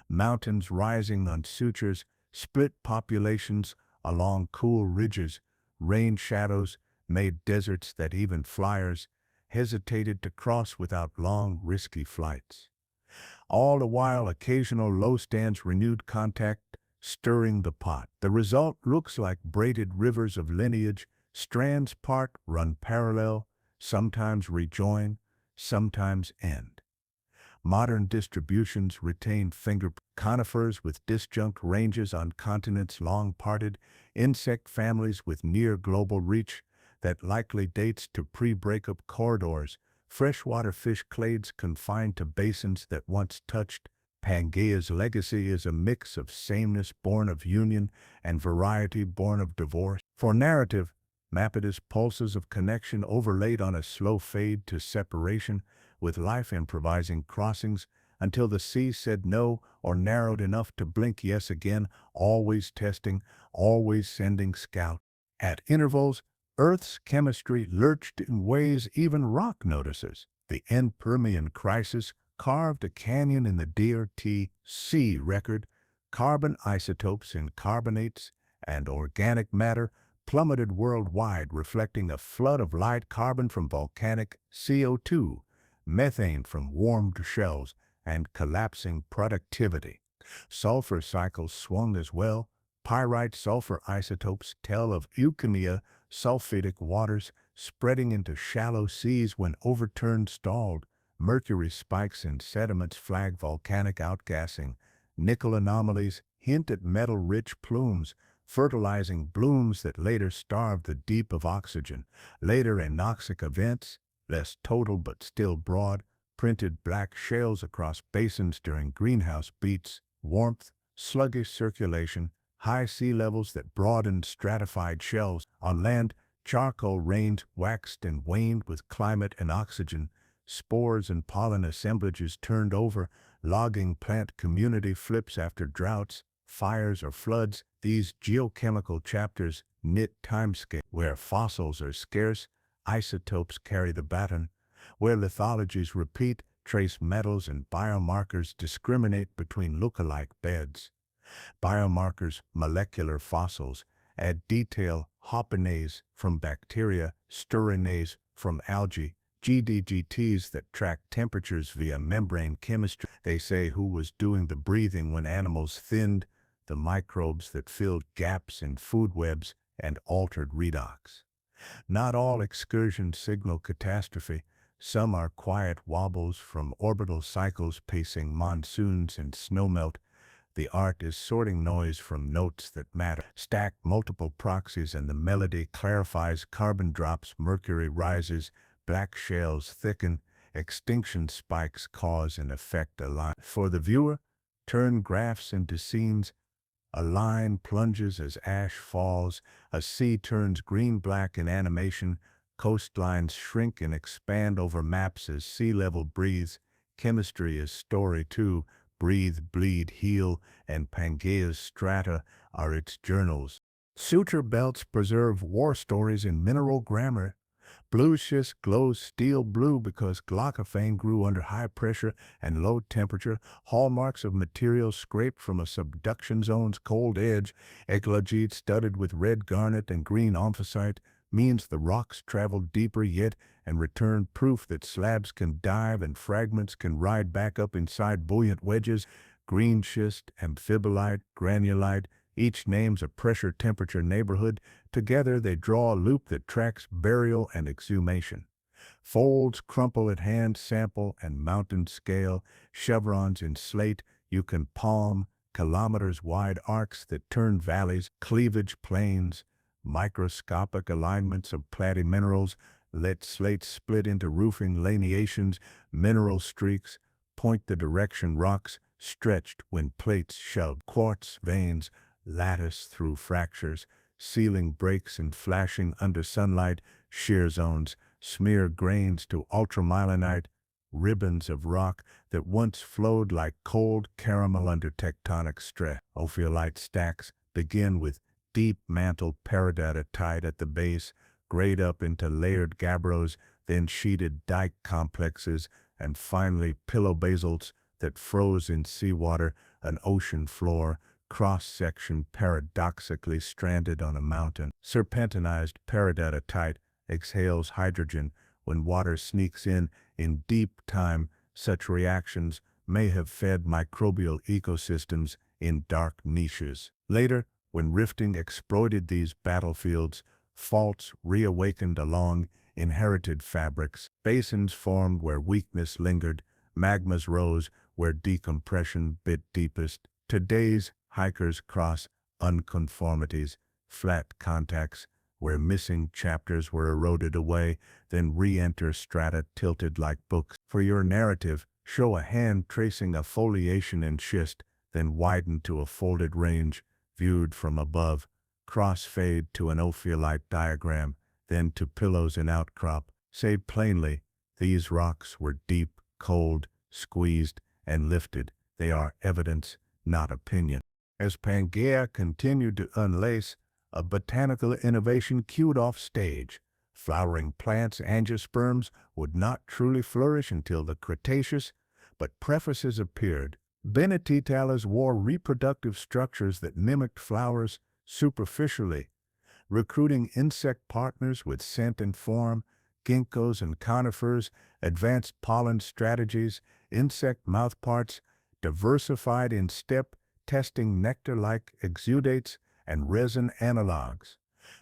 Mountains rising on sutures, split populations along cool ridges, rain shadows made deserts that even flyers hesitated to cross without long, risky flights. All the while, occasional low stands renewed contact, stirring the pot. The result looks like braided rivers of lineage, strands part, run parallel, sometimes rejoin, sometimes end. Modern distributions retain conifers with disjunct ranges on continents long parted, insect families with near global reach that likely dates to pre-breakup corridors, freshwater fish clades confined to basins that once touched. Pangea's legacy is a mix of sameness born of union and variety born of divorce. For narrative, map it as pulses of connection overlaid on a slow fade to separation, with life improvising crossings until the sea said no or narrowed enough to blink yes again, always testing, always sending scout. At intervals, Earth's chemistry lurched in ways even rock notices. The end Permian crisis carved a canyon in the DRTC record. Carbon isotopes in carbonates and organic matter plummeted worldwide, reflecting a flood of light carbon from volcanic CO2, methane from warmed shells, and collapsing productivity. Sulfur cycles swung as well. Pyrite sulfur isotopes tell of leukemia, sulfidic waters spreading into shallow seas when overturned stalled. Mercury spikes in sediments flag volcanic outgassing. Nickel anomalies hint at metal-rich plumes, fertilizing blooms that later starved the deep of oxygen. Later anoxic events, less total but still broad, printed black shales across basins during greenhouse beats, warmth, sluggish circulation, high sea levels that broadened stratified shelves. On land, charcoal rains waxed and waned with climate and oxygen. Spores and pollen assemblages turned over, logging plant community flips after droughts, fires, or floods. These geochemical chapters knit timescale. Where fossils are scarce, isotopes carry the baton. Where lithologies repeat, trace metals and biomarkers discriminate between lookalike beds. Biomarkers, molecular fossils, add detail, hopanase from bacteria, staurinase from algae, GDGTs that track temperatures via membrane chemistry. They say who was doing the breathing when animals thinned, the microbes that filled gaps in food webs and altered redox. Not all excursions signal catastrophe. Some are quiet wobbles from orbital cycles pacing monsoons and snowmelt. The art is sorting noise from notes that matter. Stack multiple proxies and the melody clarifies. Carbon drops, mercury rises, black shales thicken, extinction spikes cause and effect align. For the viewer, turn graphs into scenes. A line plunges as ash falls, a sea turns green-black in animation, coastlines shrink and expand over maps as sea level breathes. Chemistry is story too. Breathe, bleed, heal, and Pangea's strata are its journals. Suture belts preserve war stories in mineral grammar. Blue schist glows steel blue because glaucophane grew under high pressure and low temperature, hallmarks of materials scraped from a subduction zone's cold edge. Eclogite studded with red garnet and green amphicite means the rocks traveled deeper yet and returned proof that slabs can dive and fragments can ride back up inside buoyant wedges. Green schist, amphibolite, granulite, each names a pressure-temperature neighborhood. Together they draw a loop that tracks burial and exhumation. Folds crumple at hand sample and mountain scale, chevrons in slate you can palm, kilometers-wide arcs that turn valleys, cleavage plains, microscopic alignments of platyminerals let slates split into roofing lineations, mineral streaks point the direction rocks stretched when plates shoved, quartz veins lattice through fractures, ceiling breaks and flashing under sunlight, shear zones smear grains to ultramyelinite, ribbons of rock that once flowed like cold caramel under tectonic stress. Ophiolite stacks begin with deep mantled peridotatite at the base, grade up into layered gabbros, then sheeted dike complexes, and finally pillow basalts that froze in seawater, an ocean floor, cross-section paradoxically stranded on a mountain. Serpentinized peridotatite exhales hydrogen when water sneaks in deep time. Such reactions may have fed microbial ecosystems in dark niches. Later, when rifting exploited these battlefields, faults reawakened along inherited fabrics. Basins formed where weakness lingered, magmas rose where decompression bit deepest. Today's hikers cross unconformities, flat contacts, where missing chapters were eroded away, then re-enter strata tilted like books. For your narrative, show a hand tracing a foliation in schist, then widen to a folded range, viewed from above, cross-fade to an ophiolite diagram, then to pillows in outcrop. Say plainly, these rocks were deep, cold, squeezed, and lifted. They are evidence, not opinion. As Pangea continued to unlace, a botanical innovation cued off stage. Flowering plants, angiosperms, would not truly flourish until the Cretaceous, but prefaces appeared. Benetitalas wore reproductive structures that mimicked flowers superficially, recruiting insect partners with scent and form. Ginkgos and conifers, advanced pollen strategies, insect mouthparts, diversified in step, testing nectar-like exudates and resin analogs.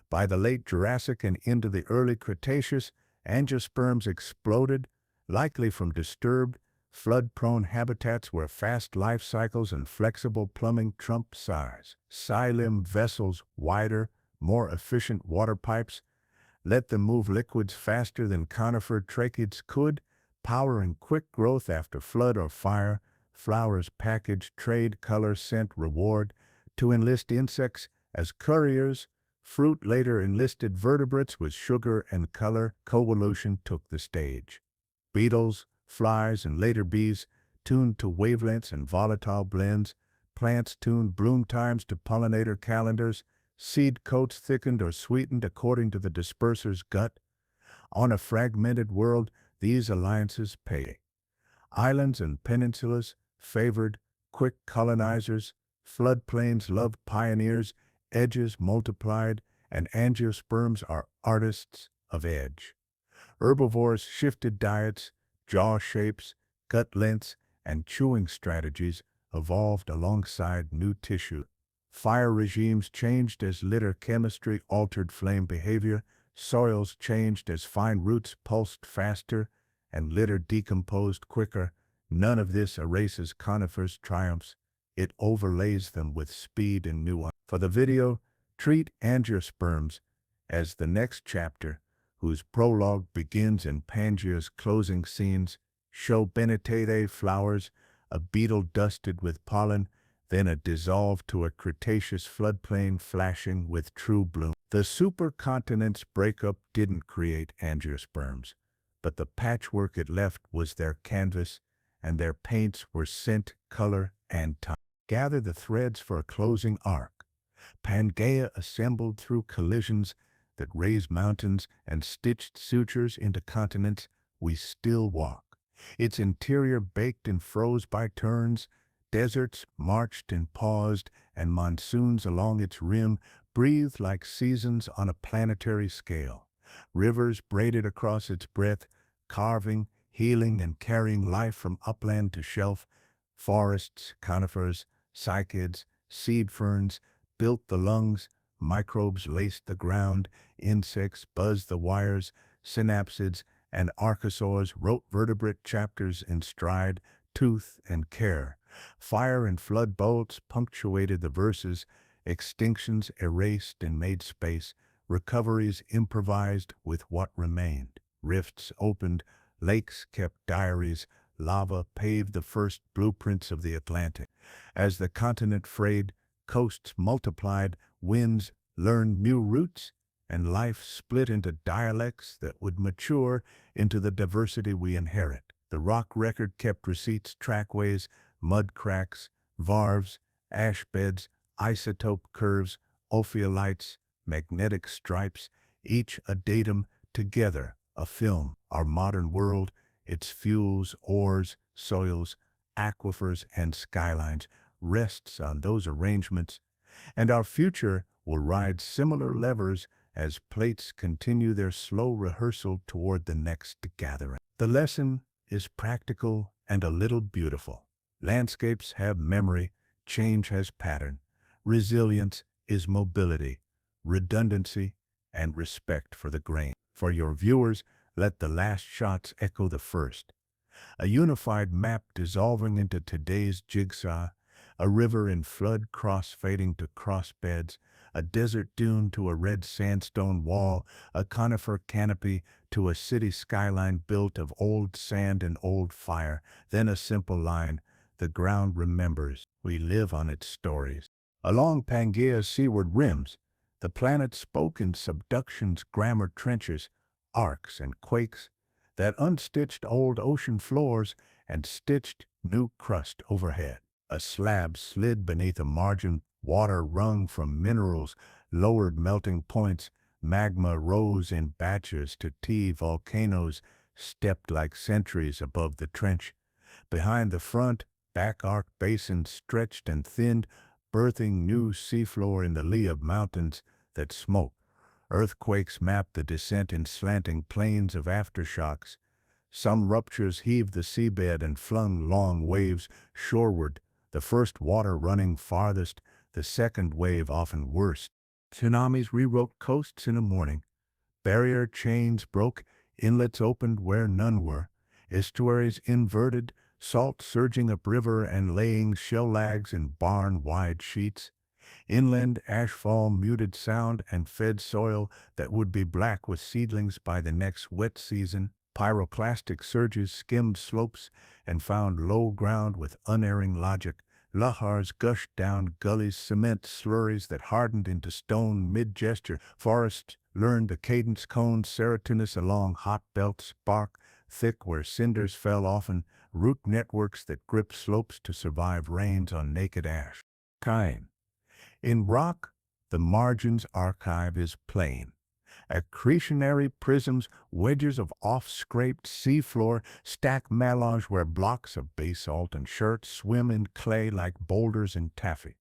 By the late Jurassic and into the early Cretaceous, angiosperms exploded, likely from disturbed, flood-prone habitats where fast life cycles and flexible plumbing trump size. Xylem vessels, wider, more efficient water pipes, let them move liquids faster than conifer tracheids could. powering quick growth after flood or fire. Flowers package trade, color, scent, reward to enlist insects as couriers. Fruit later enlisted vertebrates with sugar and color. Coevolution took the stage. Beetles, flies, and later bees tuned to wavelengths and volatile blends. Plants tuned bloom times to pollinator calendars. Seed coats thickened or sweetened according to the disperser's gut. On a fragmented world, these alliances pay. Islands and peninsulas favored quick colonizers. Floodplains loved pioneers. Edges multiplied, and angiosperms are artists of edge. Herbivores shifted diets, jaw shapes, gut lengths, and chewing strategies evolved alongside new tissue. Fire regimes changed as litter chemistry altered flame behavior. Soils changed as fine roots pulsed faster and litter decomposed quicker. None of this erases conifers' triumphs. It overlays them with speed and nuance. For the video, treat angiosperms as the next chapter, whose prologue begins in Pangea's closing scenes. Show Benetidae flowers, a beetle dusted with pollen, then a dissolved to a Cretaceous floodplain flashing with true bloom. The supercontinent's breakup didn't create angiosperms, but the patchwork it left was their canvas, and their paints were scent, color, and time. Gather the threads for a closing arc. Pangea assembled through collisions that raised mountains and stitched sutures into continents we still walk. Its interior baked and froze by turns. Deserts marched and paused, and monsoons along its rim breathed like seasons on a planetary scale. Rivers braided across its breadth, carving, healing, and carrying life from upland to shelf. Forests, conifers, cycads, seed ferns built the lungs, microbes laced the ground, insects buzzed the wires, synapsids and archosaurs wrote vertebrate chapters in stride, tooth, and care. Fire and flood bolts punctuated the verses, extinctions erased and made space, recoveries improvised with what remained. Rifts opened, lakes kept diaries, lava paved the first blueprints of the Atlantic. As the continent frayed, coasts multiplied, winds learned new routes, and life split into dialects that would mature into the diversity we inherit. The rock record kept receipts, trackways, mud cracks, varves, ash beds, isotope curves, ophiolites, magnetic stripes, each a datum, together a film. Our modern world, its fuels, ores, soils, aquifers, and skylines, rests on those arrangements, and our future will ride similar levers as plates continue their slow rehearsal toward the next gathering. The lesson is practical and a little beautiful. Landscapes have memory, change has pattern, resilience is mobility, redundancy, and respect for the grain. For your viewers, let the last shots echo the first. A unified map dissolving into today's jigsaw, a river in flood cross-fading to cross-beds, a desert dune to a red sandstone wall, a conifer canopy to a city skyline built of old sand and old fire, then a simple line, the ground remembers, we live on its stories. Along Pangea's seaward rims, the planet spoke in subduction's grammar trenches, arcs and quakes, that unstitched old ocean floors and stitched new crust overhead. A slab slid beneath a margin, water wrung from minerals, lowered melting points, magma rose in batches to T volcanoes, stepped like sentries above the trench. Behind the front, back arc basins stretched and thinned, birthing new seafloor in the lee of mountains that smoke. Earthquakes mapped the descent in slanting plains of aftershocks. Some ruptures heaved the seabed and flung long waves shoreward, the first water running farthest, the second wave often worse. Tsunamis rewrote coasts in a morning. Barrier chains broke, inlets opened where none were, estuaries inverted, salt surging upriver and laying shell lags in barn-wide sheets. Inland ashfall muted sound and fed soil that would be black with seedlings by the next wet season. Pyroclastic surges skimmed slopes and found low ground with unerring logic. Lahars gushed down gullies, cement slurries that hardened into stone mid-gesture. Forests learned the cadence cones, serotinous along hot belts, bark thick where cinders fell often, root networks that grip slopes to survive rains on naked ash. Kind. In rock, the margins archive is plain. Accretionary prisms, wedges of off-scraped seafloor, stack melange where blocks of basalt and chert swim in clay like boulders in taffy.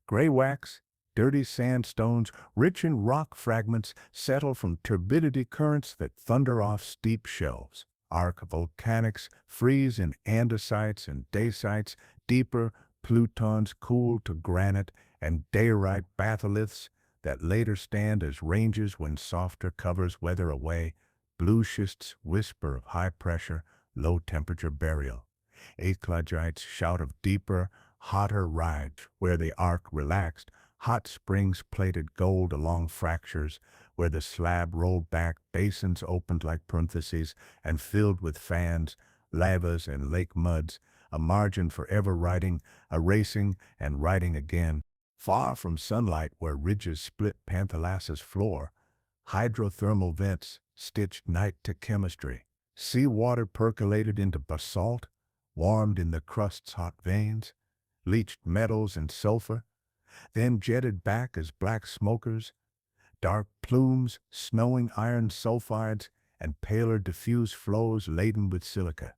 Gray wax, dirty sandstones, rich in rock fragments, settle from turbidity currents that thunder off steep shelves. Arc volcanics freeze in andesites and dacites, deeper plutons cool to granite, and diorite batholiths that later stand as ranges when softer covers weather away. Blue schists whisper of high pressure, low temperature burial. Eclogites shout of deeper, hotter rides where the arc relaxed, hot springs plated gold along fractures where the slab rolled back, basins opened like parentheses and filled with fans, lavas and lake muds, a margin forever riding, erasing and riding again. Far from sunlight where ridges split Panthalass's floor, hydrothermal vents stitched night to chemistry. Seawater percolated into basalt, warmed in the crust's hot veins, leached metals and sulfur, then jetted back as black smokers, dark plumes, snowing iron sulfides, and paler diffuse flows laden with silica.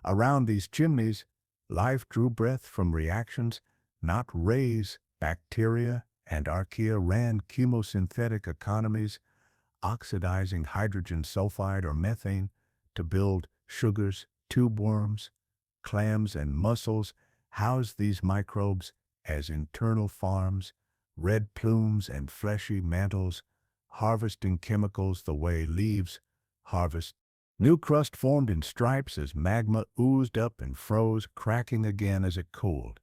Around these chimneys, life drew breath from reactions, not rays. Bacteria and archaea ran chemosynthetic economies, oxidizing hydrogen sulfide or methane to build sugars. Tube worms, clams, and mussels housed these microbes as internal farms, red plumes and fleshy mantles, harvesting chemicals the way leaves harvest. New crust formed in stripes as magma oozed up and froze, cracking again as it cooled.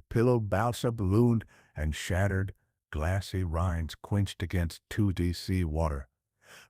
Pillowed balsa ballooned and shattered, glassy rinds quenched against 2D sea water.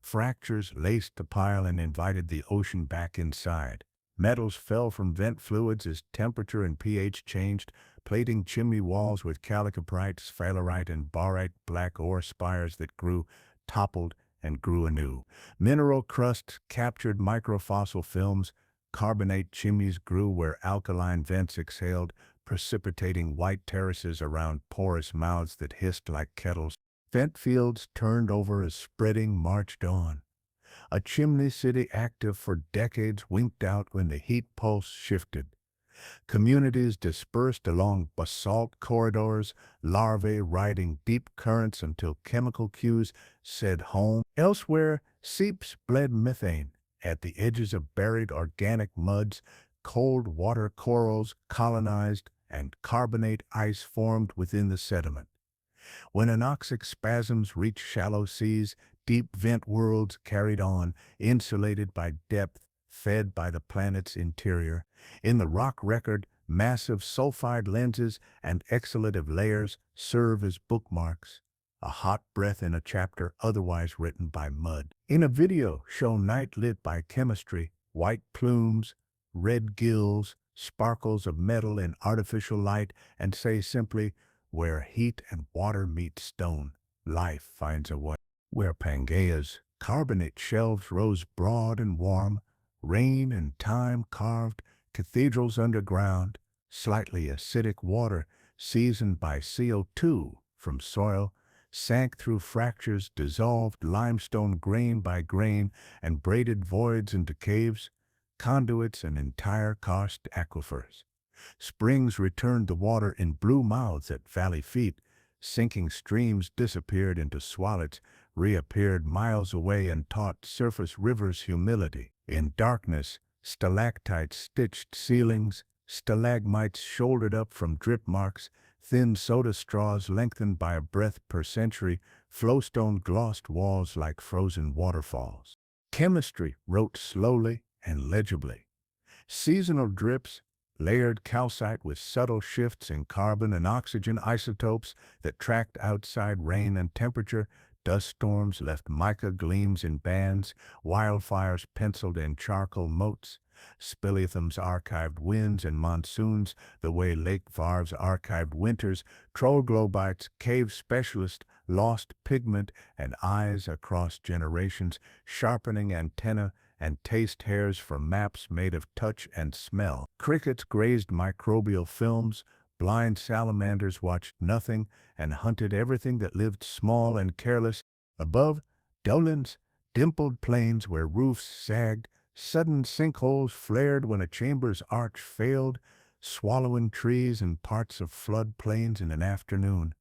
Fractures laced the pile and invited the ocean back inside. Metals fell from vent fluids as temperature and pH changed, plating chimney walls with chalcoprite, sphalerite, and barite. Black ore spires that grew, toppled, and grew anew. Mineral crusts captured microfossil films. Carbonate chimneys grew where alkaline vents exhaled, precipitating white terraces around porous mouths that hissed like kettles. Vent fields turned over as spreading marched on. A chimney city active for decades winked out when the heat pulse shifted. Communities dispersed along basalt corridors, larvae riding deep currents until chemical cues said home. Elsewhere, seeps bled methane. At the edges of buried organic muds, cold water corals colonized and carbonate ice formed within the sediment. When anoxic spasms reached shallow seas, deep vent worlds carried on, insulated by depth, fed by the planet's interior. In the rock record, massive sulfide lenses and exhalative layers serve as bookmarks, a hot breath in a chapter otherwise written by mud. In a video shown night lit by chemistry, white plumes, red gills, sparkles of metal in artificial light, and say simply, where heat and water meet stone, life finds a way. Where Pangea's carbonate shelves rose broad and warm, rain and time carved cathedrals underground, slightly acidic water seasoned by CO2 from soil, sank through fractures, dissolved limestone grain by grain, and braided voids into caves, conduits, and entire karst aquifers. Springs returned the water in blue mouths at valley feet. Sinking streams disappeared into swallows, reappeared miles away, and taught surface rivers humility. In darkness, stalactites stitched ceilings, stalagmites shouldered up from drip marks, thin soda straws lengthened by a breath per century, flowstone glossed walls like frozen waterfalls. Chemistry wrote slowly and legibly. Seasonal drips, layered calcite with subtle shifts in carbon and oxygen isotopes that tracked outside rain and temperature, dust storms left mica gleams in bands, wildfires penciled in charcoal moats, speleothems archived winds and monsoons, the way Lake Varves archived winters, troglobites, cave specialists, lost pigment and eyes across generations, sharpening antenna and taste hairs from maps made of touch and smell. Crickets grazed microbial films, blind salamanders watched nothing and hunted everything that lived small and careless. Above, Dolan's dimpled plains where roofs sagged, sudden sinkholes flared when a chamber's arch failed, swallowing trees and parts of flood plains in an afternoon.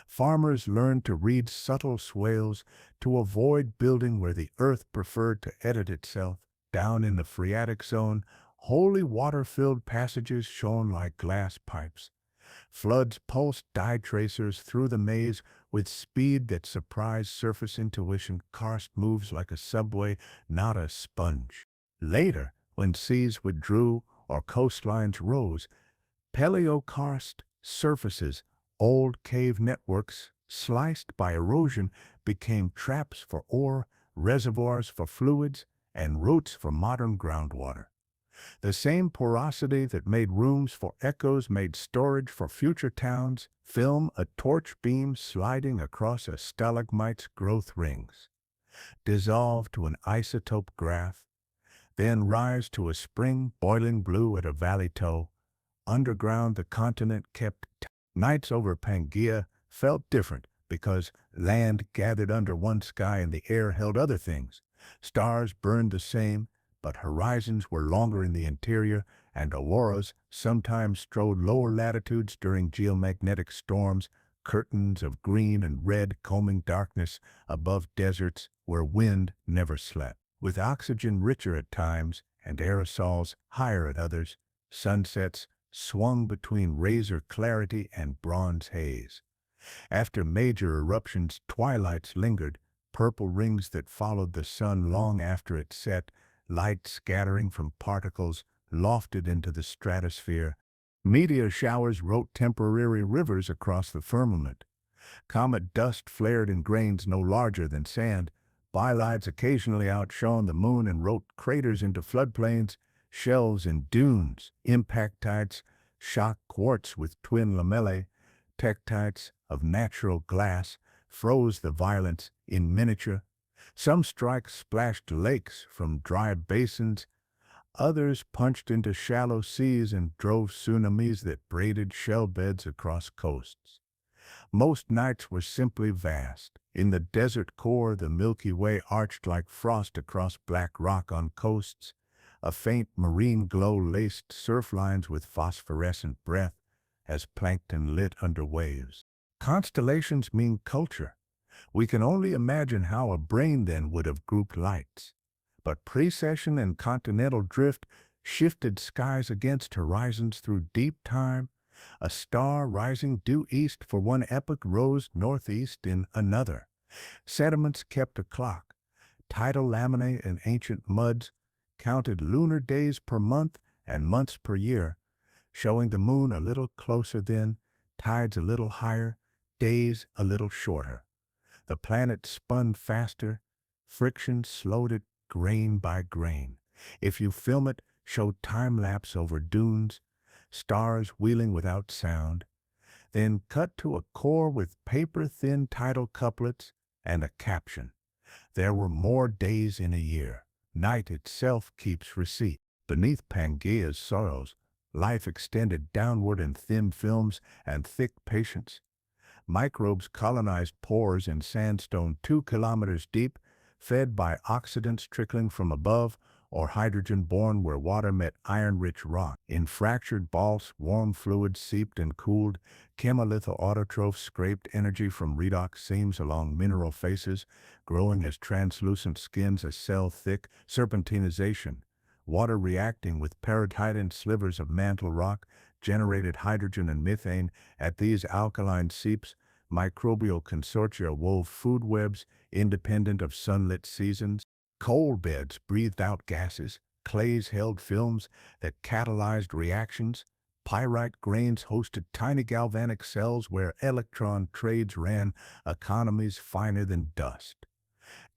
Farmers learned to read subtle swales, to avoid building where the earth preferred to edit itself. Down in the phreatic zone, holy water-filled passages shone like glass pipes. Floods pulsed dye tracers through the maze with speed that surprised surface intuition. Karst moves like a subway, not a sponge. Later, when seas withdrew or coastlines rose, paleokarst surfaces, old cave networks, sliced by erosion, became traps for ore, reservoirs for fluids, and roots for modern groundwater. The same porosity that made rooms for echoes made storage for future towns. Film a torch beam sliding across a stalagmite's growth rings. Dissolve to an isotope graph, then rise to a spring boiling blue at a valley toe. Underground, the continent kept nights over Pangea felt different because land gathered under one sky and the air held other things. Stars burned the same, but horizons were longer in the interior, and auroras sometimes strode lower latitudes during geomagnetic storms, curtains of green and red combing darkness above deserts where wind never slept. With oxygen richer at times and aerosols higher at others, sunsets swung between razor clarity and bronze haze. After major eruptions, twilights lingered, purple rings that followed the sun long after it set, light scattering from particles lofted into the stratosphere. Meteor showers wrote temporary rivers across the firmament. Comet dust flared in grains no larger than sand. Bylides occasionally outshone the moon and wrote craters into floodplains, shelves in dunes, impactites, shock quartz with twin lamellae, tektites of natural glass, froze the violence in miniature. Some strikes splashed lakes from dry basins, others punched into shallow seas and drove tsunamis that braided shell beds across coasts. Most nights were simply vast. In the desert core, the Milky Way arched like frost across black rock on coasts. A faint marine glow laced surf lines with phosphorescent breath as plankton lit under waves. Constellations mean culture. We can only imagine how a brain then would have grouped lights. But precession and continental drift shifted skies against horizons through deep time. A star rising due east for one epoch rose northeast in another. Sediments kept a clock. Tidal laminae and ancient muds counted lunar days per month and months per year, showing the moon a little closer then, tides a little higher, days a little shorter. The planet spun faster, friction slowed it grain by grain. If you film it, show time-lapse over dunes, stars wheeling without sound, then cut to a core with paper-thin tidal couplets and a caption. There were more days in a year. Night itself keeps receipt. Beneath Pangea's sorrows, life extended downward in thin films and thick patience. Microbes colonized pores in sandstone 2 kilometers deep, fed by oxidants trickling from above, or hydrogen-borne where water met iron-rich rock. In fractured basalts, warm fluids seeped and cooled. Chemolitho autotrophs scraped energy from redox seams along mineral faces, growing as translucent skins a cell-thick. Serpentinization, water reacting with peritidal slivers of mantle rock, generated hydrogen and methane. At these alkaline seeps, microbial consortia wove food webs independent of sunlit seasons. Coal beds breathed out gases, clays held films that catalyzed reactions, Pyrite grains hosted tiny galvanic cells where electron trades ran economies finer than dust.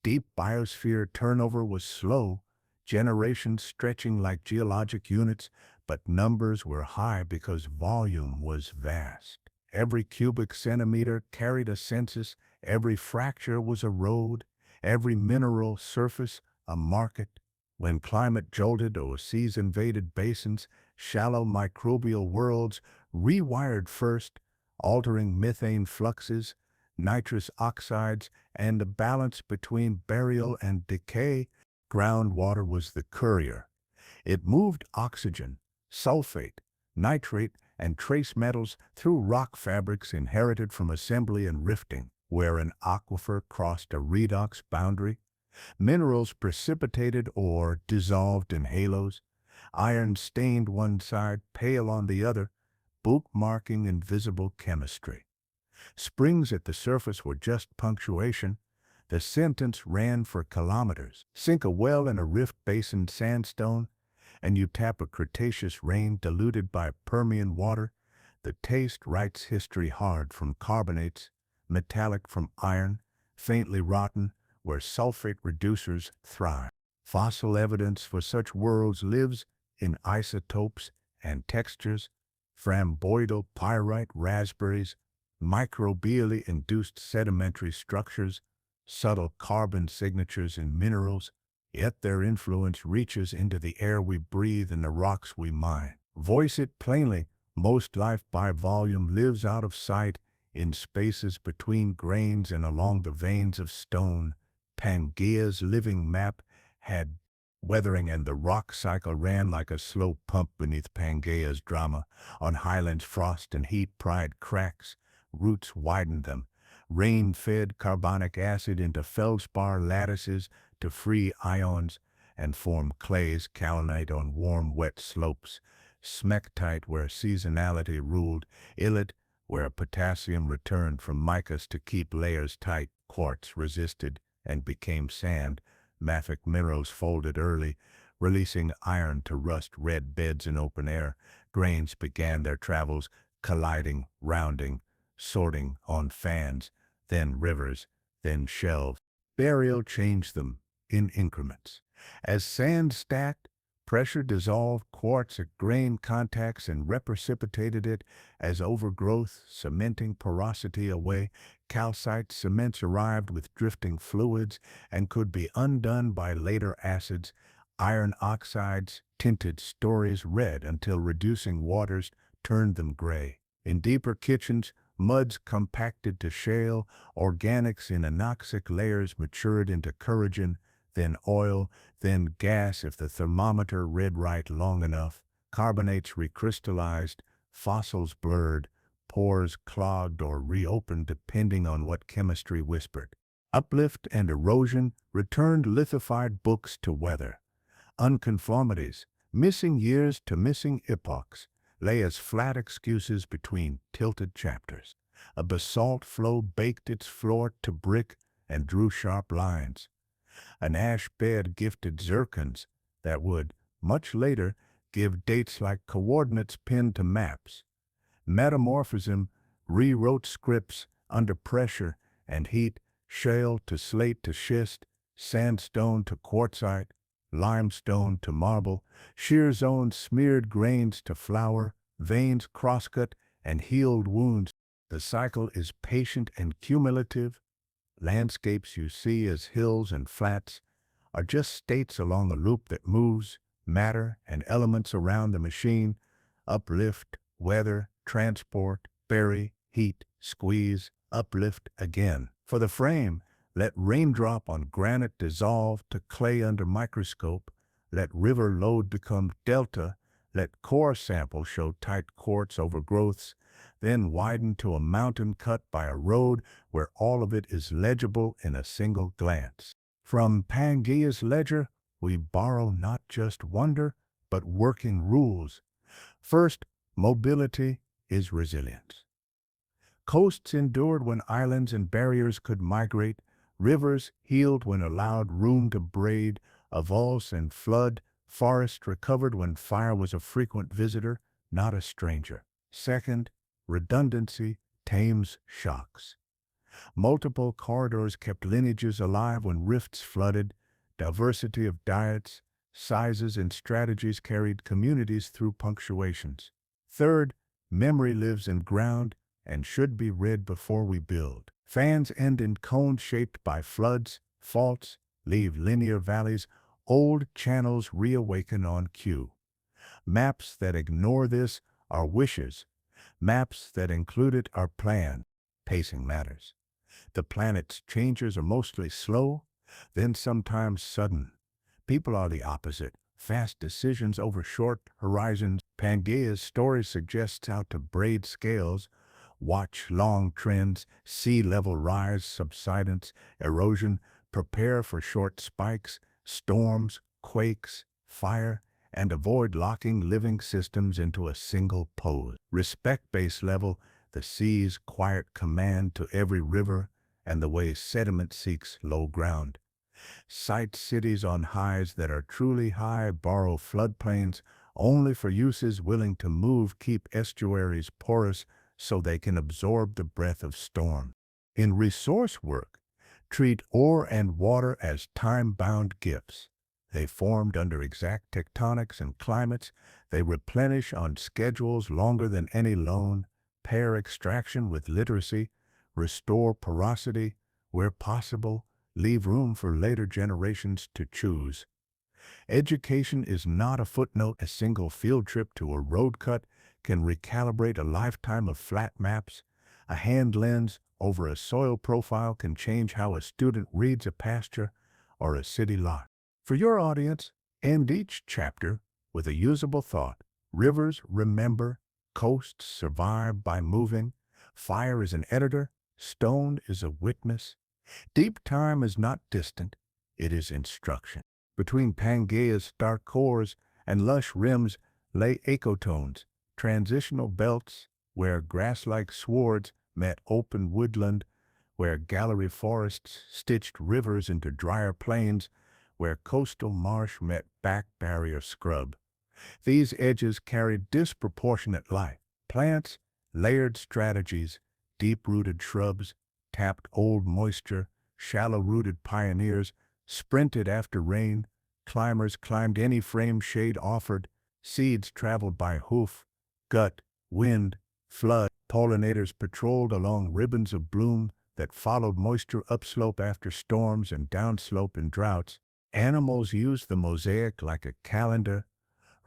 Deep biosphere turnover was slow, generations stretching like geologic units, but numbers were high because volume was vast. Every cubic centimeter carried a census, every fracture was a road, every mineral surface a market. When climate jolted or seas invaded basins, shallow microbial worlds rewired first, altering methane fluxes, nitrous oxides, and the balance between burial and decay. Groundwater was the courier. It moved oxygen, sulfate, nitrate, and trace metals through rock fabrics inherited from assembly and rifting. Where an aquifer crossed a redox boundary, minerals precipitated or dissolved in halos. Iron stained one side, pale on the other, bookmarking invisible chemistry. Springs at the surface were just punctuation. The sentence ran for kilometers. Sink a well in a rift basin sandstone, and you tap a Cretaceous rain diluted by Permian water. The taste writes history hard from carbonates, metallic from iron, faintly rotten, where sulfate reducers thrive. Fossil evidence for such worlds lives in isotopes and textures, framboidal pyrite raspberries, microbially induced sedimentary structures, subtle carbon signatures in minerals, yet their influence reaches into the air we breathe and the rocks we mine. Voice it plainly, most life by volume lives out of sight, in spaces between grains and along the veins of stone. Pangea's living map had weathering, and the rock cycle ran like a slow pump beneath Pangea's drama. On highlands frost and heat pried cracks, roots widened them. Rain fed carbonic acid into feldspar lattices to free ions and form clays kaolinite on warm, wet slopes, smectite where seasonality ruled, illit where potassium returned from micas to keep layers tight, quartz resisted and became sand, mafic minerals folded early, releasing iron to rust-red beds in open air. Grains began their travels, colliding, rounding, sorting on fans, then rivers, then shelves. Burial changed them in increments. As sand stacked, pressure dissolved quartz at grain contacts and reprecipitated it. As overgrowth, cementing porosity away, calcite cements arrived with drifting fluids and could be undone by later acids. Iron oxides tinted stories red until reducing waters turned them gray. In deeper kitchens, muds compacted to shale, organics in anoxic layers matured into couragen, then oil, then gas if the thermometer read right long enough. Carbonates recrystallized, fossils blurred, pores clogged or reopened depending on what chemistry whispered. Uplift and erosion returned lithified books to weather. Unconformities, missing years to missing epochs, lay as flat excuses between tilted chapters. A basalt flow baked its floor to brick and drew sharp lines. An ash bed gifted zircons that would, much later, give dates like coordinates pinned to maps. Metamorphism rewrote scripts under pressure and heat, shale to slate to schist, sandstone to quartzite, limestone to marble, shear zones smeared grains to flour, veins crosscut and healed wounds. The cycle is patient and cumulative. Landscapes you see as hills and flats are just states along a loop that moves, matter and elements around the machine, uplift, weather, transport, bury, heat, squeeze, uplift again. For the frame, let raindrop on granite dissolve to clay under microscope, let river load become delta, let core sample show tight quartz overgrowths, then widen to a mountain cut by a road where all of it is legible in a single glance. From Pangea's ledger, we borrow not just wonder, but working rules. First, mobility is resilience. Coasts endured when islands and barriers could migrate, rivers healed when allowed room to braid, avulse and flood, forest recovered when fire was a frequent visitor, not a stranger. Second, redundancy tames shocks. Multiple corridors kept lineages alive when rifts flooded. Diversity of diets, sizes, and strategies carried communities through punctuations. Third, memory lives in ground and should be read before we build. Fans end in cones shaped by floods, faults, leave linear valleys, old channels reawaken on cue. Maps that ignore this are wishes. Maps that include it are planned. Pacing matters. The planet's changes are mostly slow, then sometimes sudden. People are the opposite. Fast decisions over short horizons. Pangea's story suggests how to braid scales, watch long trends, sea level rise, subsidence, erosion, prepare for short spikes, storms, quakes, fire, and avoid locking living systems into a single pose. Respect base level, the sea's quiet command to every river, and the way sediment seeks low ground. Site cities on highs that are truly high, borrow floodplains only for uses willing to move, keep estuaries porous so they can absorb the breath of storm. In resource work, treat ore and water as time-bound gifts. They formed under exact tectonics and climates. They replenish on schedules longer than any loan. Pair extraction with literacy, restore porosity where possible, leave room for later generations to choose. Education is not a footnote. A single field trip to a road cut can recalibrate a lifetime of flat maps. A hand lens over a soil profile can change how a student reads a pasture or a city lot. For your audience, end each chapter with a usable thought. Rivers remember, coasts survive by moving, fire is an editor, stone is a witness. Deep time is not distant, it is instruction. Between Pangea's stark cores and lush rims lay ecotones, transitional belts where grass-like swards met open woodland, where gallery forests stitched rivers into drier plains, where coastal marsh met back barrier scrub. These edges carried disproportionate life. Plants, layered strategies, deep-rooted shrubs, tapped old moisture, shallow-rooted pioneers, sprinted after rain, climbers climbed any frame shade offered, seeds traveled by hoof, gut, wind, flood, pollinators patrolled along ribbons of bloom that followed moisture upslope after storms and downslope in droughts. Animals used the mosaic like a calendar.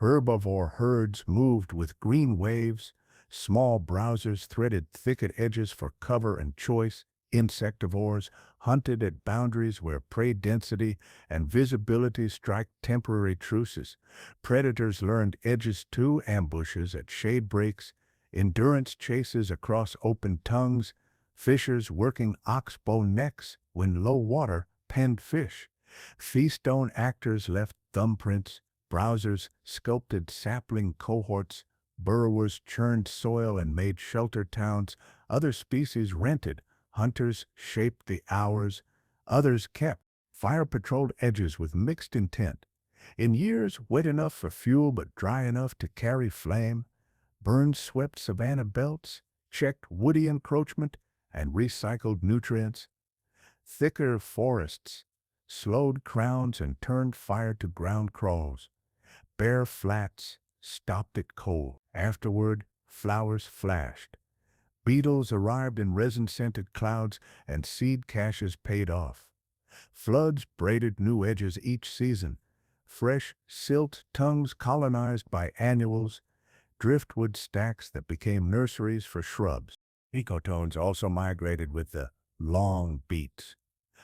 Herbivore herds moved with green waves. Small browsers threaded thicket edges for cover and choice. Insectivores hunted at boundaries where prey density and visibility strike temporary truces. Predators learned edges too, ambushes at shade breaks, endurance chases across open tongues, fishers working oxbow necks when low water penned fish. Feastone actors left thumbprints, browsers sculpted sapling cohorts, burrowers churned soil and made shelter towns, other species rented, hunters shaped the hours, others kept. Fire patrolled edges with mixed intent. In years wet enough for fuel but dry enough to carry flame, burns swept savanna belts, checked woody encroachment, and recycled nutrients. Thicker forests slowed crowns and turned fire to ground crawls. Bare flats stopped it cold. Afterward, flowers flashed. Beetles arrived in resin-scented clouds, and seed caches paid off. Floods braided new edges each season. Fresh silt tongues colonized by annuals, driftwood stacks that became nurseries for shrubs. Ecotones also migrated with the long beats.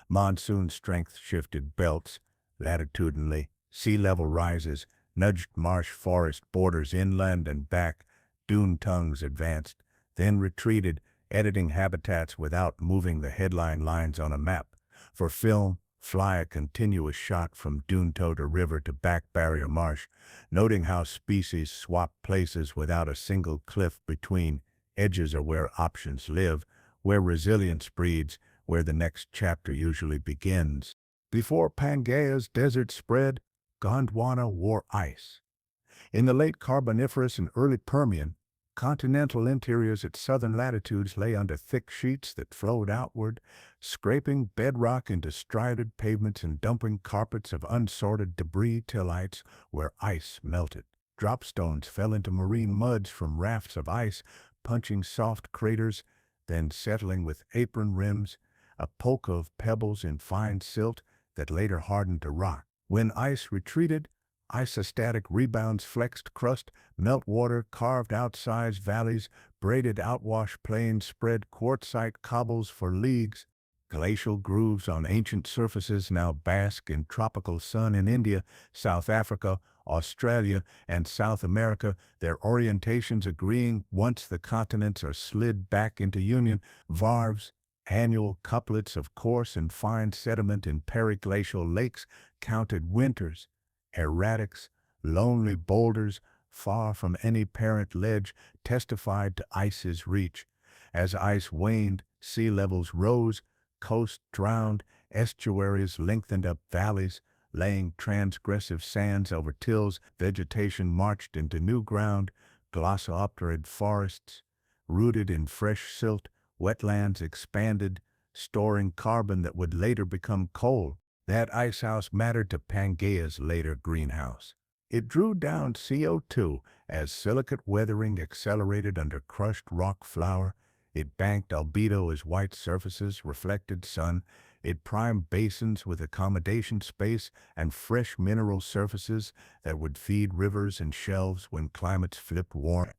Monsoon strength shifted belts latitudinally. Sea level rises nudged marsh forest borders inland and back. Dune tongues advanced, then retreated, editing habitats without moving the headline lines on a map. For film, fly a continuous shot from dune toe to river to back barrier marsh, noting how species swap places without a single cliff between. Edges are where options live, where resilience breeds, where the next chapter usually begins. Before Pangea's desert spread, Gondwana wore ice. In the late Carboniferous and early Permian, continental interiors at southern latitudes lay under thick sheets that flowed outward, scraping bedrock into striated pavements and dumping carpets of unsorted debris till ice where ice melted. Dropstones fell into marine muds from rafts of ice, punching soft craters, then settling with apron rims, a polka of pebbles in fine silt that later hardened to rock. When ice retreated, isostatic rebounds flexed crust, meltwater carved outsized valleys, braided outwash plains spread quartzite cobbles for leagues. Glacial grooves on ancient surfaces now bask in tropical sun in India, South Africa, Australia, and South America, their orientations agreeing once the continents are slid back into union. Varves, annual couplets of coarse and fine sediment in periglacial lakes, counted winters. Erratics, lonely boulders, far from any parent ledge, testified to ice's reach. As ice waned, sea levels rose, coasts drowned, estuaries lengthened up valleys, laying transgressive sands over tills. Vegetation marched into new ground, glossopterid forests, rooted in fresh silt, wetlands expanded, storing carbon that would later become coal. That icehouse mattered to Pangea's later greenhouse. It drew down CO2 as silicate weathering accelerated under crushed rock flour. It banked albedo as white surfaces reflected sun. It primed basins with accommodation space and fresh mineral surfaces that would feed rivers and shelves when climates flipped warm.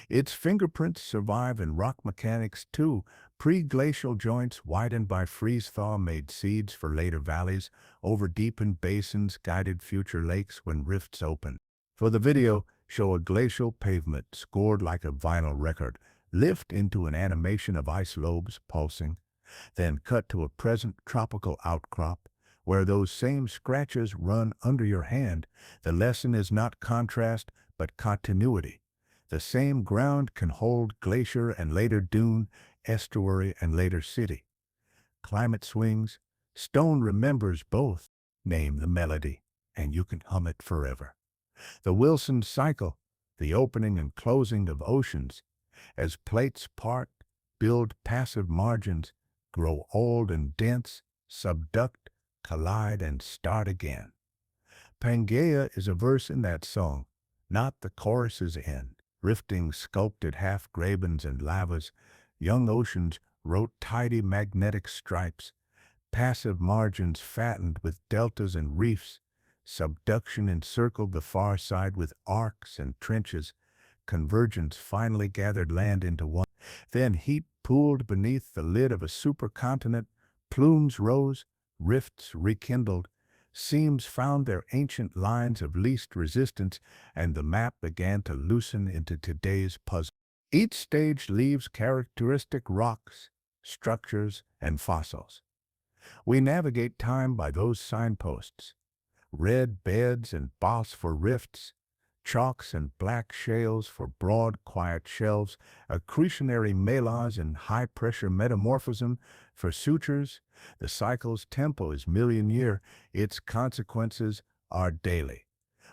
Its fingerprints survive in rock mechanics too. Pre-glacial joints widened by freeze-thaw made seeds for later valleys. Over-deepened basins guided future lakes when rifts opened. For the video, show a glacial pavement scored like a vinyl record. Lift into an animation of ice lobes pulsing. Then cut to a present tropical outcrop where those same scratches run under your hand. The lesson is not contrast, but continuity. The same ground can hold glacier and later dune, estuary and later city. Climate swings, stone remembers both. Name the melody, and you can hum it forever. The Wilson cycle, the opening and closing of oceans. As plates part, build passive margins, grow old and dense, subduct, collide, and start again. Pangea is a verse in that song, not the chorus's end. Rifting sculpted half-grabens and lavas, young oceans wrote tidy magnetic stripes, passive margins fattened with deltas and reefs, subduction encircled the far side with arcs and trenches, convergence finally gathered land into one. Then heat pooled beneath the lid of a supercontinent, plumes rose, rifts rekindled, seams found their ancient lines of least resistance, and the map began to loosen into today's puzzle. Each stage leaves characteristic rocks, structures, and fossils. We navigate time by those signposts. Red beds and boss for rifts, chalks and black shales for broad, quiet shelves, accretionary melas and high-pressure metamorphism for sutures. The cycle's tempo is million-year, its consequences are daily.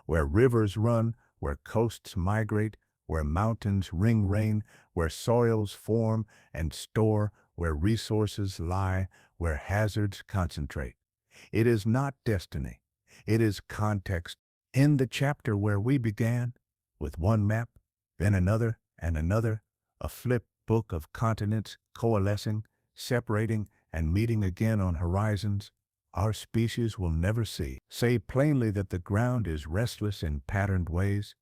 Where rivers run, where coasts migrate, where mountains ring rain, where soils form and store, where resources lie, where hazards concentrate. It is not destiny. It is context. In the chapter where we began, with one map, then another and another, a flip book of continents coalescing, separating, and meeting again on horizons our species will never see. Say plainly that the ground is restless in patterned ways,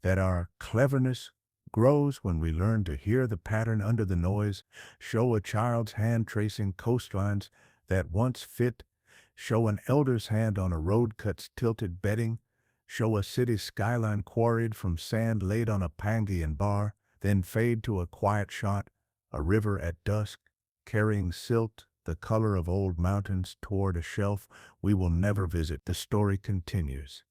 that our cleverness grows when we learn to hear the pattern under the noise. Show a child's hand tracing coastlines that once fit. Show an elder's hand on a road cut's tilted bedding. Show a city skyline quarried from sand laid on a Pangean bar, then fade to a quiet shot, a river at dusk, carrying silt, the color of old mountains toward a shelf we will never visit. The story continues.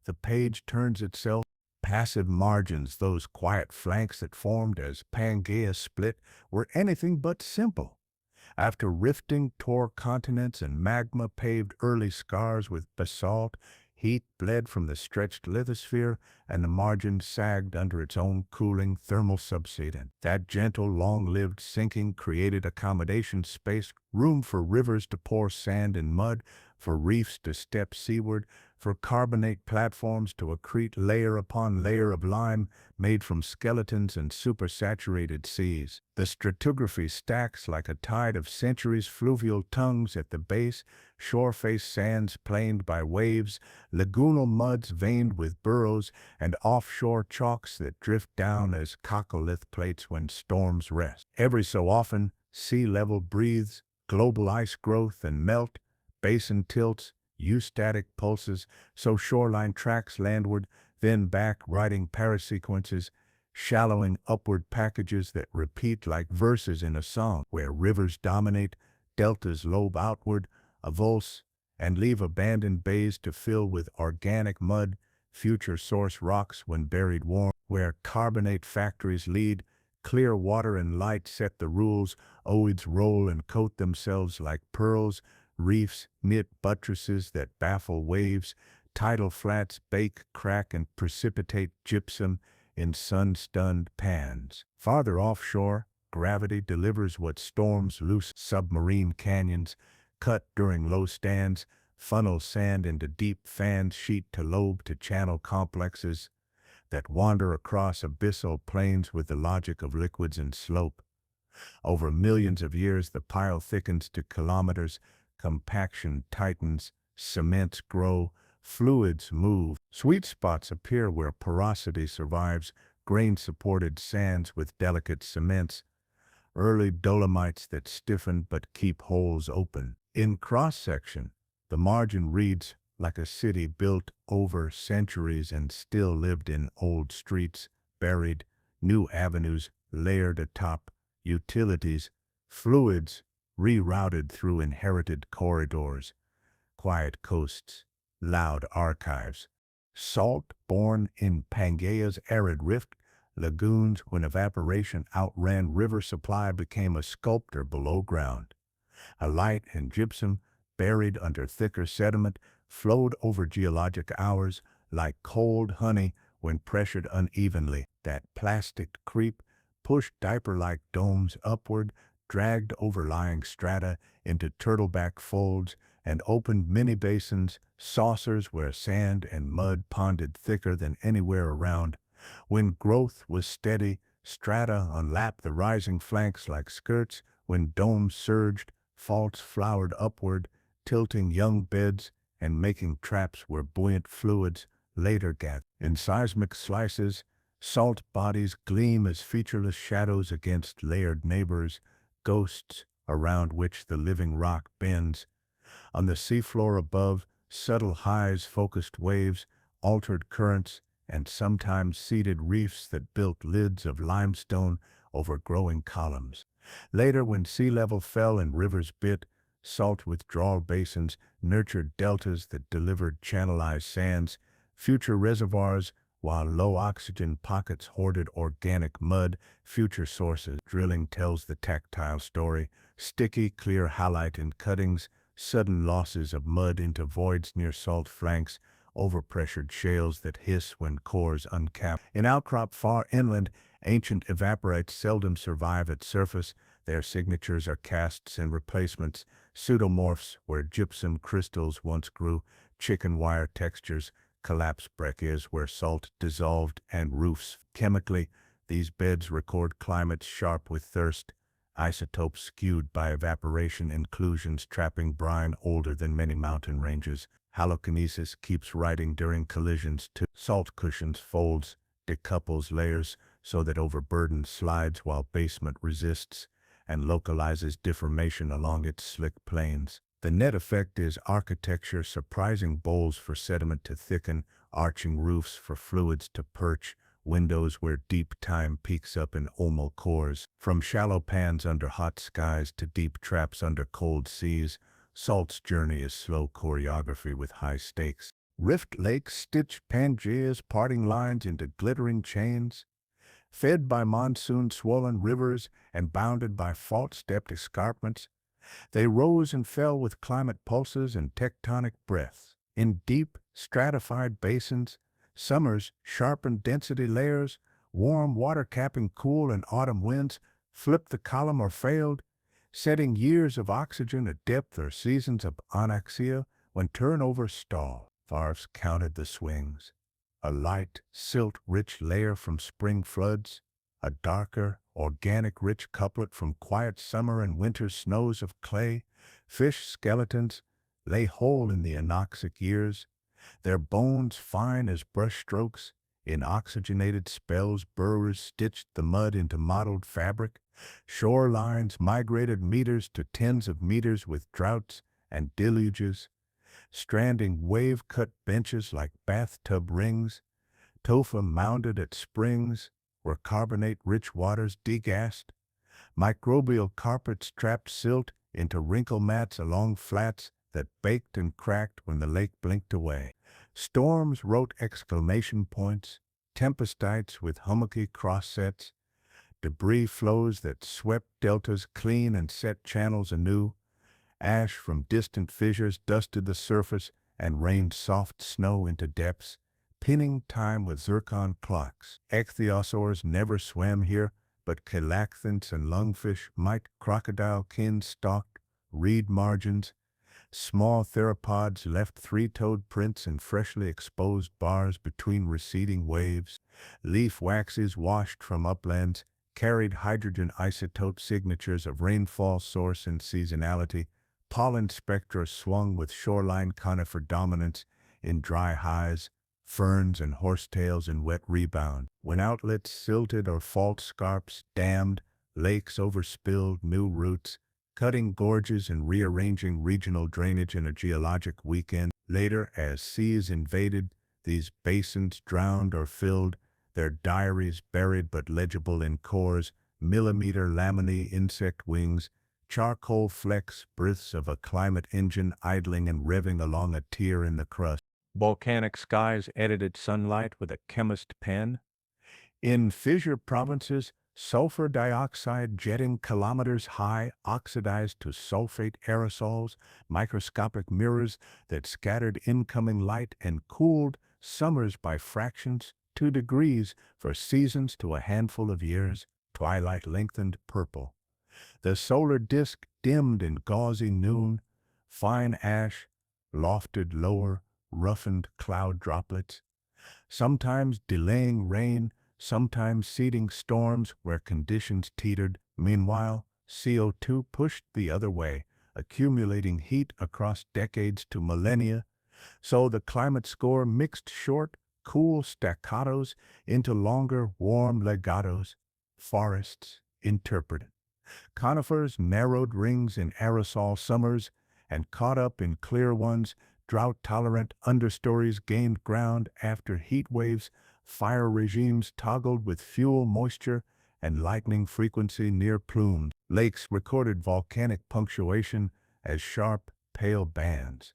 The page turns itself. Passive margins, those quiet flanks that formed as Pangea split, were anything but simple. After rifting tore continents and magma paved early scars with basalt, Heat bled from the stretched lithosphere, and the margin sagged under its own cooling thermal subsidence. That gentle, long-lived sinking created accommodation space, room for rivers to pour sand and mud, for reefs to step seaward, for carbonate platforms to accrete layer upon layer of lime made from skeletons and supersaturated seas. The stratigraphy stacks like a tide of centuries, fluvial tongues at the base, shore-face sands planed by waves, lagoonal muds veined with burrows, and offshore chalks that drift down as coccolith plates when storms rest. Every so often, sea level breathes, global ice growth and melt, basin tilts, eustatic pulses, so shoreline tracks landward, then back riding parasequences, shallowing upward packages that repeat like verses in a song, where rivers dominate, deltas lobe outward, avulse, and leave abandoned bays to fill with organic mud, future source rocks when buried warm, where carbonate factories lead, clear water and light set the rules, oids roll and coat themselves like pearls, reefs knit buttresses that baffle waves, tidal flats bake, crack, and precipitate gypsum in sun-stunned pans. Farther offshore, gravity delivers what storms loose submarine canyons, cut during low stands, funnel sand into deep fans sheet to lobe to channel complexes that wander across abyssal plains with the logic of liquids and slope. Over millions of years, the pile thickens to kilometers, compaction tightens, cements grow, fluids move. Sweet spots appear where porosity survives, grain-supported sands with delicate cements, early dolomites that stiffen but keep holes open. In cross-section, the margin reads like a city built over centuries and still lived in, old streets buried, new avenues layered atop, utilities, fluids rerouted through inherited corridors, quiet coasts, loud archives, salt born in Pangea's arid rift, lagoons when evaporation outran river supply became a sculptor below ground. A light and gypsum, buried under thicker sediment, flowed over geologic hours like cold honey when pressured unevenly. That plastic creep pushed diaper-like domes upward, dragged overlying strata into turtleback folds, and opened mini-basins, saucers where sand and mud ponded thicker than anywhere around. When growth was steady, strata unlapped the rising flanks like skirts. When domes surged, faults flowered upward, tilting young beds and making traps where buoyant fluids later gathered. In seismic slices, salt bodies gleam as featureless shadows against layered neighbors, ghosts around which the living rock bends. On the seafloor above, subtle highs, focused waves, altered currents, and sometimes seeded reefs that built lids of limestone over growing columns. Later, when sea level fell and rivers bit, salt withdrawal basins nurtured deltas that delivered channelized sands, future reservoirs, while low oxygen pockets hoarded organic mud, future sources. Drilling tells the tactile story, sticky, clear halite in cuttings, sudden losses of mud into voids near salt flanks, overpressured shales that hiss when cores uncap. In outcrop far inland, ancient evaporites seldom survive at surface. Their signatures are casts and replacements, pseudomorphs where gypsum crystals once grew, chicken wire textures, collapsed breccias where salt dissolved, and roofs. Chemically, these beds record climates sharp with thirst, isotopes skewed by evaporation inclusions trapping brine older than many mountain ranges. Halokinesis keeps riding during collisions to salt cushions folds, decouples layers so that overburden slides while basement resists, and localizes deformation along its slick plains. The net effect is architecture, surprising bowls for sediment to thicken, arching roofs for fluids to perch, windows where deep time peaks up in omal cores. From shallow pans under hot skies to deep traps under cold seas, salt's journey is slow choreography with high stakes. Rift lakes stitch Pangea's parting lines into glittering chains, fed by monsoon-swollen rivers and bounded by fault-stepped escarpments. They rose and fell with climate pulses and tectonic breaths. In deep, stratified basins, summers sharpened density layers, warm water capping cool and autumn winds, flipped the column or failed, setting years of oxygen at depth or seasons of anoxia when turnover stalled. Farfs counted the swings. A light, silt-rich layer from spring floods, a darker, organic-rich couplet from quiet summer and winter snows of clay, fish skeletons lay whole in the anoxic years, their bones fine as brushstrokes. In oxygenated spells, burrowers stitched the mud into mottled fabric. Shorelines migrated meters to tens of meters with droughts and deluges, stranding wave-cut benches like bathtub rings. Tofa mounded at springs where carbonate-rich waters degassed. Microbial carpets trapped silt into wrinkle mats along flats that baked and cracked when the lake blinked away. Storms wrote exclamation points, tempestites with hummocky cross-sets, debris flows that swept deltas clean and set channels anew. Ash from distant fissures dusted the surface and rained soft snow into depths, pinning time with zircon clocks. Ichthyosaurs never swam here, but chelacthanths and lungfish might. Crocodile kin stalked reed margins. Small theropods left three-toed prints in freshly exposed bars between receding waves. Leaf waxes washed from uplands carried hydrogen isotope signatures of rainfall source and seasonality. Pollen spectra swung with shoreline conifer dominance in dry highs, ferns and horsetails in wet rebound. When outlets silted or fault scarps dammed, lakes overspilled new roots, cutting gorges and rearranging regional drainage in a geologic weekend. Later, as seas invaded, these basins drowned or filled, their diaries buried but legible in cores, millimeter laminae insect wings, charcoal flecks, breaths of a climate engine idling and revving along a tear in the crust. Volcanic skies edited sunlight with a chemist pen. In fissure provinces, sulfur dioxide jetting kilometers high oxidized to sulfate aerosols, microscopic mirrors that scattered incoming light and cooled summers by fractions, 2 degrees for seasons to a handful of years. Twilight lengthened purple. The solar disk dimmed in gauzy noon. Fine ash lofted lower, roughened cloud droplets, sometimes delaying rain, sometimes seeding storms where conditions teetered. Meanwhile, CO2 pushed the other way, accumulating heat across decades to millennia. So the climate score mixed short, cool staccatos into longer, warm legatos. Forests interpreted. Conifers narrowed rings in aerosol summers and caught up in clear ones. Drought-tolerant understories gained ground after heat waves. Fire regimes toggled with fuel moisture and lightning frequency near plumes. Lakes recorded volcanic punctuation as sharp, pale bands.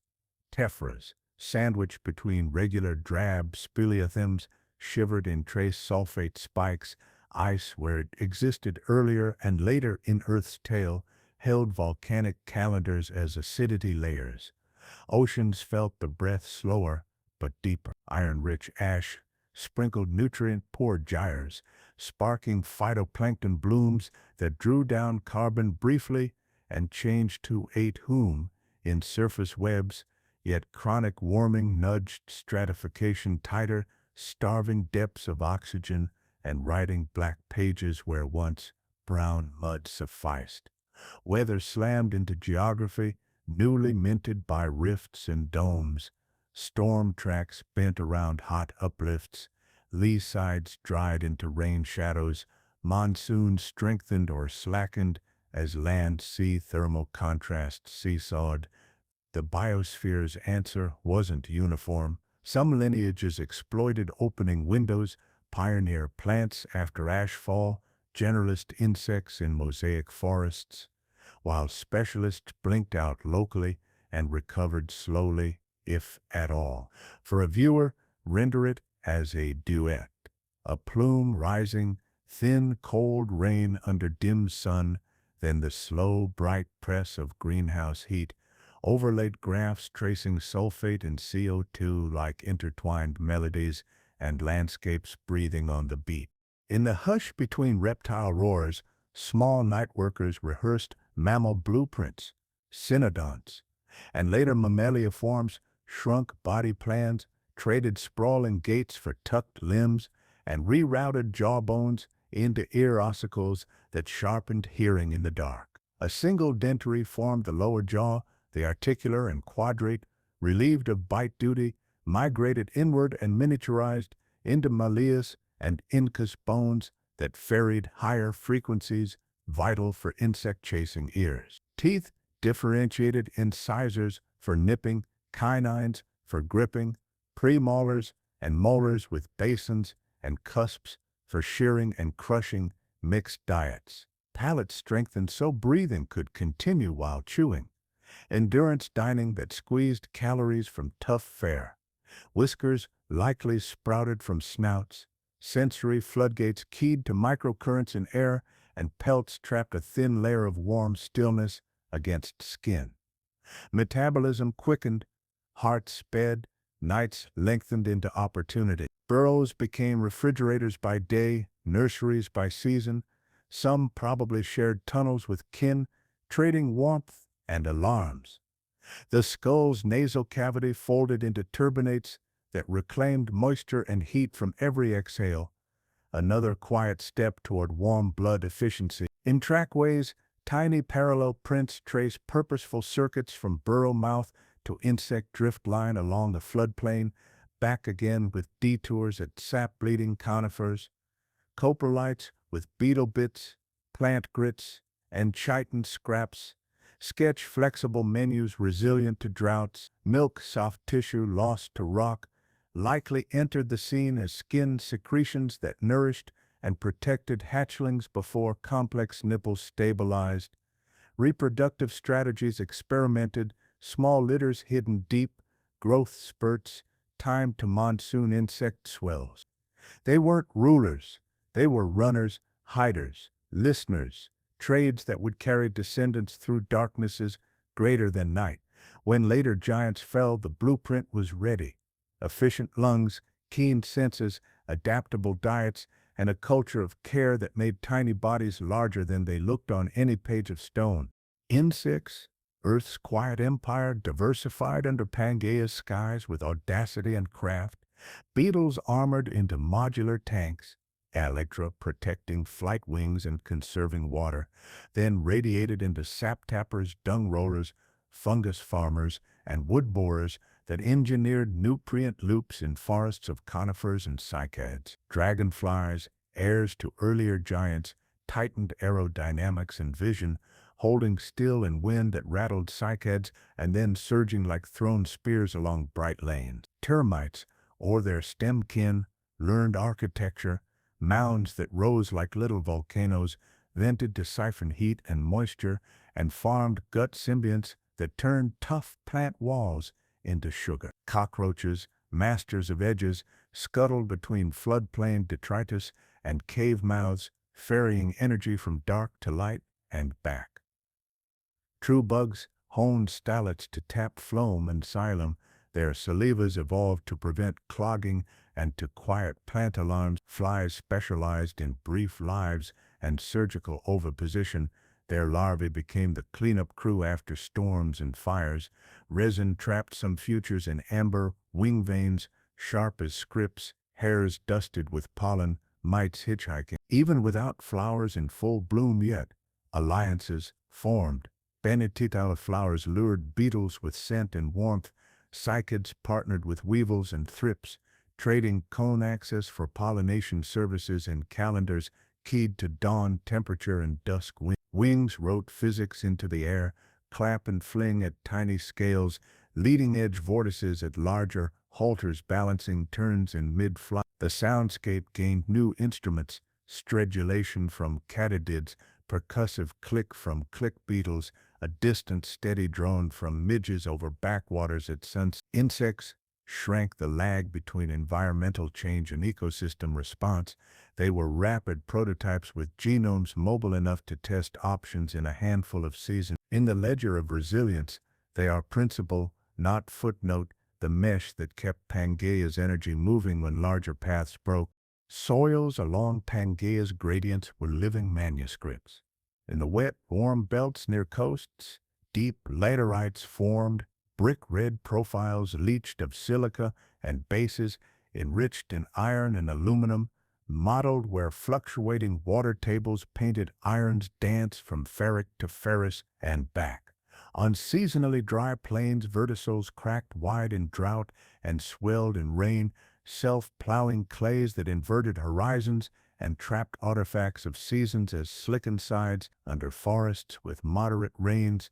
Tephras, sandwiched between regular drab speleothems, shivered in trace sulfate spikes. Ice, where it existed earlier and later in Earth's tail, held volcanic calendars as acidity layers. Oceans felt the breath slower but deeper. Iron-rich ash sprinkled nutrient-poor gyres, sparking phytoplankton blooms that drew down carbon briefly and changed to whom in surface webs, yet chronic warming nudged stratification tighter, starving depths of oxygen and writing black pages where once brown mud sufficed. Weather slammed into geography, newly minted by rifts and domes. Storm tracks bent around hot uplifts, lee sides dried into rain shadows, monsoons strengthened or slackened as land-sea thermal contrast seesawed. The biosphere's answer wasn't uniform. Some lineages exploited opening windows, pioneer plants after ashfall, generalist insects in mosaic forests, while specialists blinked out locally and recovered slowly, if at all. For a viewer, render it as a duet. A plume rising, thin, cold rain under dim sun, then the slow, bright press of greenhouse heat, overlaid graphs tracing sulfate and CO2 like intertwined melodies, and landscapes breathing on the beat. In the hush between reptile roars, small nightworkers rehearsed mammal blueprints, cynodonts, and later mammalia forms, shrunk body plans, traded sprawling gaits for tucked limbs, and rerouted jawbones into ear ossicles that sharpened hearing in the dark. A single dentary formed the lower jaw, the articular and quadrate, relieved of bite duty, migrated inward and miniaturized into malleus and incus bones that ferried higher frequencies vital for insect-chasing ears. Teeth differentiated incisors for nipping, canines for gripping, premolars and molars with basins and cusps for shearing and crushing, mixed diets. Palates strengthened so breathing could continue while chewing. Endurance dining that squeezed calories from tough fare. Whiskers likely sprouted from snouts. Sensory floodgates keyed to microcurrents in air, and pelts trapped a thin layer of warm stillness against skin. Metabolism quickened, hearts sped, nights lengthened into opportunity. Burrows became refrigerators by day, nurseries by season. Some probably shared tunnels with kin, trading warmth and alarms. The skull's nasal cavity folded into turbinates that reclaimed moisture and heat from every exhale, another quiet step toward warm blood efficiency. In trackways, tiny parallel prints trace purposeful circuits from burrow mouth to insect drift line along the floodplain, back again with detours at sap-bleeding conifers, coprolites with beetle bits, plant grits, and chitin scraps, sketch flexible menus resilient to droughts, milk soft tissue lost to rock, likely entered the scene as skin secretions that nourished and protected hatchlings before complex nipples stabilized. Reproductive strategies experimented, small litters hidden deep, growth spurts, timed to monsoon insect swells. They weren't rulers, they were runners, hiders, listeners, trades that would carry descendants through darknesses greater than night. When later giants fell, the blueprint was ready. Efficient lungs, keen senses, adaptable diets, and a culture of care that made tiny bodies larger than they looked on any page of stone. Insects, Earth's quiet empire, diversified under Pangea's skies with audacity and craft. Beetles armored into modular tanks, Electra protecting flight wings and conserving water, then radiated into sap tappers, dung rollers, fungus farmers, and wood borers that engineered nutrient loops in forests of conifers and cycads. Dragonflies, heirs to earlier giants, tightened aerodynamics and vision, holding still in wind that rattled cycads and then surging like thrown spears along bright lanes. Termites, or their stem kin, learned architecture, mounds that rose like little volcanoes, vented to siphon heat and moisture, and farmed gut symbionts that turned tough plant walls into sugar. Cockroaches, masters of edges, scuttled between floodplain detritus and cave mouths, ferrying energy from dark to light and back. True bugs honed stallets to tap phloem and xylem. Their salivas evolved to prevent clogging and to quiet plant alarms. Flies specialized in brief lives and surgical oviposition. Their larvae became the cleanup crew after storms and fires. Resin trapped some futures in amber, wing veins, sharp as scripts, hairs dusted with pollen, mites hitchhiking. Even without flowers in full bloom yet, alliances formed. Benetital flowers lured beetles with scent and warmth. Cycads partnered with weevils and thrips, trading cone access for pollination services and calendars keyed to dawn temperature and dusk wind. Wings wrote physics into the air, clap and fling at tiny scales, leading-edge vortices at larger, halters balancing turns in mid-flight. The soundscape gained new instruments, stridulation from katydids, percussive click from click beetles, a distant steady drone from midges over backwaters at sunset. Insects shrank the lag between environmental change and ecosystem response. They were rapid prototypes with genomes mobile enough to test options in a handful of seasons. In the ledger of resilience, They are principle, not footnote, the mesh that kept Pangea's energy moving when larger paths broke. Soils along Pangea's gradients were living manuscripts. In the wet, warm belts near coasts, deep laterites formed, brick-red profiles leached of silica and bases enriched in iron and aluminum, modeled where fluctuating water tables painted iron's dance from ferric to ferrous and back. On seasonally dry plains, vertisols cracked wide in drought and swelled in rain, self-plowing clays that inverted horizons and trapped artifacts of seasons as slickened sides under forests with moderate rains.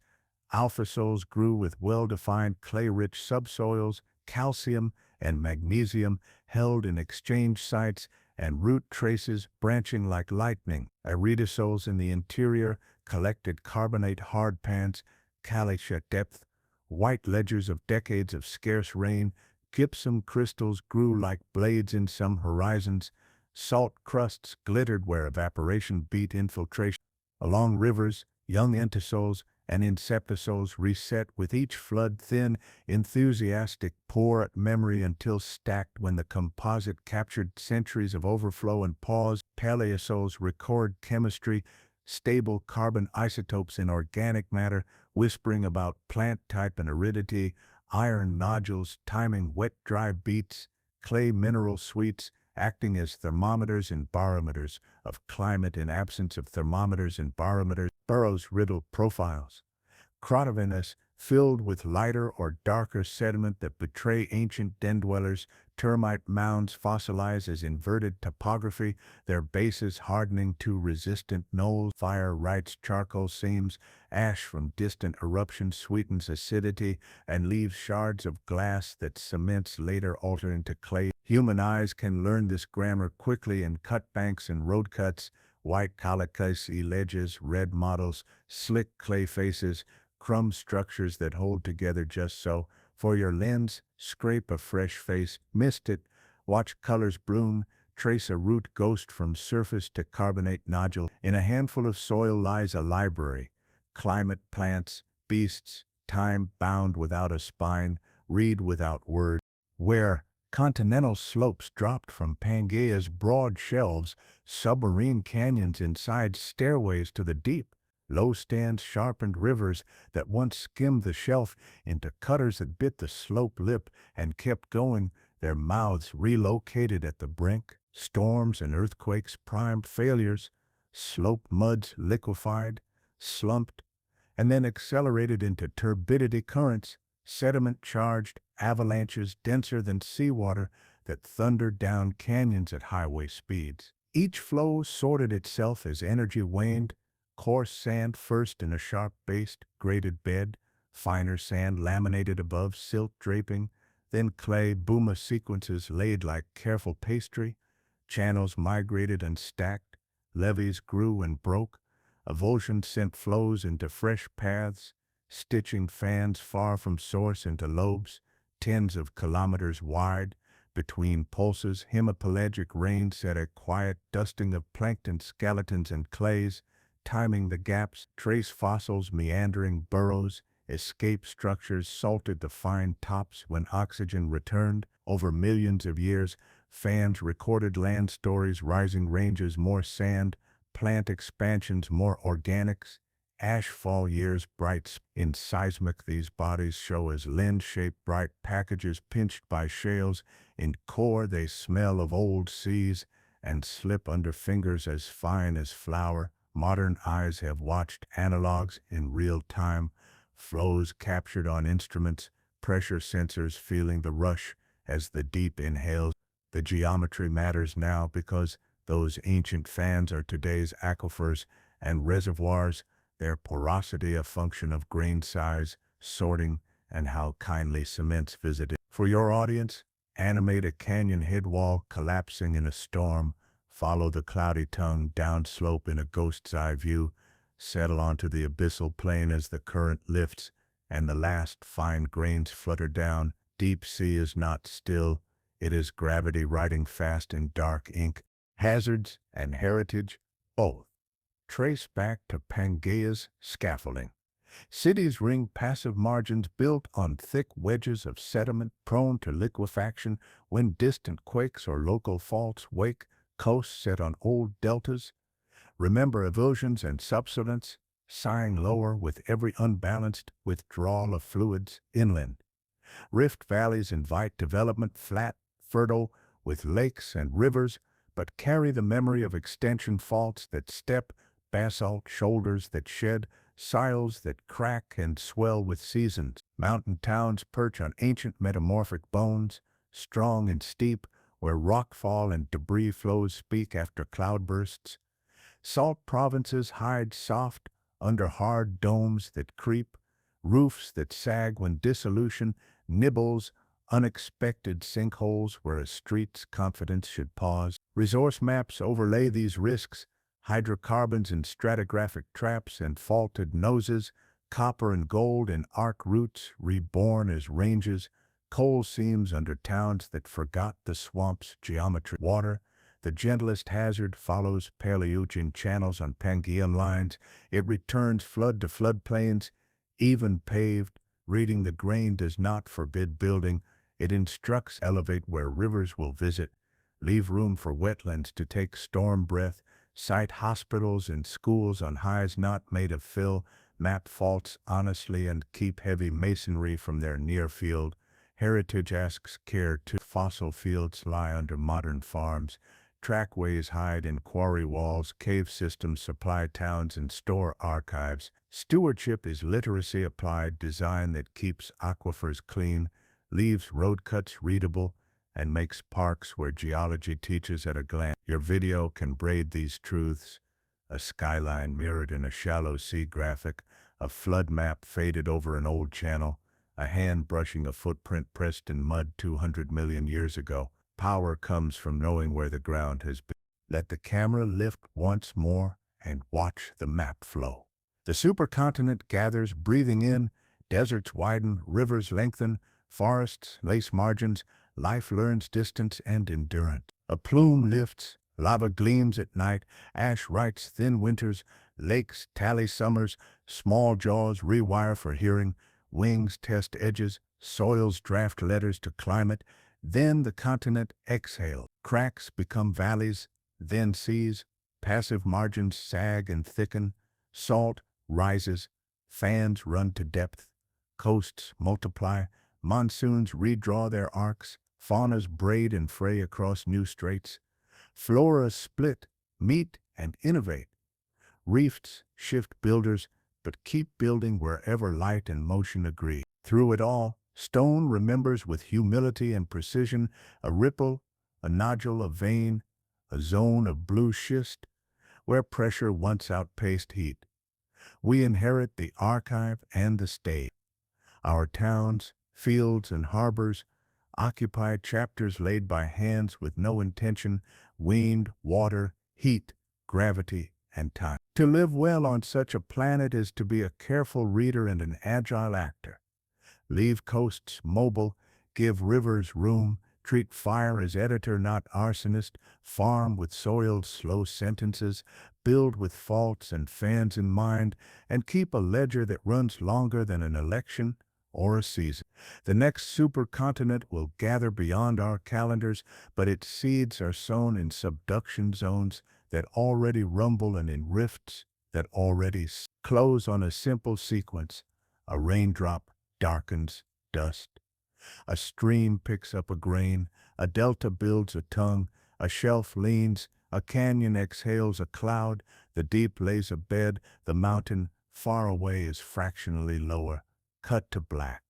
Alphasols grew with well-defined clay-rich subsoils, calcium and magnesium held in exchange sites, and root traces branching like lightning. Iridosols in the interior collected carbonate hardpans, caliche at depth, white ledgers of decades of scarce rain. Gypsum crystals grew like blades in some horizons. Salt crusts glittered where evaporation beat infiltration. Along rivers, young entosols and inceptosols reset with each flood, thin, enthusiastic pour at memory until stacked when the composite captured centuries of overflow and pause. Paleosols record chemistry, stable carbon isotopes in organic matter, whispering about plant type and aridity, iron nodules timing wet-dry beats, clay mineral suites acting as thermometers and barometers of climate in absence of thermometers and barometers. Burrows riddled profiles. Crotovenous, filled with lighter or darker sediment that betray ancient den dwellers. Termite mounds fossilize as inverted topography, their bases hardening to resistant knolls. Fire writes charcoal seams, ash from distant eruptions sweetens acidity and leaves shards of glass that cements later alter into clay. Human eyes can learn this grammar quickly in cut banks and road cuts, white calicaceae ledges, red models, slick clay faces, crumb structures that hold together just so. For your lens, scrape a fresh face, mist it, watch colors bloom, trace a root ghost from surface to carbonate nodule. In a handful of soil lies a library, climate, plants, beasts, time bound without a spine, read without words. Where continental slopes dropped from Pangea's broad shelves, submarine canyons inside stairways to the deep, low stands sharpened rivers that once skimmed the shelf into cutters that bit the slope lip and kept going, their mouths relocated at the brink. Storms and earthquakes primed failures, slope muds liquefied, slumped, and then accelerated into turbidity currents, sediment-charged avalanches denser than seawater that thundered down canyons at highway speeds. Each flow sorted itself as energy waned, coarse sand first in a sharp-based, graded bed, finer sand laminated above silt draping, then clay booma sequences laid like careful pastry, channels migrated and stacked, levees grew and broke, avulsion sent flows into fresh paths, stitching fans far from source into lobes, tens of kilometers wide. Between pulses, hemipelagic rain set a quiet dusting of plankton skeletons and clays, timing the gaps. Trace fossils meandering burrows, escape structures salted the fine tops when oxygen returned. Over millions of years, fans recorded land stories, rising ranges, more sand, plant expansions, more organics, ashfall years, bright in seismic. These bodies show as lens-shaped bright packages pinched by shales. In core they smell of old seas and slip under fingers as fine as flour. Modern eyes have watched analogs in real time, flows captured on instruments, pressure sensors feeling the rush as the deep inhales. The geometry matters now because those ancient fans are today's aquifers and reservoirs, their porosity a function of grain size, sorting, and how kindly cements visited. For your audience, animate a canyon headwall collapsing in a storm, follow the cloudy tongue downslope in a ghost's eye view, settle onto the abyssal plain as the current lifts and the last fine grains flutter down. Deep sea is not still, it is gravity writing fast in dark ink. Hazards and heritage, both, trace back to Pangea's scaffolding. Cities ring passive margins built on thick wedges of sediment prone to liquefaction when distant quakes or local faults wake coasts set on old deltas. Remember avulsions and subsidence, sighing lower with every unbalanced withdrawal of fluids inland. Rift valleys invite development flat, fertile, with lakes and rivers, but carry the memory of extension faults that step, basalt shoulders that shed, silos that crack and swell with seasons. Mountain towns perch on ancient metamorphic bones, strong and steep, where rockfall and debris flows speak after cloudbursts. Salt provinces hide soft under hard domes that creep, roofs that sag when dissolution nibbles unexpected sinkholes where a street's confidence should pause. Resource maps overlay these risks, hydrocarbons in stratigraphic traps and faulted noses, copper and gold in arc roots reborn as ranges, coal seams under towns that forgot the swamp's geometry. Water, the gentlest hazard, follows Paleogene channels on Pangean lines. It returns flood to floodplains, even paved. Reading the grain does not forbid building. It instructs elevate where rivers will visit. Leave room for wetlands to take storm breath. Site hospitals and schools on highs not made of fill. Map faults honestly and keep heavy masonry from their near field. Heritage asks care to fossil fields lie under modern farms. Trackways hide in quarry walls, cave systems supply towns and store archives. Stewardship is literacy applied design that keeps aquifers clean, leaves road cuts readable, and makes parks where geology teaches at a glance. Your video can braid these truths: a skyline mirrored in a shallow sea graphic, a flood map faded over an old channel, a hand brushing a footprint pressed in mud 200 million years ago. Power comes from knowing where the ground has been. Let the camera lift once more and watch the map flow. The supercontinent gathers, breathing in, deserts widen, rivers lengthen, forests lace margins, life learns distance and endurance. A plume lifts, lava gleams at night, ash writes thin winters, lakes tally summers, small jaws rewire for hearing, wings test edges, soils draft letters to climate. Then the continent exhales. Cracks become valleys, then seas. Passive margins sag and thicken. Salt rises. Fans run to depth. Coasts multiply. Monsoons redraw their arcs. Faunas braid and fray across new straits. Floras split, meet, and innovate. Reefs shift builders, but keep building wherever light and motion agree. Through it all, stone remembers with humility and precision, a ripple, a nodule, a vein, a zone of blue schist, where pressure once outpaced heat. We inherit the archive and the stage. Our towns, fields, and harbors occupy chapters laid by hands with no intention: wind, water, heat, gravity, and time. To live well on such a planet is to be a careful reader and an agile actor. Leave coasts mobile, give rivers room, treat fire as editor not arsonist, farm with soiled slow sentences, build with faults and fans in mind, and keep a ledger that runs longer than an election or a season. The next supercontinent will gather beyond our calendars, but its seeds are sown in subduction zones that already rumble and in rifts that already close on a simple sequence. A raindrop darkens dust. A stream picks up a grain, a delta builds a tongue, a shelf leans, a canyon exhales a cloud, the deep lays a bed, the mountain far away is fractionally lower, cut to black.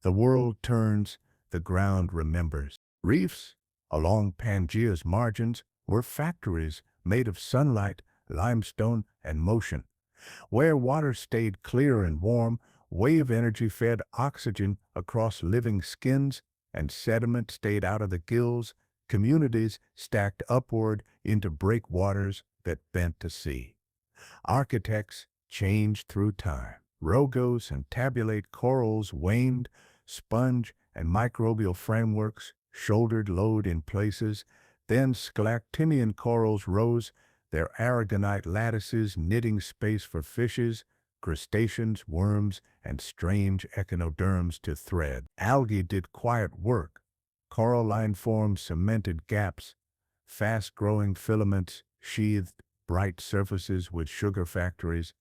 The world turns, the ground remembers. Reefs along Pangea's margins were factories made of sunlight, limestone, and motion. Where water stayed clear and warm, wave energy fed oxygen across living skins, and sediment stayed out of the gills. Communities stacked upward into breakwaters that bent to sea. Architects changed through time. Rogos and tabulate corals waned, sponge and microbial frameworks shouldered load in places. Then Scalactinian corals rose, their aragonite lattices knitting space for fishes, crustaceans, worms, and strange echinoderms to thread. Algae did quiet work. Coralline forms cemented gaps. Fast-growing filaments sheathed bright surfaces with sugar factories.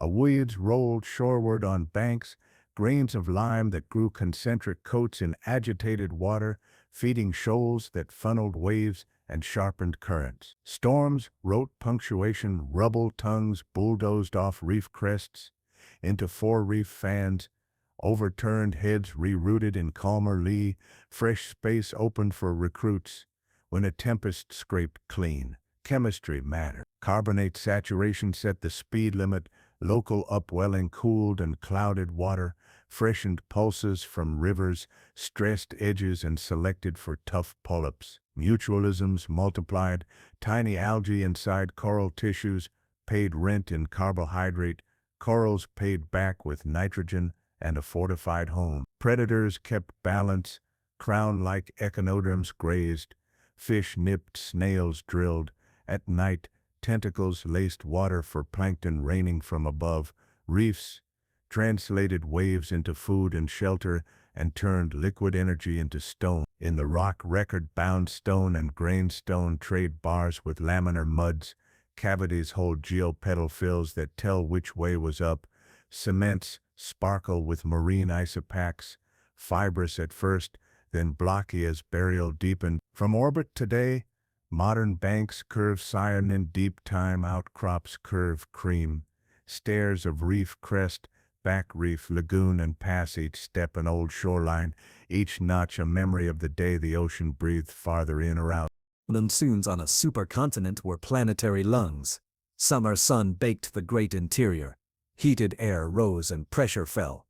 Weeds rolled shoreward on banks, grains of lime that grew concentric coats in agitated water, feeding shoals that funneled waves and sharpened currents. Storms wrote punctuation, rubble tongues bulldozed off reef crests into four-reef fans, overturned heads rerouted in calmer lee, fresh space opened for recruits when a tempest scraped clean. Chemistry mattered. Carbonate saturation set the speed limit, local upwelling cooled and clouded water, freshened pulses from rivers, stressed edges and selected for tough polyps. Mutualisms multiplied, tiny algae inside coral tissues paid rent in carbohydrate, corals paid back with nitrogen and a fortified home. Predators kept balance, crown-like echinoderms grazed, fish nipped, snails drilled. At night, tentacles laced water for plankton raining from above. Reefs translated waves into food and shelter and turned liquid energy into stone. In the rock, record-bound stone and grainstone trade bars with laminar muds. Cavities hold geopedal fills that tell which way was up. Cements sparkle with marine isopachs, fibrous at first, then blocky as burial deepened. From orbit today, modern banks curve cyanide, deep time outcrops curve cream, stairs of reef crest, back reef, lagoon and pass, each step an old shoreline, each notch a memory of the day the ocean breathed farther in or out. Monsoons on a supercontinent were planetary lungs. Summer sun baked the great interior. Heated air rose and pressure fell.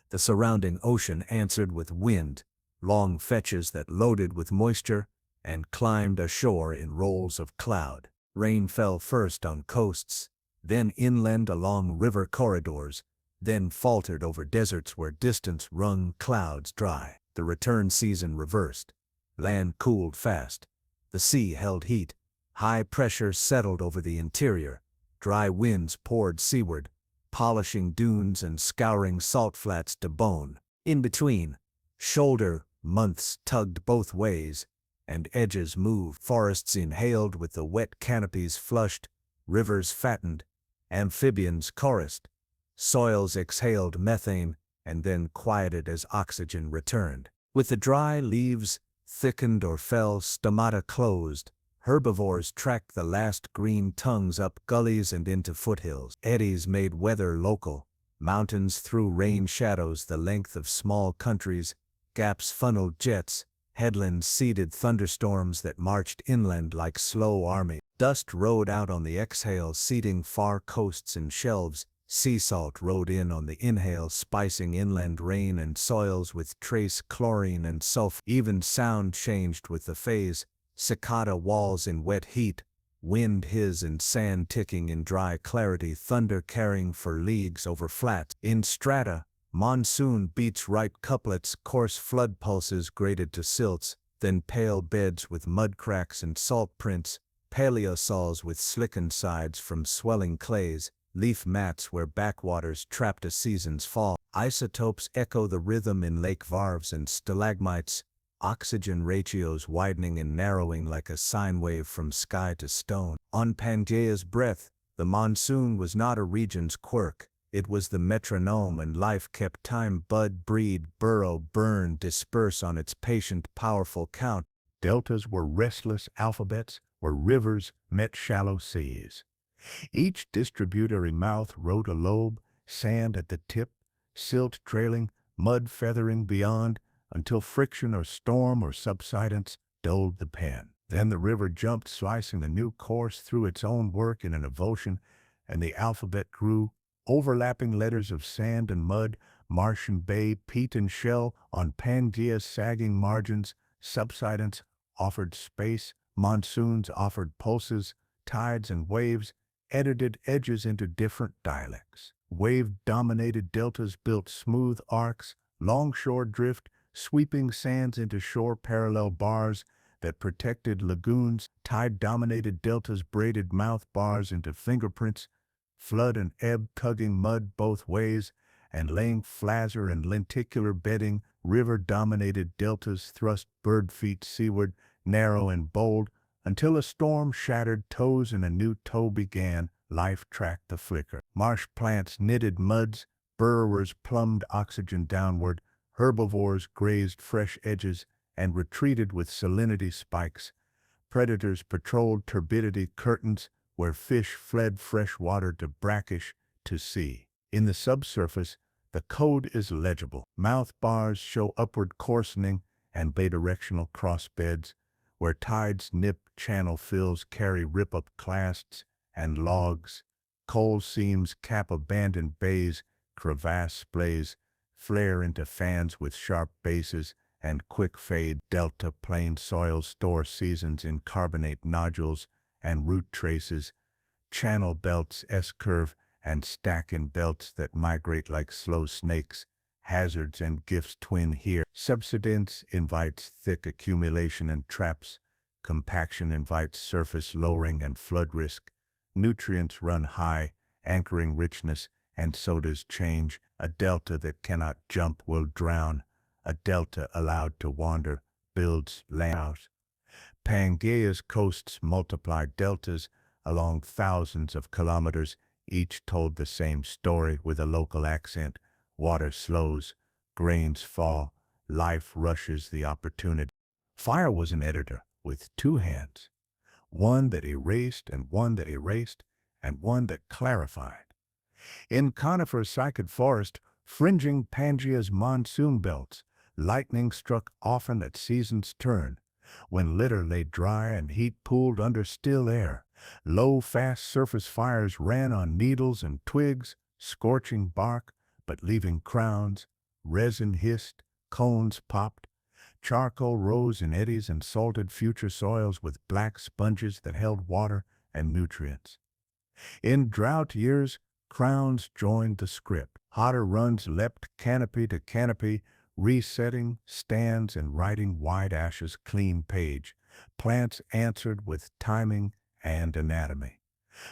The surrounding ocean answered with wind, long fetches that loaded with moisture and climbed ashore in rolls of cloud. Rain fell first on coasts, then inland along river corridors, then faltered over deserts where distance wrung clouds dry. The return season reversed. Land cooled fast. The sea held heat. High pressure settled over the interior. Dry winds poured seaward, polishing dunes and scouring salt flats to bone. In between, shoulder months tugged both ways, and edges moved. Forests inhaled with the wet canopies flushed, rivers fattened, amphibians chorused, soils exhaled methane, and then quieted as oxygen returned. With the dry leaves thickened or fell, stomata closed, herbivores tracked the last green tongues up gullies and into foothills. Eddies made weather local. Mountains threw rain shadows the length of small countries. Gaps funneled jets. Headlands seeded thunderstorms that marched inland like slow army. Dust rode out on the exhale, seeding far coasts and shelves. Sea salt rode in on the inhale, spicing inland rain and soils with trace chlorine and sulfur. Even sound changed with the phase. Cicada walls in wet heat, wind hiss and sand ticking in dry clarity, thunder carrying for leagues over flats. In strata, monsoon beats right couplets, coarse flood pulses graded to silts, then pale beds with mud cracks and salt prints, paleosols with slickened sides from swelling clays, leaf mats where backwaters trapped a season's fall. Isotopes echo the rhythm in lake varves and stalagmites, oxygen ratios widening and narrowing like a sine wave from sky to stone. On Pangea's breath, the monsoon was not a region's quirk. It was the metronome, and life kept time. Bud, breed, burrow, burn, disperse on its patient, powerful count. Deltas were restless alphabets where rivers met shallow seas. Each distributary mouth wrote a lobe, sand at the tip, silt trailing, mud feathering beyond, until friction or storm or subsidence dulled the pen. Then the river jumped, slicing a new course through its own work in an evocation, and the alphabet grew, overlapping letters of sand and mud, Martian bay, peat and shell, on Pangea's sagging margins. Subsidence offered space, monsoons offered pulses, tides and waves edited edges into different dialects. Wave-dominated deltas built smooth arcs, longshore drift, sweeping sands into shore-parallel bars that protected lagoons. Tide-dominated deltas braided mouth bars into fingerprints, flood and ebb tugging mud both ways, and laying flasser and lenticular bedding, river-dominated deltas thrust bird feet seaward, narrow and bold, until a storm shattered toes and a new toe began, life tracked the flicker. Marsh plants knitted muds, burrowers plumbed oxygen downward, herbivores grazed fresh edges and retreated with salinity spikes. Predators patrolled turbidity curtains where fish fled fresh water to brackish to sea. In the subsurface, the code is legible. Mouth bars show upward coarsening and bidirectional crossbeds, where tides nip channel fills carry rip-up clasts and logs. Coal seams cap abandoned bays, crevasse splays flare into fans with sharp bases, and quick fade delta plain soils store seasons in carbonate nodules and root traces. Channel belts S-curve and stack in belts that migrate like slow snakes. Hazards and gifts twin here. Subsidence invites thick accumulation and traps. Compaction invites surface lowering and flood risk. Nutrients run high, anchoring richness, and so does change. A delta that cannot jump will drown. A delta allowed to wander builds land. Pangea's coasts multiply deltas along thousands of kilometers, each told the same story with a local accent. Water slows, grains fall, life rushes the opportunity. Fire was an editor with two hands, one that erased and one that erased and one that clarified. In conifer-cycad forest, fringing Pangea's monsoon belts, lightning struck often at season's turn, when litter lay dry and heat pooled under still air. Low, fast surface fires ran on needles and twigs, scorching bark, but leaving crowns. Resin hissed, cones popped. Charcoal rose in eddies and salted future soils with black sponges that held water and nutrients. In drought years, crowns joined the script. Hotter runs leapt canopy to canopy, resetting stands and writing wide ashes clean page. Plants answered with timing and anatomy.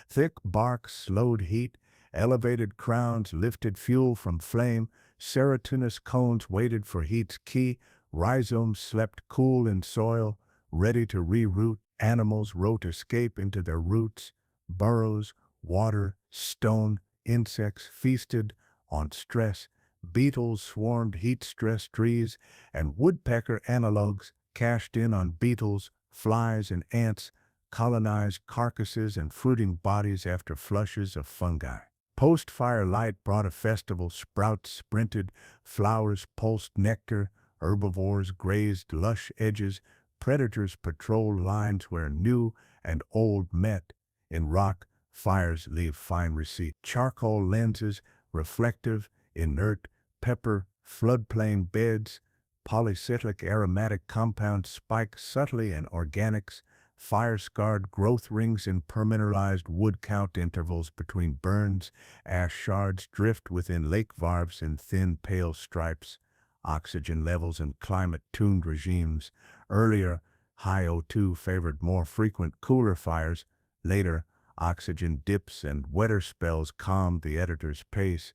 Thick bark slowed heat, elevated crowns lifted fuel from flame, serotinous cones waited for heat's key, rhizomes slept cool in soil, ready to reroot. Animals wrote escape into their roots. Burrows, water, stone, insects feasted on stress. Beetles swarmed heat-stressed trees, and woodpecker analogues cashed in on beetles, flies, and ants, colonized carcasses and fruiting bodies after flushes of fungi. Post-fire light brought a festival. Sprouts sprinted, flowers pulsed nectar, herbivores grazed lush edges, predators patrolled lines where new and old met. In rock, fires leave fine receipt. Charcoal lenses, reflective, inert, pepper, floodplain beds, polycyclic aromatic compounds spike subtly in organics, fire-scarred growth rings in permineralized wood count intervals between burns, ash shards drift within lake varves in thin pale stripes, oxygen levels in climate-tuned regimes. Earlier, high O2 favored more frequent cooler fires. Later, oxygen dips and wetter spells calmed the editor's pace.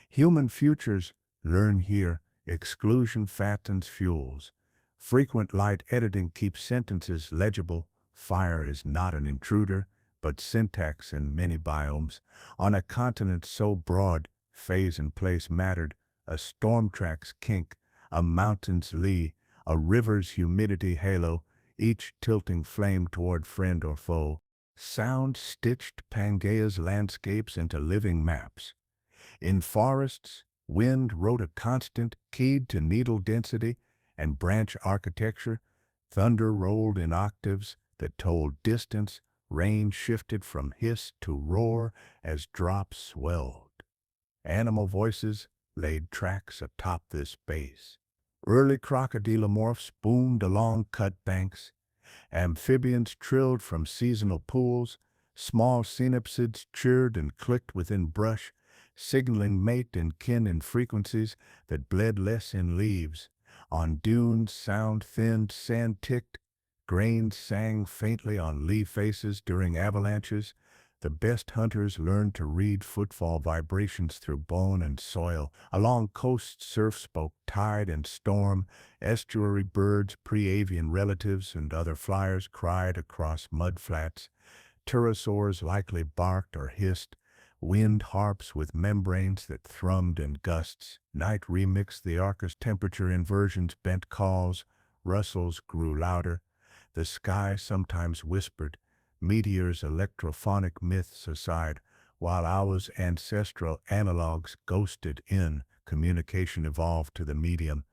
Human futures learn here. Exclusion fattens fuels. Frequent light editing keeps sentences legible. Fire is not an intruder, but syntax in many biomes. On a continent so broad, phase and place mattered. A storm track's kink, a mountain's lee, a river's humidity halo, each tilting flame toward friend or foe. Sound stitched Pangea's landscapes into living maps. In forests, wind wrote a constant keyed to needle density and branch architecture. Thunder rolled in octaves that told distance. Rain shifted from hiss to roar as drops swelled. Animal voices laid tracks atop this base. Early crocodilomorphs boomed along cut banks. Amphibians trilled from seasonal pools. Small synapsids chirred and clicked within brush, signaling mate and kin in frequencies that bled less in leaves. On dunes, sound thinned, sand ticked. Grains sang faintly on lee faces during avalanches. The best hunters learned to read footfall vibrations through bone and soil. Along coasts, surf spoke tide and storm. Estuary birds, pre-avian relatives, and other flyers cried across mudflats. Pterosaurs likely barked or hissed. Wind harps with membranes that thrummed in gusts. Night remixed the orchestra. Temperature inversions bent calls. Rustles grew louder. The sky sometimes whispered. Meteors, electrophonic myths aside, while ours ancestral analogs ghosted in, communication evolved to the medium.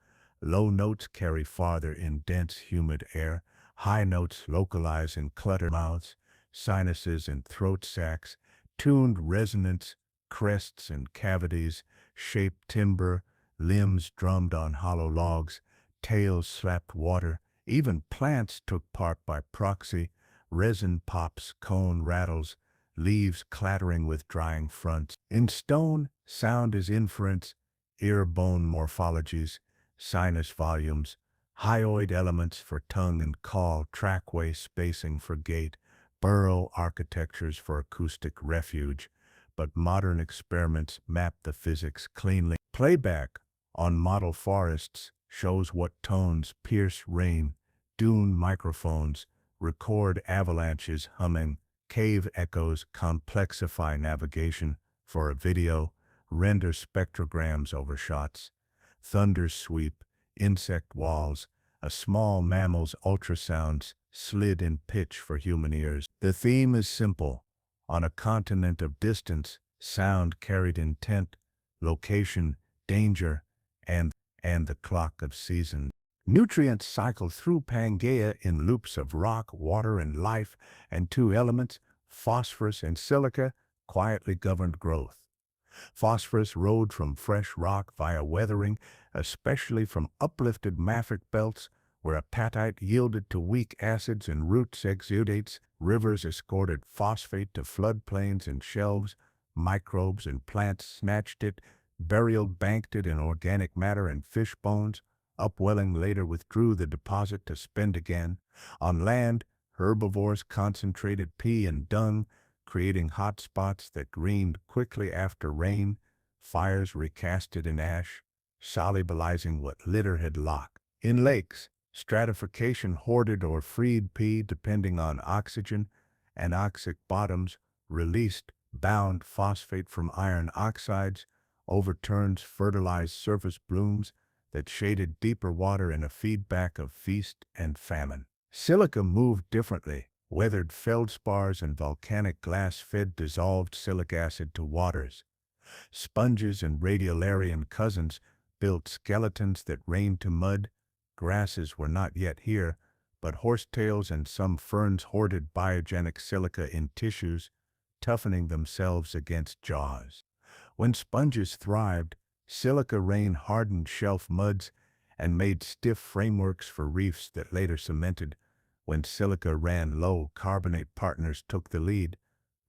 Low notes carry farther in dense, humid air. High notes localize in cluttered mouths, sinuses and throat sacs. Tuned resonance, crests and cavities, shaped timber, limbs drummed on hollow logs, tails slapped water. Even plants took part by proxy. Resin pops, cone rattles, leaves clattering with drying fronts. In stone, sound is inference, ear-bone morphologies, sinus volumes, hyoid elements for tongue and call, trackway spacing for gait, burrow architectures for acoustic refuge. But modern experiments map the physics cleanly. Playback on model forests shows what tones pierce rain, dune microphones, record avalanches humming, cave echoes complexify navigation for a video, render spectrograms over shots, thunder sweep, insect walls, a small mammal's ultrasounds slid in pitch for human ears. The theme is simple. On a continent of distance, sound carried intent, location, danger, and the clock of seasons. Nutrients cycle through Pangea in loops of rock, water, and life, and two elements, phosphorus and silica, quietly governed growth. Phosphorus rode from fresh rock via weathering, especially from uplifted mafic belts, where apatite yielded to weak acids and roots exudates. Rivers escorted phosphate to floodplains and shelves. Microbes and plants snatched it, burial banked it in organic matter and fish bones. Upwelling later withdrew the deposit to spend again. On land, herbivores concentrated pea and dung, creating hot spots that greened quickly after rain. Fires recast it in ash, solubilizing what litter had locked. In lakes, stratification hoarded or freed pea depending on oxygen. Anoxic bottoms released bound phosphate from iron oxides, overturns fertilized surface blooms that shaded deeper water in a feedback of feast and famine. Silica moved differently. Weathered feldspars and volcanic glass fed dissolved silic acid to waters. Sponges and radiolarian cousins built skeletons that rained to mud. Grasses were not yet here, but horsetails and some ferns hoarded biogenic silica in tissues, toughening themselves against jaws. When sponges thrived, silica rain hardened shelf muds and made stiff frameworks for reefs that later cemented. When silica ran low, carbonate partners took the lead.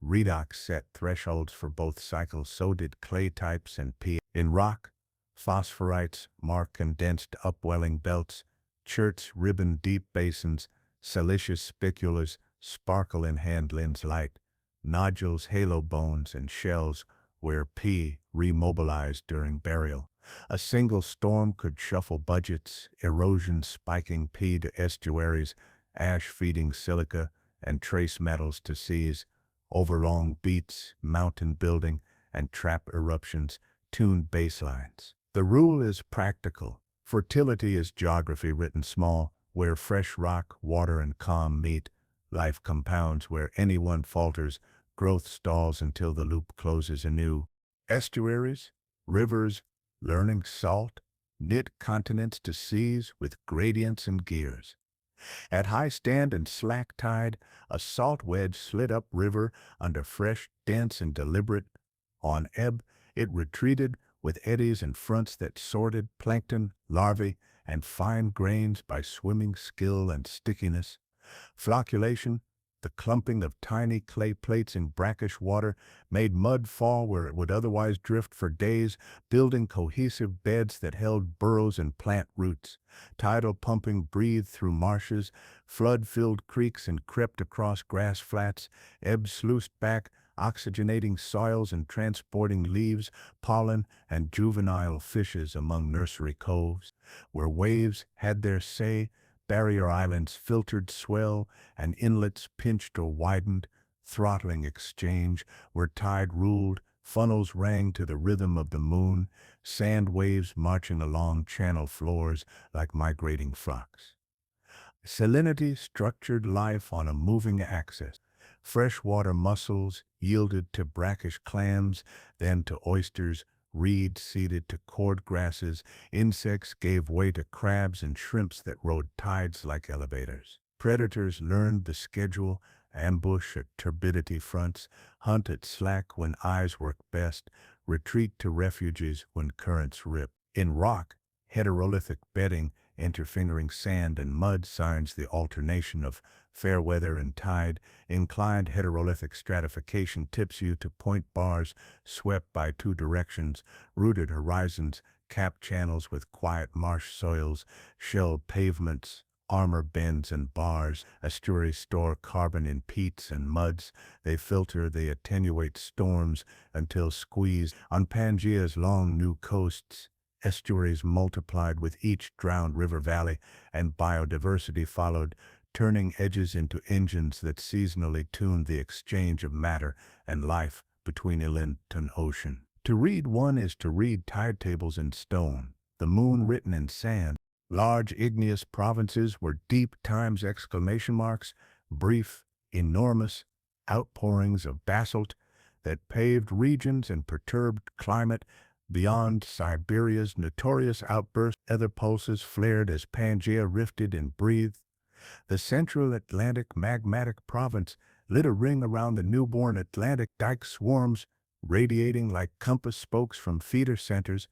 Redox set thresholds for both cycles, so did clay types and P. In rock, phosphorites mark condensed upwelling belts, cherts ribbon deep basins, siliceous spiculas sparkle in hand lens light, nodules halo bones and shells where P remobilized during burial. A single storm could shuffle budgets, erosion spiking P to estuaries, ash feeding silica and trace metals to seas, overlong beats, mountain building, and trap eruptions, tuned baselines. The rule is practical. Fertility is geography written small, where fresh rock, water, and calm meet. Life compounds where anyone falters, growth stalls until the loop closes anew. Estuaries, rivers, learning salt, knit continents to seas with gradients and gears. At high stand and slack tide, a salt wedge slid up river under fresh, dense, and deliberate. On ebb, it retreated with eddies and fronts that sorted plankton, larvae, and fine grains by swimming skill and stickiness. Flocculation, the clumping of tiny clay plates in brackish water, made mud fall where it would otherwise drift for days, building cohesive beds that held burrows and plant roots. Tidal pumping breathed through marshes, flood-filled creeks and crept across grass flats, ebb sluiced back, oxygenating soils and transporting leaves, pollen, and juvenile fishes among nursery coves, where waves had their say, barrier islands filtered swell, and inlets pinched or widened, throttling exchange, where tide ruled, funnels rang to the rhythm of the moon, sand waves marching along channel floors like migrating flocks. Salinity structured life on a moving axis. Freshwater mussels yielded to brackish clams, then to oysters, reeds ceded to cord grasses, insects gave way to crabs and shrimps that rode tides like elevators. Predators learned the schedule, ambush at turbidity fronts, hunt at slack when eyes work best, retreat to refuges when currents rip. In rock, heterolithic bedding, interfingering sand and mud signs the alternation of fair weather and tide. Inclined heterolithic stratification tips you to point bars swept by two directions, rooted horizons, cap channels with quiet marsh soils, shelled pavements, armor bends and bars. Estuaries store carbon in peats and muds. They filter, they attenuate storms until squeezed. On Pangea's long new coasts, estuaries multiplied with each drowned river valley, and biodiversity followed, turning edges into engines that seasonally tuned the exchange of matter and life between inland and ocean. To read one is to read tide tables in stone, the moon written in sand. Large igneous provinces were deep times exclamation marks, brief, enormous outpourings of basalt that paved regions and perturbed climate. Beyond Siberia's notorious outburst, other pulses flared as Pangea rifted and breathed. The central Atlantic magmatic province lit a ring around the newborn Atlantic dike swarms, radiating like compass spokes from feeder centers.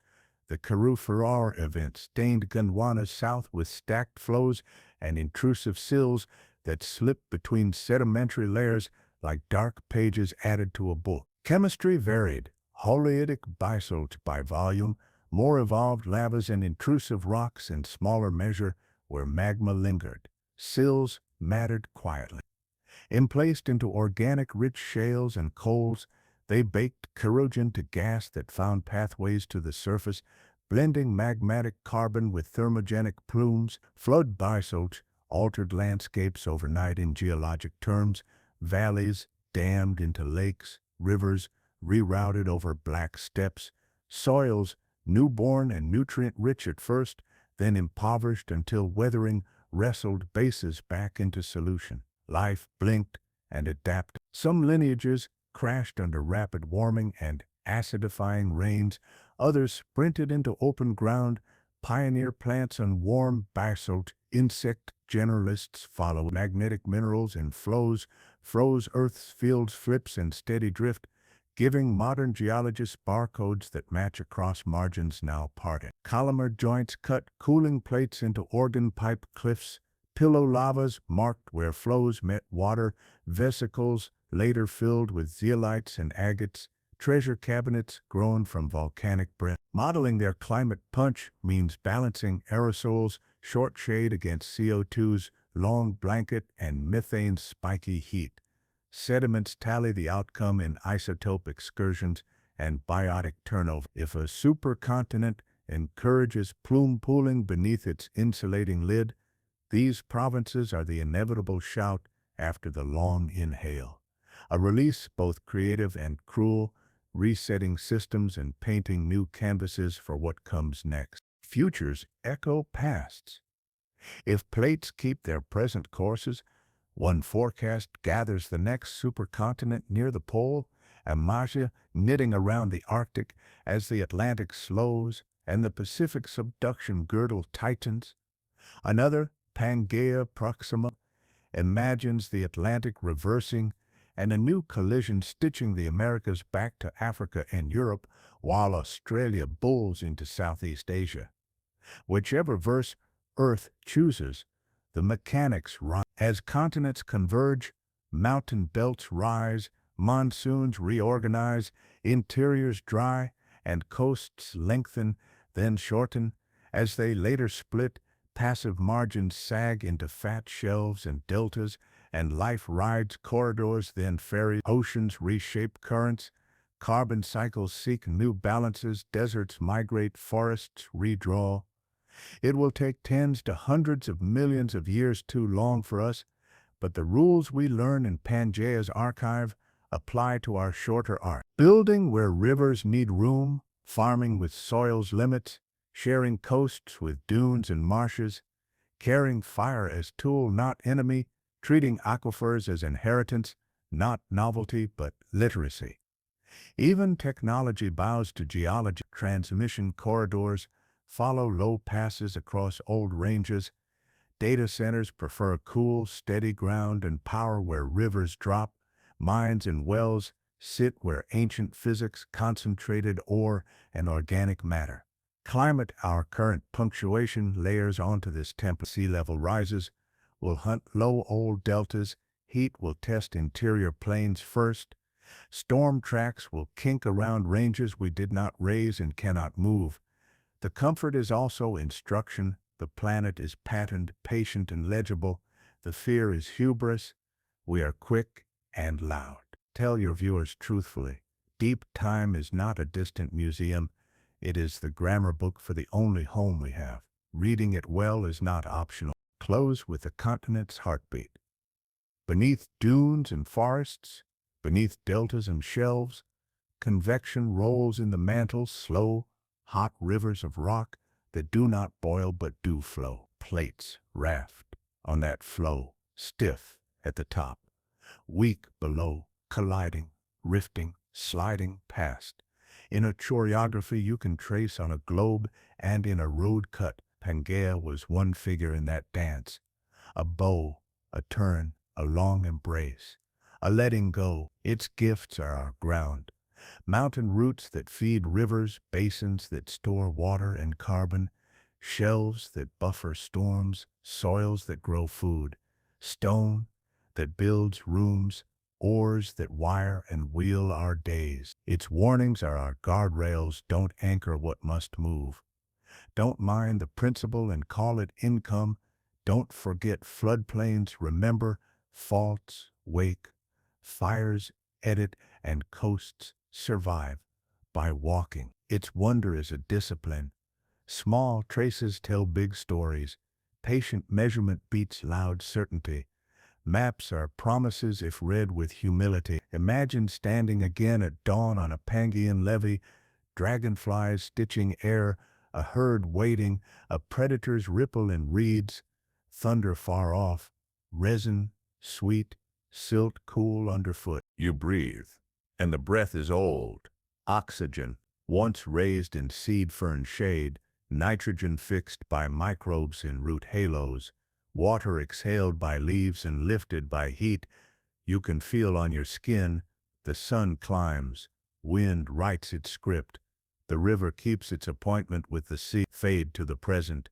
The Karoo-Ferrar event stained Gondwana's south with stacked flows and intrusive sills that slipped between sedimentary layers like dark pages added to a book. Chemistry varied. Holeitic basalt by volume, more evolved lavas and intrusive rocks in smaller measure where magma lingered. Sills mattered quietly. Emplaced into organic rich shales and coals, they baked corrosion to gas that found pathways to the surface, blending magmatic carbon with thermogenic plumes. Flood basalt altered landscapes overnight in geologic terms, valleys dammed into lakes, rivers rerouted over black steppes, soils newborn and nutrient-rich at first, then impoverished until weathering wrestled bases back into solution. Life blinked and adapted. Some lineages crashed under rapid warming and acidifying rains, others sprinted into open ground. Pioneer plants on warm basalt, insect generalists followed magnetic minerals and flows, froze Earth's fields flips and steady drift, giving modern geologists barcodes that match across margins now parted. Columnar joints cut cooling plates into organ pipe cliffs, pillow lavas marked where flows met water, vesicles later filled with zeolites and agates, treasure cabinets grown from volcanic breath. Modeling their climate punch means balancing aerosols, short shade against CO2's long blanket and methane's spiky heat. Sediments tally the outcome in isotope excursions and biotic turnover. If a supercontinent encourages plume pooling beneath its insulating lid, these provinces are the inevitable shout after the long inhale. A release both creative and cruel, resetting systems and painting new canvases for what comes next. Futures echo pasts. If plates keep their present courses, one forecast gathers the next supercontinent near the pole, Pangea knitting around the Arctic as the Atlantic slows and the Pacific subduction girdle tightens. Another, Pangea Proxima, imagines the Atlantic reversing and a new collision stitching the Americas back to Africa and Europe, while Australia bulls into Southeast Asia. Whichever verse Earth chooses, the mechanics run. As continents converge, mountain belts rise, monsoons reorganize, interiors dry, and coasts lengthen, then shorten. As they later split, Passive margins sag into fat shelves and deltas, and life rides corridors, then ferries. Oceans reshape currents, carbon cycles seek new balances, deserts migrate, forests redraw. It will take tens to hundreds of millions of years too long for us, but the rules we learn in Pangea's archive apply to our shorter arc. Building where rivers need room, farming with soil's limits, sharing coasts with dunes and marshes, carrying fire as tool, not enemy, treating aquifers as inheritance, not novelty, but literacy. Even technology bows to geology. Transmission corridors follow low passes across old ranges. Data centers prefer cool, steady ground and power where rivers drop. Mines and wells sit where ancient physics concentrated ore and organic matter. Climate, our current punctuation, layers onto this template. Sea level rises will hunt low old deltas. Heat will test interior plains first. Storm tracks will kink around ranges we did not raise and cannot move. The comfort is also instruction. The planet is patterned, patient, and legible. The fear is hubris. We are quick and loud. Tell your viewers truthfully, deep time is not a distant museum. It is the grammar book for the only home we have. Reading it well is not optional. Close with the continent's heartbeat. Beneath dunes and forests, beneath deltas and shelves, convection rolls in the mantle, slow, hot rivers of rock that do not boil but do flow. Plates raft on that flow, stiff at the top, weak below, colliding, rifting, sliding past. In a choreography you can trace on a globe and in a road cut. Pangea was one figure in that dance. A bow, a turn, a long embrace, a letting go. Its gifts are our ground. Mountain roots that feed rivers, basins that store water and carbon, shelves that buffer storms, soils that grow food, stone that builds rooms, oars that wire and wheel our days. Its warnings are our guardrails. Don't anchor what must move. Don't mind the principle and call it income. Don't forget floodplains. Remember, faults wake, fires edit, and coasts survive by walking. Its wonder is a discipline. Small traces tell big stories. Patient measurement beats loud certainty. Maps are promises if read with humility. Imagine standing again at dawn on a Pangean levee, dragonflies stitching air, a herd waiting, a predator's ripple in reeds, thunder far off, resin, sweet, silt cool underfoot. You breathe, and the breath is old. Oxygen, once raised in seed fern shade, nitrogen fixed by microbes in root halos, water exhaled by leaves and lifted by heat. You can feel on your skin. The sun climbs, wind writes its script, the river keeps its appointment with the sea. Fade to the present.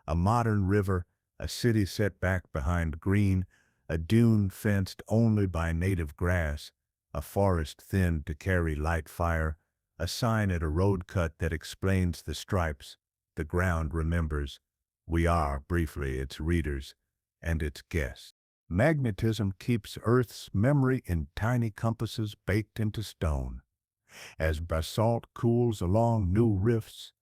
A modern river, a city set back behind green, a dune fenced only by native grass, a forest thinned to carry light fire, a sign at a road cut that explains the stripes. The ground remembers. We are, briefly, its readers and its guests. Magnetism keeps Earth's memory in tiny compasses baked into stone. As basalt cools along new rifts,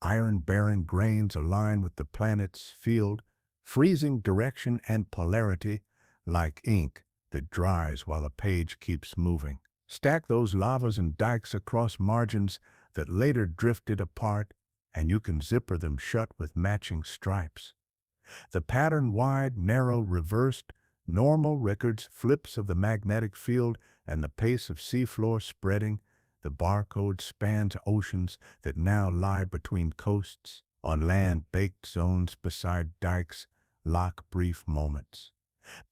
iron-bearing grains align with the planet's field, freezing direction and polarity like ink that dries while a page keeps moving. Stack those lavas and dikes across margins that later drifted apart, and you can zipper them shut with matching stripes. The pattern wide, narrow, reversed, normal records flips of the magnetic field and the pace of seafloor spreading. The barcode spans oceans that now lie between coasts. On land, baked zones beside dikes lock brief moments.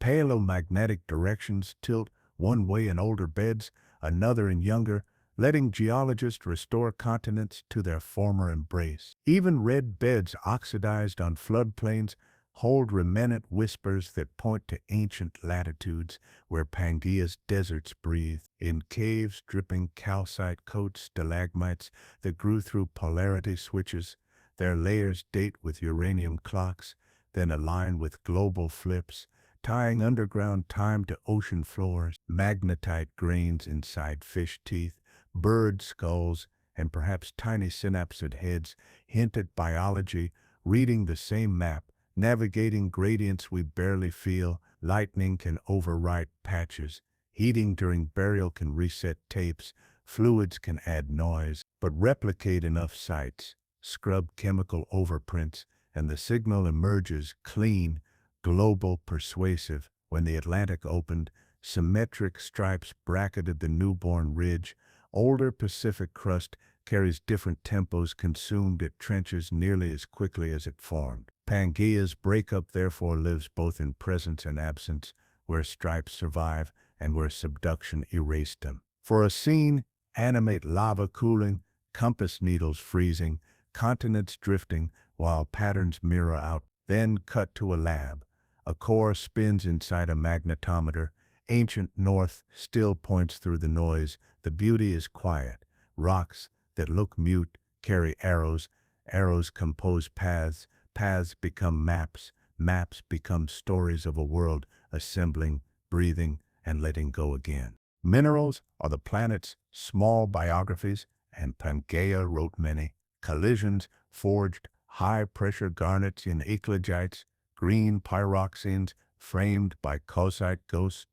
Paleomagnetic directions tilt one way in older beds, another in younger, letting geologists restore continents to their former embrace. Even red beds oxidized on floodplains hold remnant whispers that point to ancient latitudes where Pangea's deserts breathe. In caves dripping calcite coats stalagmites that grew through polarity switches, their layers date with uranium clocks, then align with global flips, tying underground time to ocean floors, magnetite grains inside fish teeth, bird skulls, and perhaps tiny synapsid heads hint at biology, reading the same map, navigating gradients we barely feel. Lightning can overwrite patches, heating during burial can reset tapes, fluids can add noise, but replicate enough sites, scrub chemical overprints, and the signal emerges clean, global, persuasive. When the Atlantic opened, symmetric stripes bracketed the newborn ridge. Older Pacific crust carries different tempos, consumed it trenches nearly as quickly as it formed. Pangea's breakup therefore lives both in presence and absence, where stripes survive and where subduction erased them. For a scene, animate lava cooling, compass needles freezing, continents drifting, while patterns mirror out. Then cut to a lab. A core spins inside a magnetometer. Ancient north still points through the noise. The beauty is quiet. Rocks that look mute carry arrows. Arrows compose paths. Paths become maps. Maps become stories of a world assembling, breathing, and letting go again. Minerals are the planet's small biographies, and Pangea wrote many. Collisions forged high-pressure garnets in eclogites, green pyroxenes framed by calcite ghosts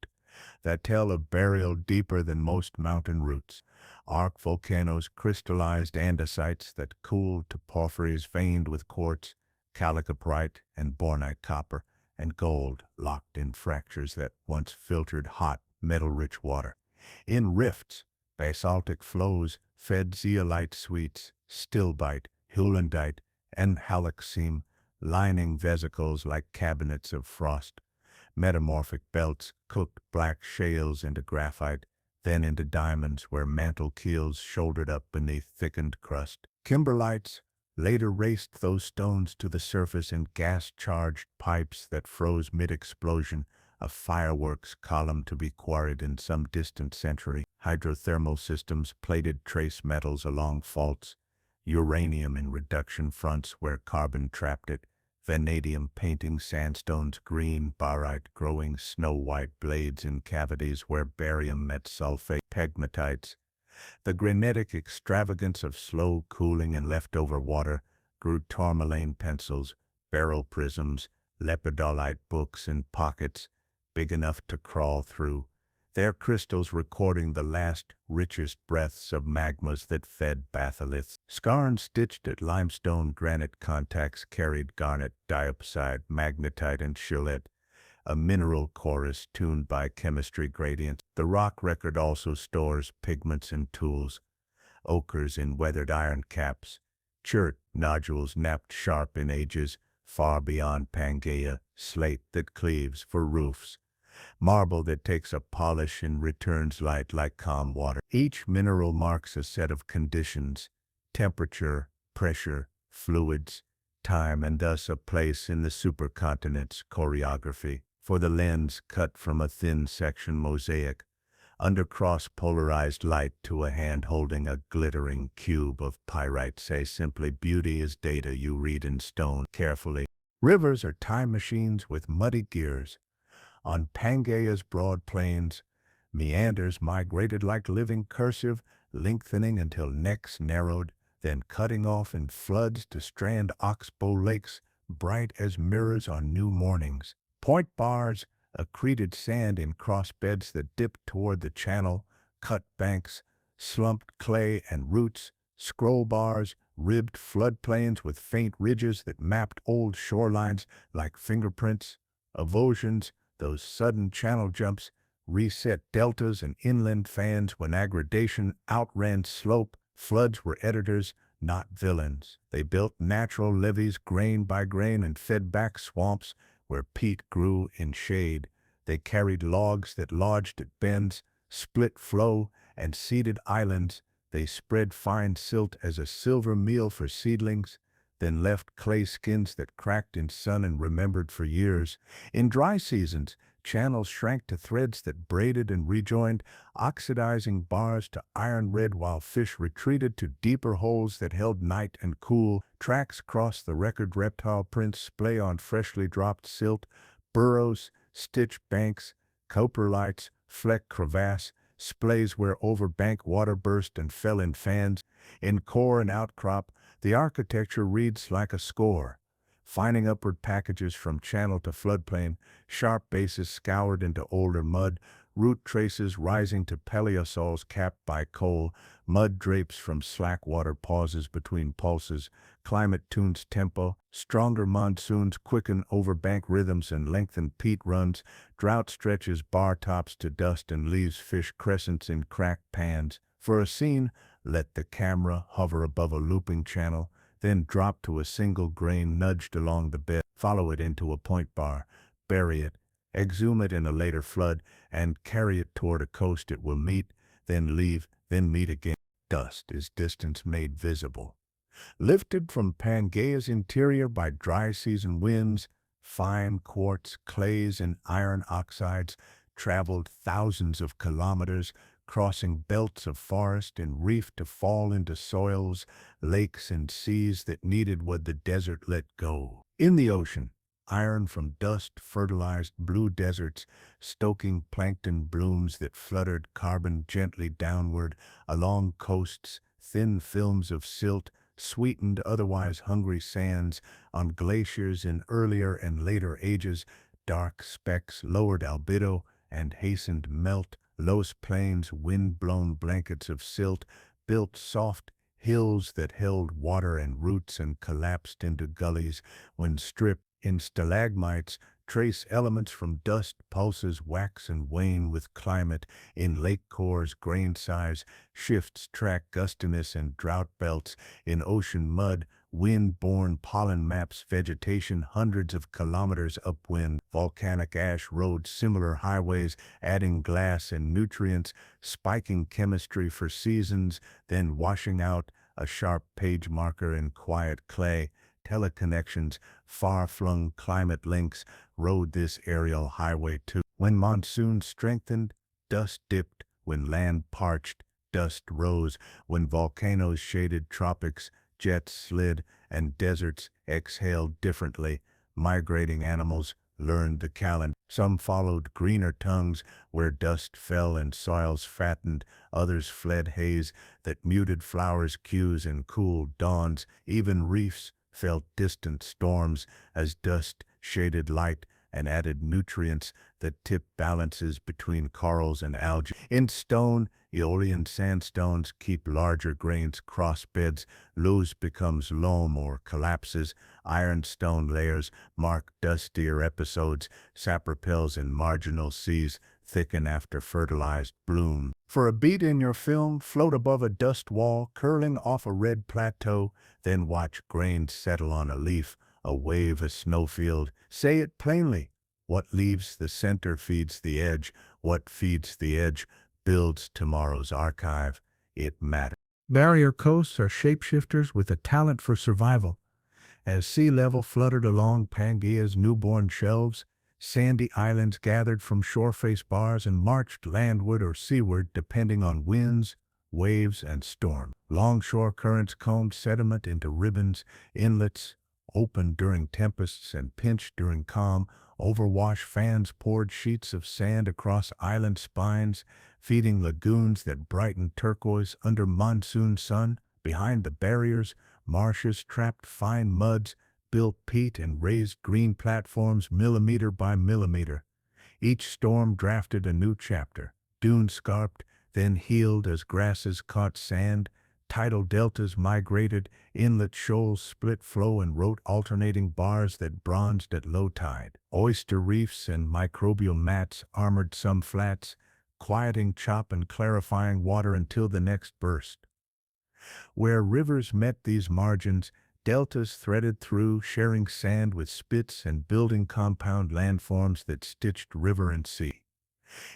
that tell of burial deeper than most mountain roots. Arc volcanoes crystallized andesites that cooled to porphyries veined with quartz, chalcoprite and bornite copper, and gold locked in fractures that once filtered hot, metal-rich water. In rifts, basaltic flows fed zeolite suites, stilbite, heulandite, and halloxene, lining vesicles like cabinets of frost. Metamorphic belts cooked black shales into graphite, then into diamonds where mantle keels shouldered up beneath thickened crust. Kimberlites later raced those stones to the surface in gas-charged pipes that froze mid-explosion, a fireworks column to be quarried in some distant century. Hydrothermal systems plated trace metals along faults, uranium in reduction fronts where carbon trapped it, vanadium painting sandstones green, barite growing snow-white blades in cavities where barium met sulfate, pegmatites. The granitic extravagance of slow cooling and leftover water grew tourmaline pencils, beryl prisms, lepidolite books in pockets big enough to crawl through, their crystals recording the last, richest breaths of magmas that fed batholiths. Skarns stitched at limestone granite contacts carried garnet, diopside, magnetite, and scheelite, a mineral chorus tuned by chemistry gradients. The rock record also stores pigments and tools, ochres in weathered iron caps, chert nodules napped sharp in ages, far beyond Pangea, slate that cleaves for roofs, marble that takes a polish and returns light like calm water. Each mineral marks a set of conditions, temperature, pressure, fluids, time, and thus a place in the supercontinent's choreography. For the lens cut from a thin section mosaic, under cross-polarized light to a hand holding a glittering cube of pyrite, say simply beauty is data you read in stone carefully. Rivers are time machines with muddy gears. On Pangea's broad plains, meanders migrated like living cursive, lengthening until necks narrowed, then cutting off in floods to strand oxbow lakes, bright as mirrors on new mornings. Point bars, accreted sand in crossbeds that dipped toward the channel, cut banks, slumped clay and roots, scroll bars, ribbed floodplains with faint ridges that mapped old shorelines like fingerprints, erosions, those sudden channel jumps, reset deltas and inland fans when aggradation outran slope. Floods were editors, not villains. They built natural levees grain by grain and fed back swamps where peat grew in shade. They carried logs that lodged at bends, split flow, and seeded islands. They spread fine silt as a silver meal for seedlings, then left clay skins that cracked in sun and remembered for years. In dry seasons, channels shrank to threads that braided and rejoined, oxidizing bars to iron red while fish retreated to deeper holes that held night and cool. Tracks crossed the record reptile prints splay on freshly dropped silt, burrows, stitch banks, coprolites, fleck crevasse, splays where overbank water burst and fell in fans. In core and outcrop, the architecture reads like a score. Finding upward packages from channel to floodplain, sharp bases scoured into older mud, root traces rising to paleosols capped by coal, mud drapes from slack water pauses between pulses, climate tunes tempo, stronger monsoons quicken overbank rhythms and lengthen peat runs, drought stretches bar tops to dust and leaves fish crescents in cracked pans. For a scene, let the camera hover above a looping channel, then drop to a single grain nudged along the bed, follow it into a point bar, bury it, exhume it in a later flood, and carry it toward a coast it will meet, then leave, then meet again. Dust is distance made visible. Lifted from Pangea's interior by dry season winds, fine quartz, clays, and iron oxides traveled thousands of kilometers, crossing belts of forest and reef to fall into soils, lakes, and seas that needed what the desert let go. In the ocean, iron from dust fertilized blue deserts, stoking plankton blooms that fluttered carbon gently downward along coasts, thin films of silt sweetened otherwise hungry sands. On glaciers in earlier and later ages, dark specks lowered albedo and hastened melt. Los plains, wind-blown blankets of silt, built soft hills that held water and roots and collapsed into gullies when stripped. In stalagmites, trace elements from dust pulses wax and wane with climate. In lake cores, grain size shifts track gustiness and drought belts. In ocean mud, wind-borne pollen maps vegetation hundreds of kilometers upwind. Volcanic ash rode similar highways, adding glass and nutrients, spiking chemistry for seasons, then washing out, a sharp page marker in quiet clay. Teleconnections, far-flung climate links, rode this aerial highway too. When monsoons strengthened, dust dipped. When land parched, dust rose. When volcanoes shaded tropics, jets slid, and deserts exhaled differently. Migrating animals learned the calendar. Some followed greener tongues where dust fell and soils fattened. Others fled haze that muted flowers' cues and cooled dawns. Even reefs felt distant storms as dust shaded light and added nutrients that tipped balances between corals and algae. In stone, Aeolian sandstones keep larger grains cross beds. Loess becomes loam or collapses. Ironstone layers mark dustier episodes. Sapropels in marginal seas thicken after fertilized bloom. For a beat in your film, float above a dust wall curling off a red plateau, then watch grains settle on a leaf, a wave, a snowfield. Say it plainly. What leaves the center feeds the edge. What feeds the edge builds tomorrow's archive. It matters. Barrier coasts are shapeshifters with a talent for survival. As sea level fluttered along Pangea's newborn shelves, sandy islands gathered from shoreface bars and marched landward or seaward depending on winds, waves, and storm. Longshore currents combed sediment into ribbons, inlets opened during tempests and pinched during calm. Overwash fans poured sheets of sand across island spines, feeding lagoons that brightened turquoise under monsoon sun. Behind the barriers, marshes trapped fine muds, built peat and raised green platforms millimeter by millimeter. Each storm drafted a new chapter. Dunes scarped, then healed as grasses caught sand. Tidal deltas migrated, inlet shoals split flow and wrote alternating bars that bronzed at low tide. Oyster reefs and microbial mats armored some flats, quieting chop and clarifying water until the next burst. Where rivers met these margins, deltas threaded through, sharing sand with spits and building compound landforms that stitched river and sea.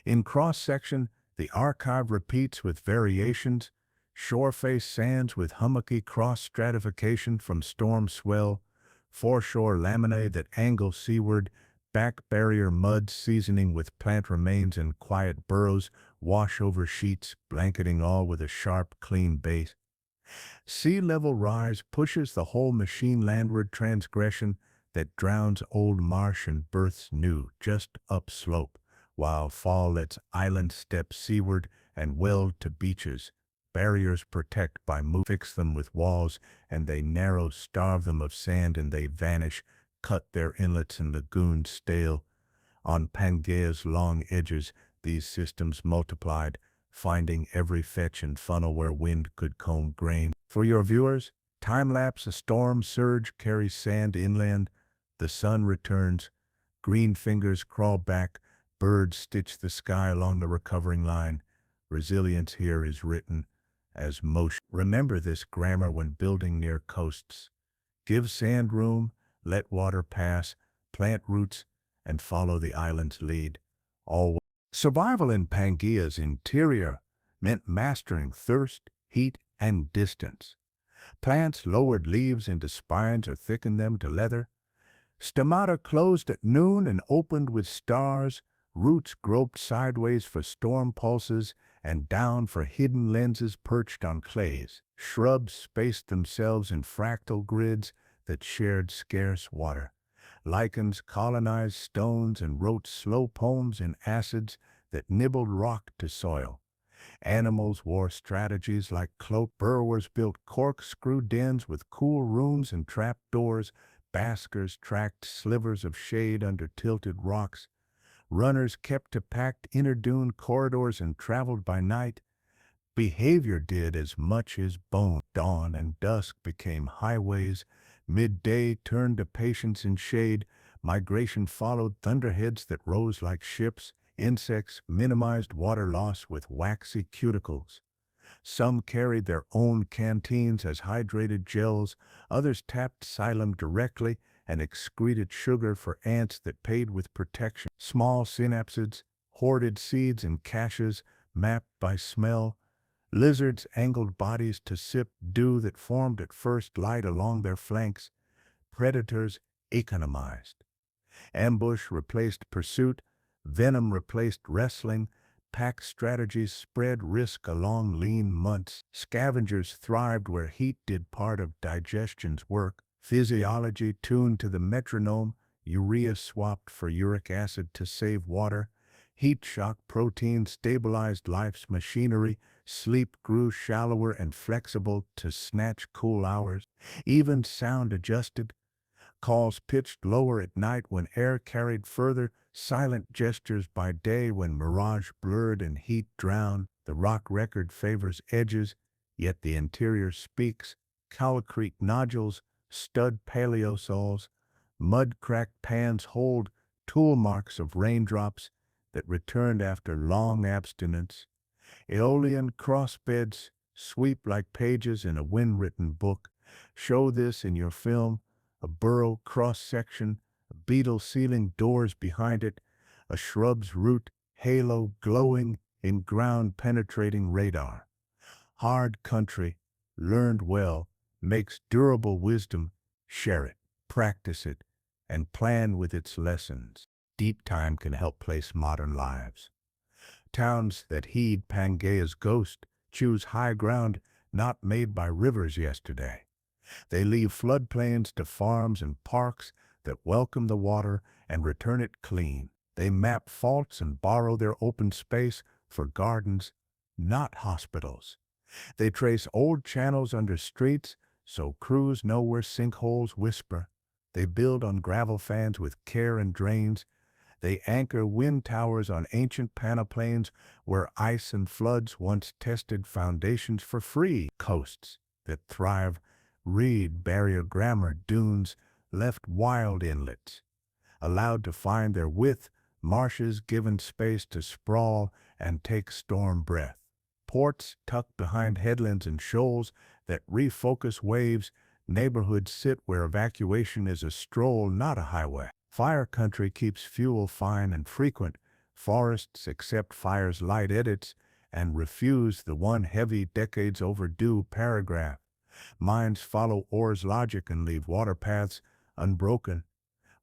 In cross-section, the archive repeats with variations, shoreface sands with hummocky cross-stratification from storm swell, foreshore laminae that angle seaward, Back barrier mud seasoning with plant remains and quiet burrows wash over sheets, blanketing all with a sharp, clean base. Sea level rise pushes the whole machine landward transgression that drowns old marsh and births new just upslope, while fall lets islands step seaward and weld to beaches. Barriers protect by fix them with walls, and they narrow, starve them of sand, and they vanish, cut their inlets and lagoons stale. On Pangea's long edges, these systems multiplied, finding every fetch and funnel where wind could comb grain. For your viewers, time-lapse, a storm surge carries sand inland, the sun returns, green fingers crawl back, birds stitch the sky along the recovering line. Resilience here is written as motion. Remember this grammar when building near coasts. Give sand room, let water pass, plant roots, and follow the island's lead. All survival in Pangea's interior meant mastering thirst, heat, and distance. Plants lowered leaves into spines or thickened them to leather. Stomata closed at noon and opened with stars. Roots groped sideways for storm pulses and down for hidden lenses perched on clays. Shrubs spaced themselves in fractal grids that shared scarce water. Lichens colonized stones and wrote slow poems in acids that nibbled rock to soil. Animals wore strategies like cloak. Burrowers built corkscrew dens with cool rooms and trap doors. Baskers tracked slivers of shade under tilted rocks. Runners kept to packed inner dune corridors and traveled by night. Behavior did as much as bone. Dawn and dusk became highways. Midday turned to patience in shade. Migration followed thunderheads that rose like ships. Insects minimized water loss with waxy cuticles. Some carried their own canteens as hydrated gels. Others tapped xylem directly and excreted sugar for ants that paid with protection. Small synapsids hoarded seeds in caches mapped by smell. Lizards angled bodies to sip dew that formed at first light along their flanks. Predators economized. Ambush replaced pursuit. Venom replaced wrestling. Pack strategies spread risk along lean months. Scavengers thrived where heat did part of digestion's work. Physiology tuned to the metronome. Urea swapped for uric acid to save water. Heat shock protein stabilized life's machinery. Sleep grew shallower and flexible to snatch cool hours. Even sound adjusted. Calls pitched lower at night when air carried further. Silent gestures by day when mirage blurred and heat drowned. The rock record favors edges, yet the interior speaks. Calcrete nodules, stud paleosols, mud-cracked pans hold tool marks of raindrops that returned after long abstinence. Aeolian crossbeds sweep like pages in a wind-written book. Show this in your film, a burrow cross-section, a beetle sealing doors behind it, a shrub's root halo glowing in ground-penetrating radar. Hard country, learned well, makes durable wisdom. Share it, practice it, and plan with its lessons. Deep time can help place modern lives. Towns that heed Pangea's ghost choose high ground not made by rivers yesterday. They leave floodplains to farms and parks that welcome the water and return it clean. They map faults and borrow their open space for gardens, not hospitals. They trace old channels under streets so crews know where sinkholes whisper. They build on gravel fans with care and drains. They anchor wind towers on ancient panoplanes where ice and floods once tested foundations for free. Coasts that thrive read barrier grammar. Dunes left wild inlets, allowed to find their width. Marshes given space to sprawl and take storm breath. Ports tucked behind headlands and shoals that refocus waves. Neighborhoods sit where evacuation is a stroll, not a highway. Fire country keeps fuel fine and frequent. Forests accept fire's light edits and refuse the one heavy, decades overdue paragraph. Mines follow ore's logic and leave water paths unbroken.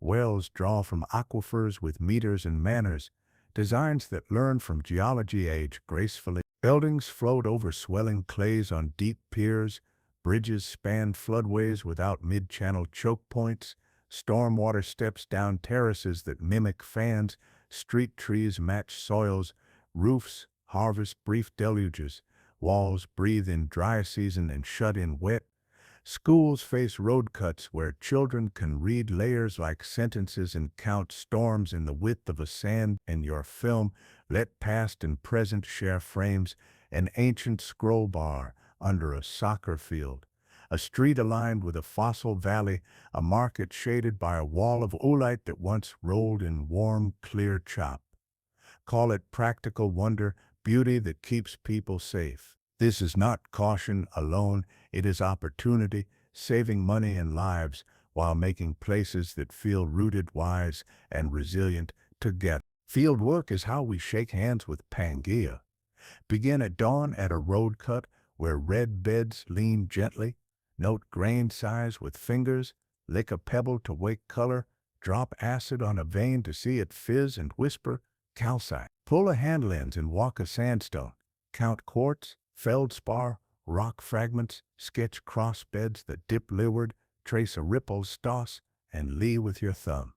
Wells draw from aquifers with meters and manners, designs that learn from geology age gracefully. Buildings float over swelling clays on deep piers, bridges span floodways without mid-channel choke points, stormwater steps down terraces that mimic fans, street trees match soils, roofs harvest brief deluges, walls breathe in dry season and shut in wet. Schools face road cuts where children can read layers like sentences and count storms in the width of a sand in your film. Let past and present share frames, an ancient scroll bar under a soccer field, a street aligned with a fossil valley, a market shaded by a wall of oolite that once rolled in warm, clear chop. Call it practical wonder, beauty that keeps people safe. This is not caution alone, it is opportunity, saving money and lives while making places that feel rooted, wise, and resilient together. Field work is how we shake hands with Pangea. Begin at dawn at a road cut where red beds lean gently. Note grain size with fingers, lick a pebble to wake color, drop acid on a vein to see it fizz and whisper, calcite. Pull a hand lens and walk a sandstone. Count quartz, feldspar, rock fragments, sketch cross beds that dip leeward, trace a ripple stoss, and lee with your thumb.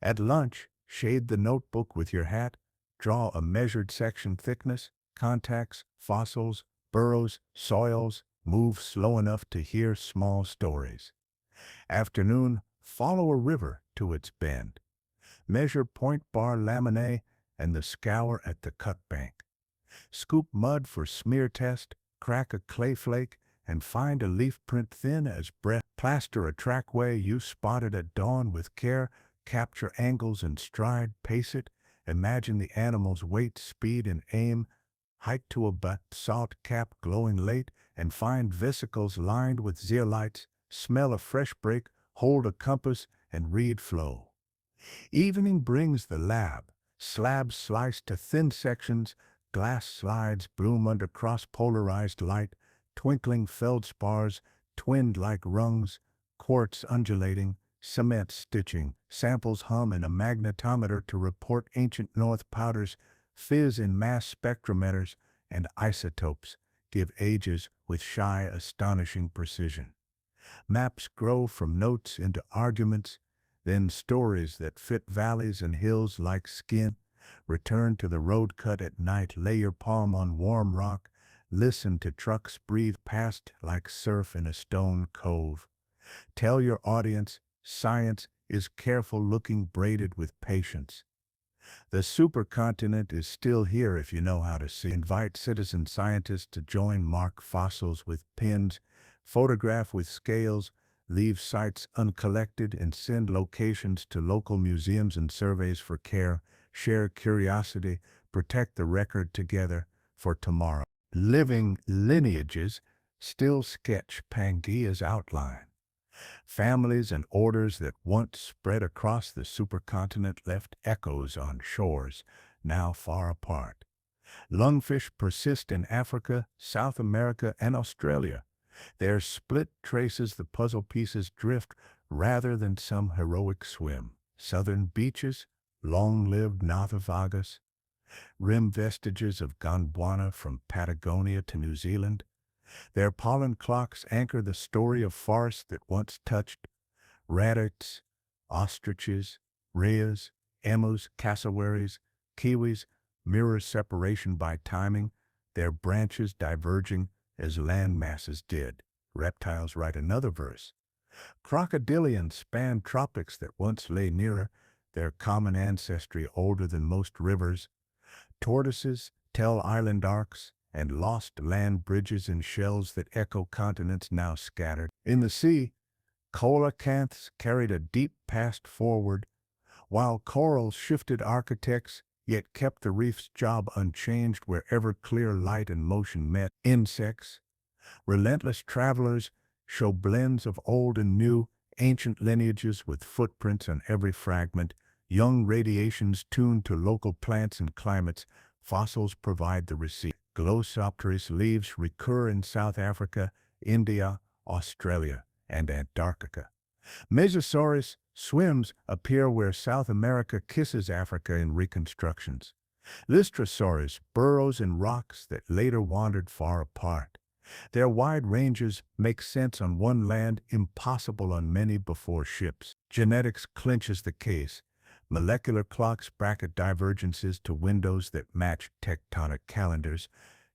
At lunch, shade the notebook with your hat, draw a measured section thickness, contacts, fossils, burrows, soils, move slow enough to hear small stories. Afternoon, follow a river to its bend. Measure point bar laminae and the scour at the cut bank. Scoop mud for smear test, crack a clay flake, and find a leaf print thin as breath. Plaster a trackway you spotted at dawn with care, capture angles and stride, pace it, imagine the animal's weight, speed, and aim, hike to a basalt cap glowing late, and find vesicles lined with zeolites, smell a fresh break, hold a compass, and read flow. Evening brings the lab, slabs sliced to thin sections, glass slides bloom under cross-polarized light, twinkling feldspars, twinned like rungs, quartz undulating, cement stitching, samples hum in a magnetometer to report ancient north powders, fizz in mass spectrometers, and isotopes give ages with shy, astonishing precision. Maps grow from notes into arguments, then stories that fit valleys and hills like skin. Return to the road cut at night, lay your palm on warm rock, listen to trucks breathe past like surf in a stone cove. Tell your audience, science is careful looking braided with patience. The supercontinent is still here if you know how to see. Invite citizen scientists to join, mark fossils with pins, photograph with scales, leave sites uncollected, and send locations to local museums and surveys for care. Share curiosity, protect the record together for tomorrow. Living lineages still sketch Pangea's outline. Families and orders that once spread across the supercontinent left echoes on shores now far apart. Lungfish persist in Africa, South America, and Australia. Their split traces the puzzle pieces drift rather than some heroic swim. Southern beaches, long-lived Nothofagus, rim vestiges of Gondwana from Patagonia to New Zealand. Their pollen clocks anchor the story of forests that once touched rabbits, ostriches, rheas, emus, cassowaries, kiwis, mirror separation by timing, their branches diverging as land masses did. Reptiles write another verse. Crocodilians span tropics that once lay nearer, their common ancestry older than most rivers. Tortoises tell island arcs and lost land bridges and shells that echo continents now scattered. In the sea, coelacanths carried a deep past forward, while corals shifted architects, yet kept the reef's job unchanged wherever clear light and motion met. Insects, relentless travelers, show blends of old and new, ancient lineages with footprints on every fragment, young radiations tuned to local plants and climates. Fossils provide the receipt. Glossopteris leaves recur in South Africa, India, Australia, and Antarctica. Mesosaurus Swims appear where South America kisses Africa in reconstructions. Lystrosaurus burrows in rocks that later wandered far apart. Their wide ranges make sense on one land, impossible on many before ships. Genetics clinches the case. Molecular clocks bracket divergences to windows that match tectonic calendars.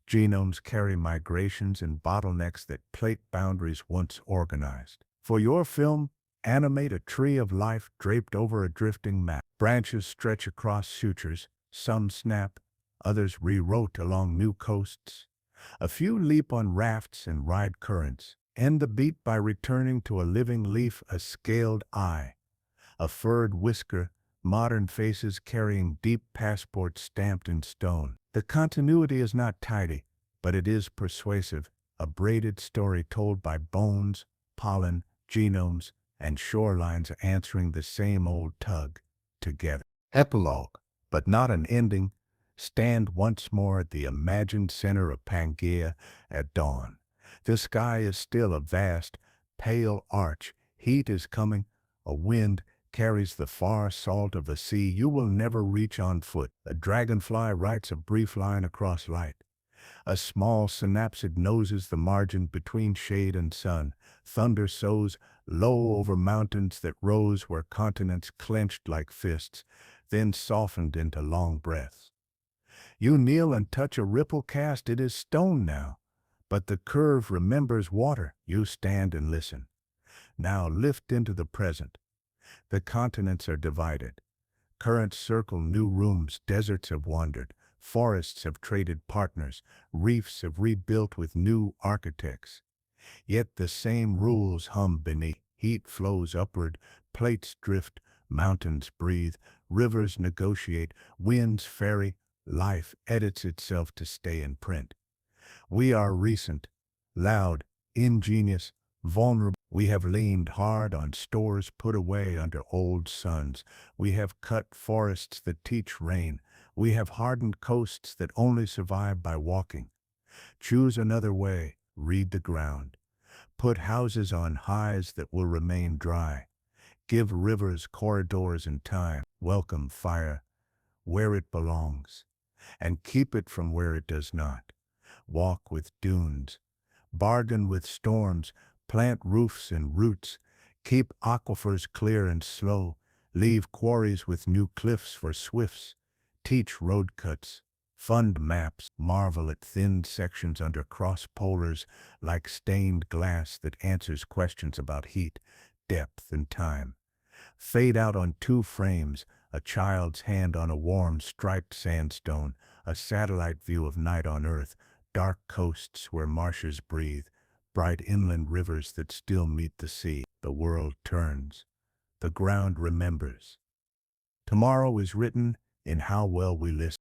Genomes carry migrations and bottlenecks that plate boundaries once organized. For your film, animate a tree of life draped over a drifting map. Branches stretch across sutures, some snap, others rewrote along new coasts. A few leap on rafts and ride currents. End the beat by returning to a living leaf, a scaled eye, a furred whisker, modern faces carrying deep passports stamped in stone. The continuity is not tidy, but it is persuasive, a braided story told by bones, pollen, genomes, and shorelines answering the same old tug, together. Epilogue, but not an ending. Stand once more at the imagined center of Pangea at dawn. The sky is still a vast, pale arch. Heat is coming. A wind carries the far salt of the sea you will never reach on foot. A dragonfly writes a brief line across light. A small synapsid noses the margin between shade and sun. Thunder sows low over mountains that rose where continents clenched like fists, then softened into long breaths. You kneel and touch a ripple cast, it is stone now. But the curve remembers water. You stand and listen. Now lift into the present. The continents are divided. Currents circle new rooms, deserts have wandered, forests have traded partners, reefs have rebuilt with new architects. Yet the same rules hum beneath. Heat flows upward, plates drift, mountains breathe, rivers negotiate, winds ferry, life edits itself to stay in print. We are recent, loud, ingenious, vulnerable. We have leaned hard on stores put away under old suns. We have cut forests that teach rain. We have hardened coasts that only survive by walking. Choose another way, read the ground. Put houses on highs that will remain dry. Give rivers corridors and time. Welcome fire where it belongs, and keep it from where it does not. Walk with dunes. Bargain with storms. Plant roofs and roots. Keep aquifers clear and slow. Leave quarries with new cliffs for swifts. Teach road cuts. Fund maps. Marvel at thin sections under cross polars like stained glass that answers questions about heat, depth, and time. Fade out on two frames, a child's hand on a warm striped sandstone, a satellite view of night on Earth, dark coasts where marshes breathe, bright inland rivers that still meet the sea. The world turns. The ground remembers. Tomorrow is written in how well we listen.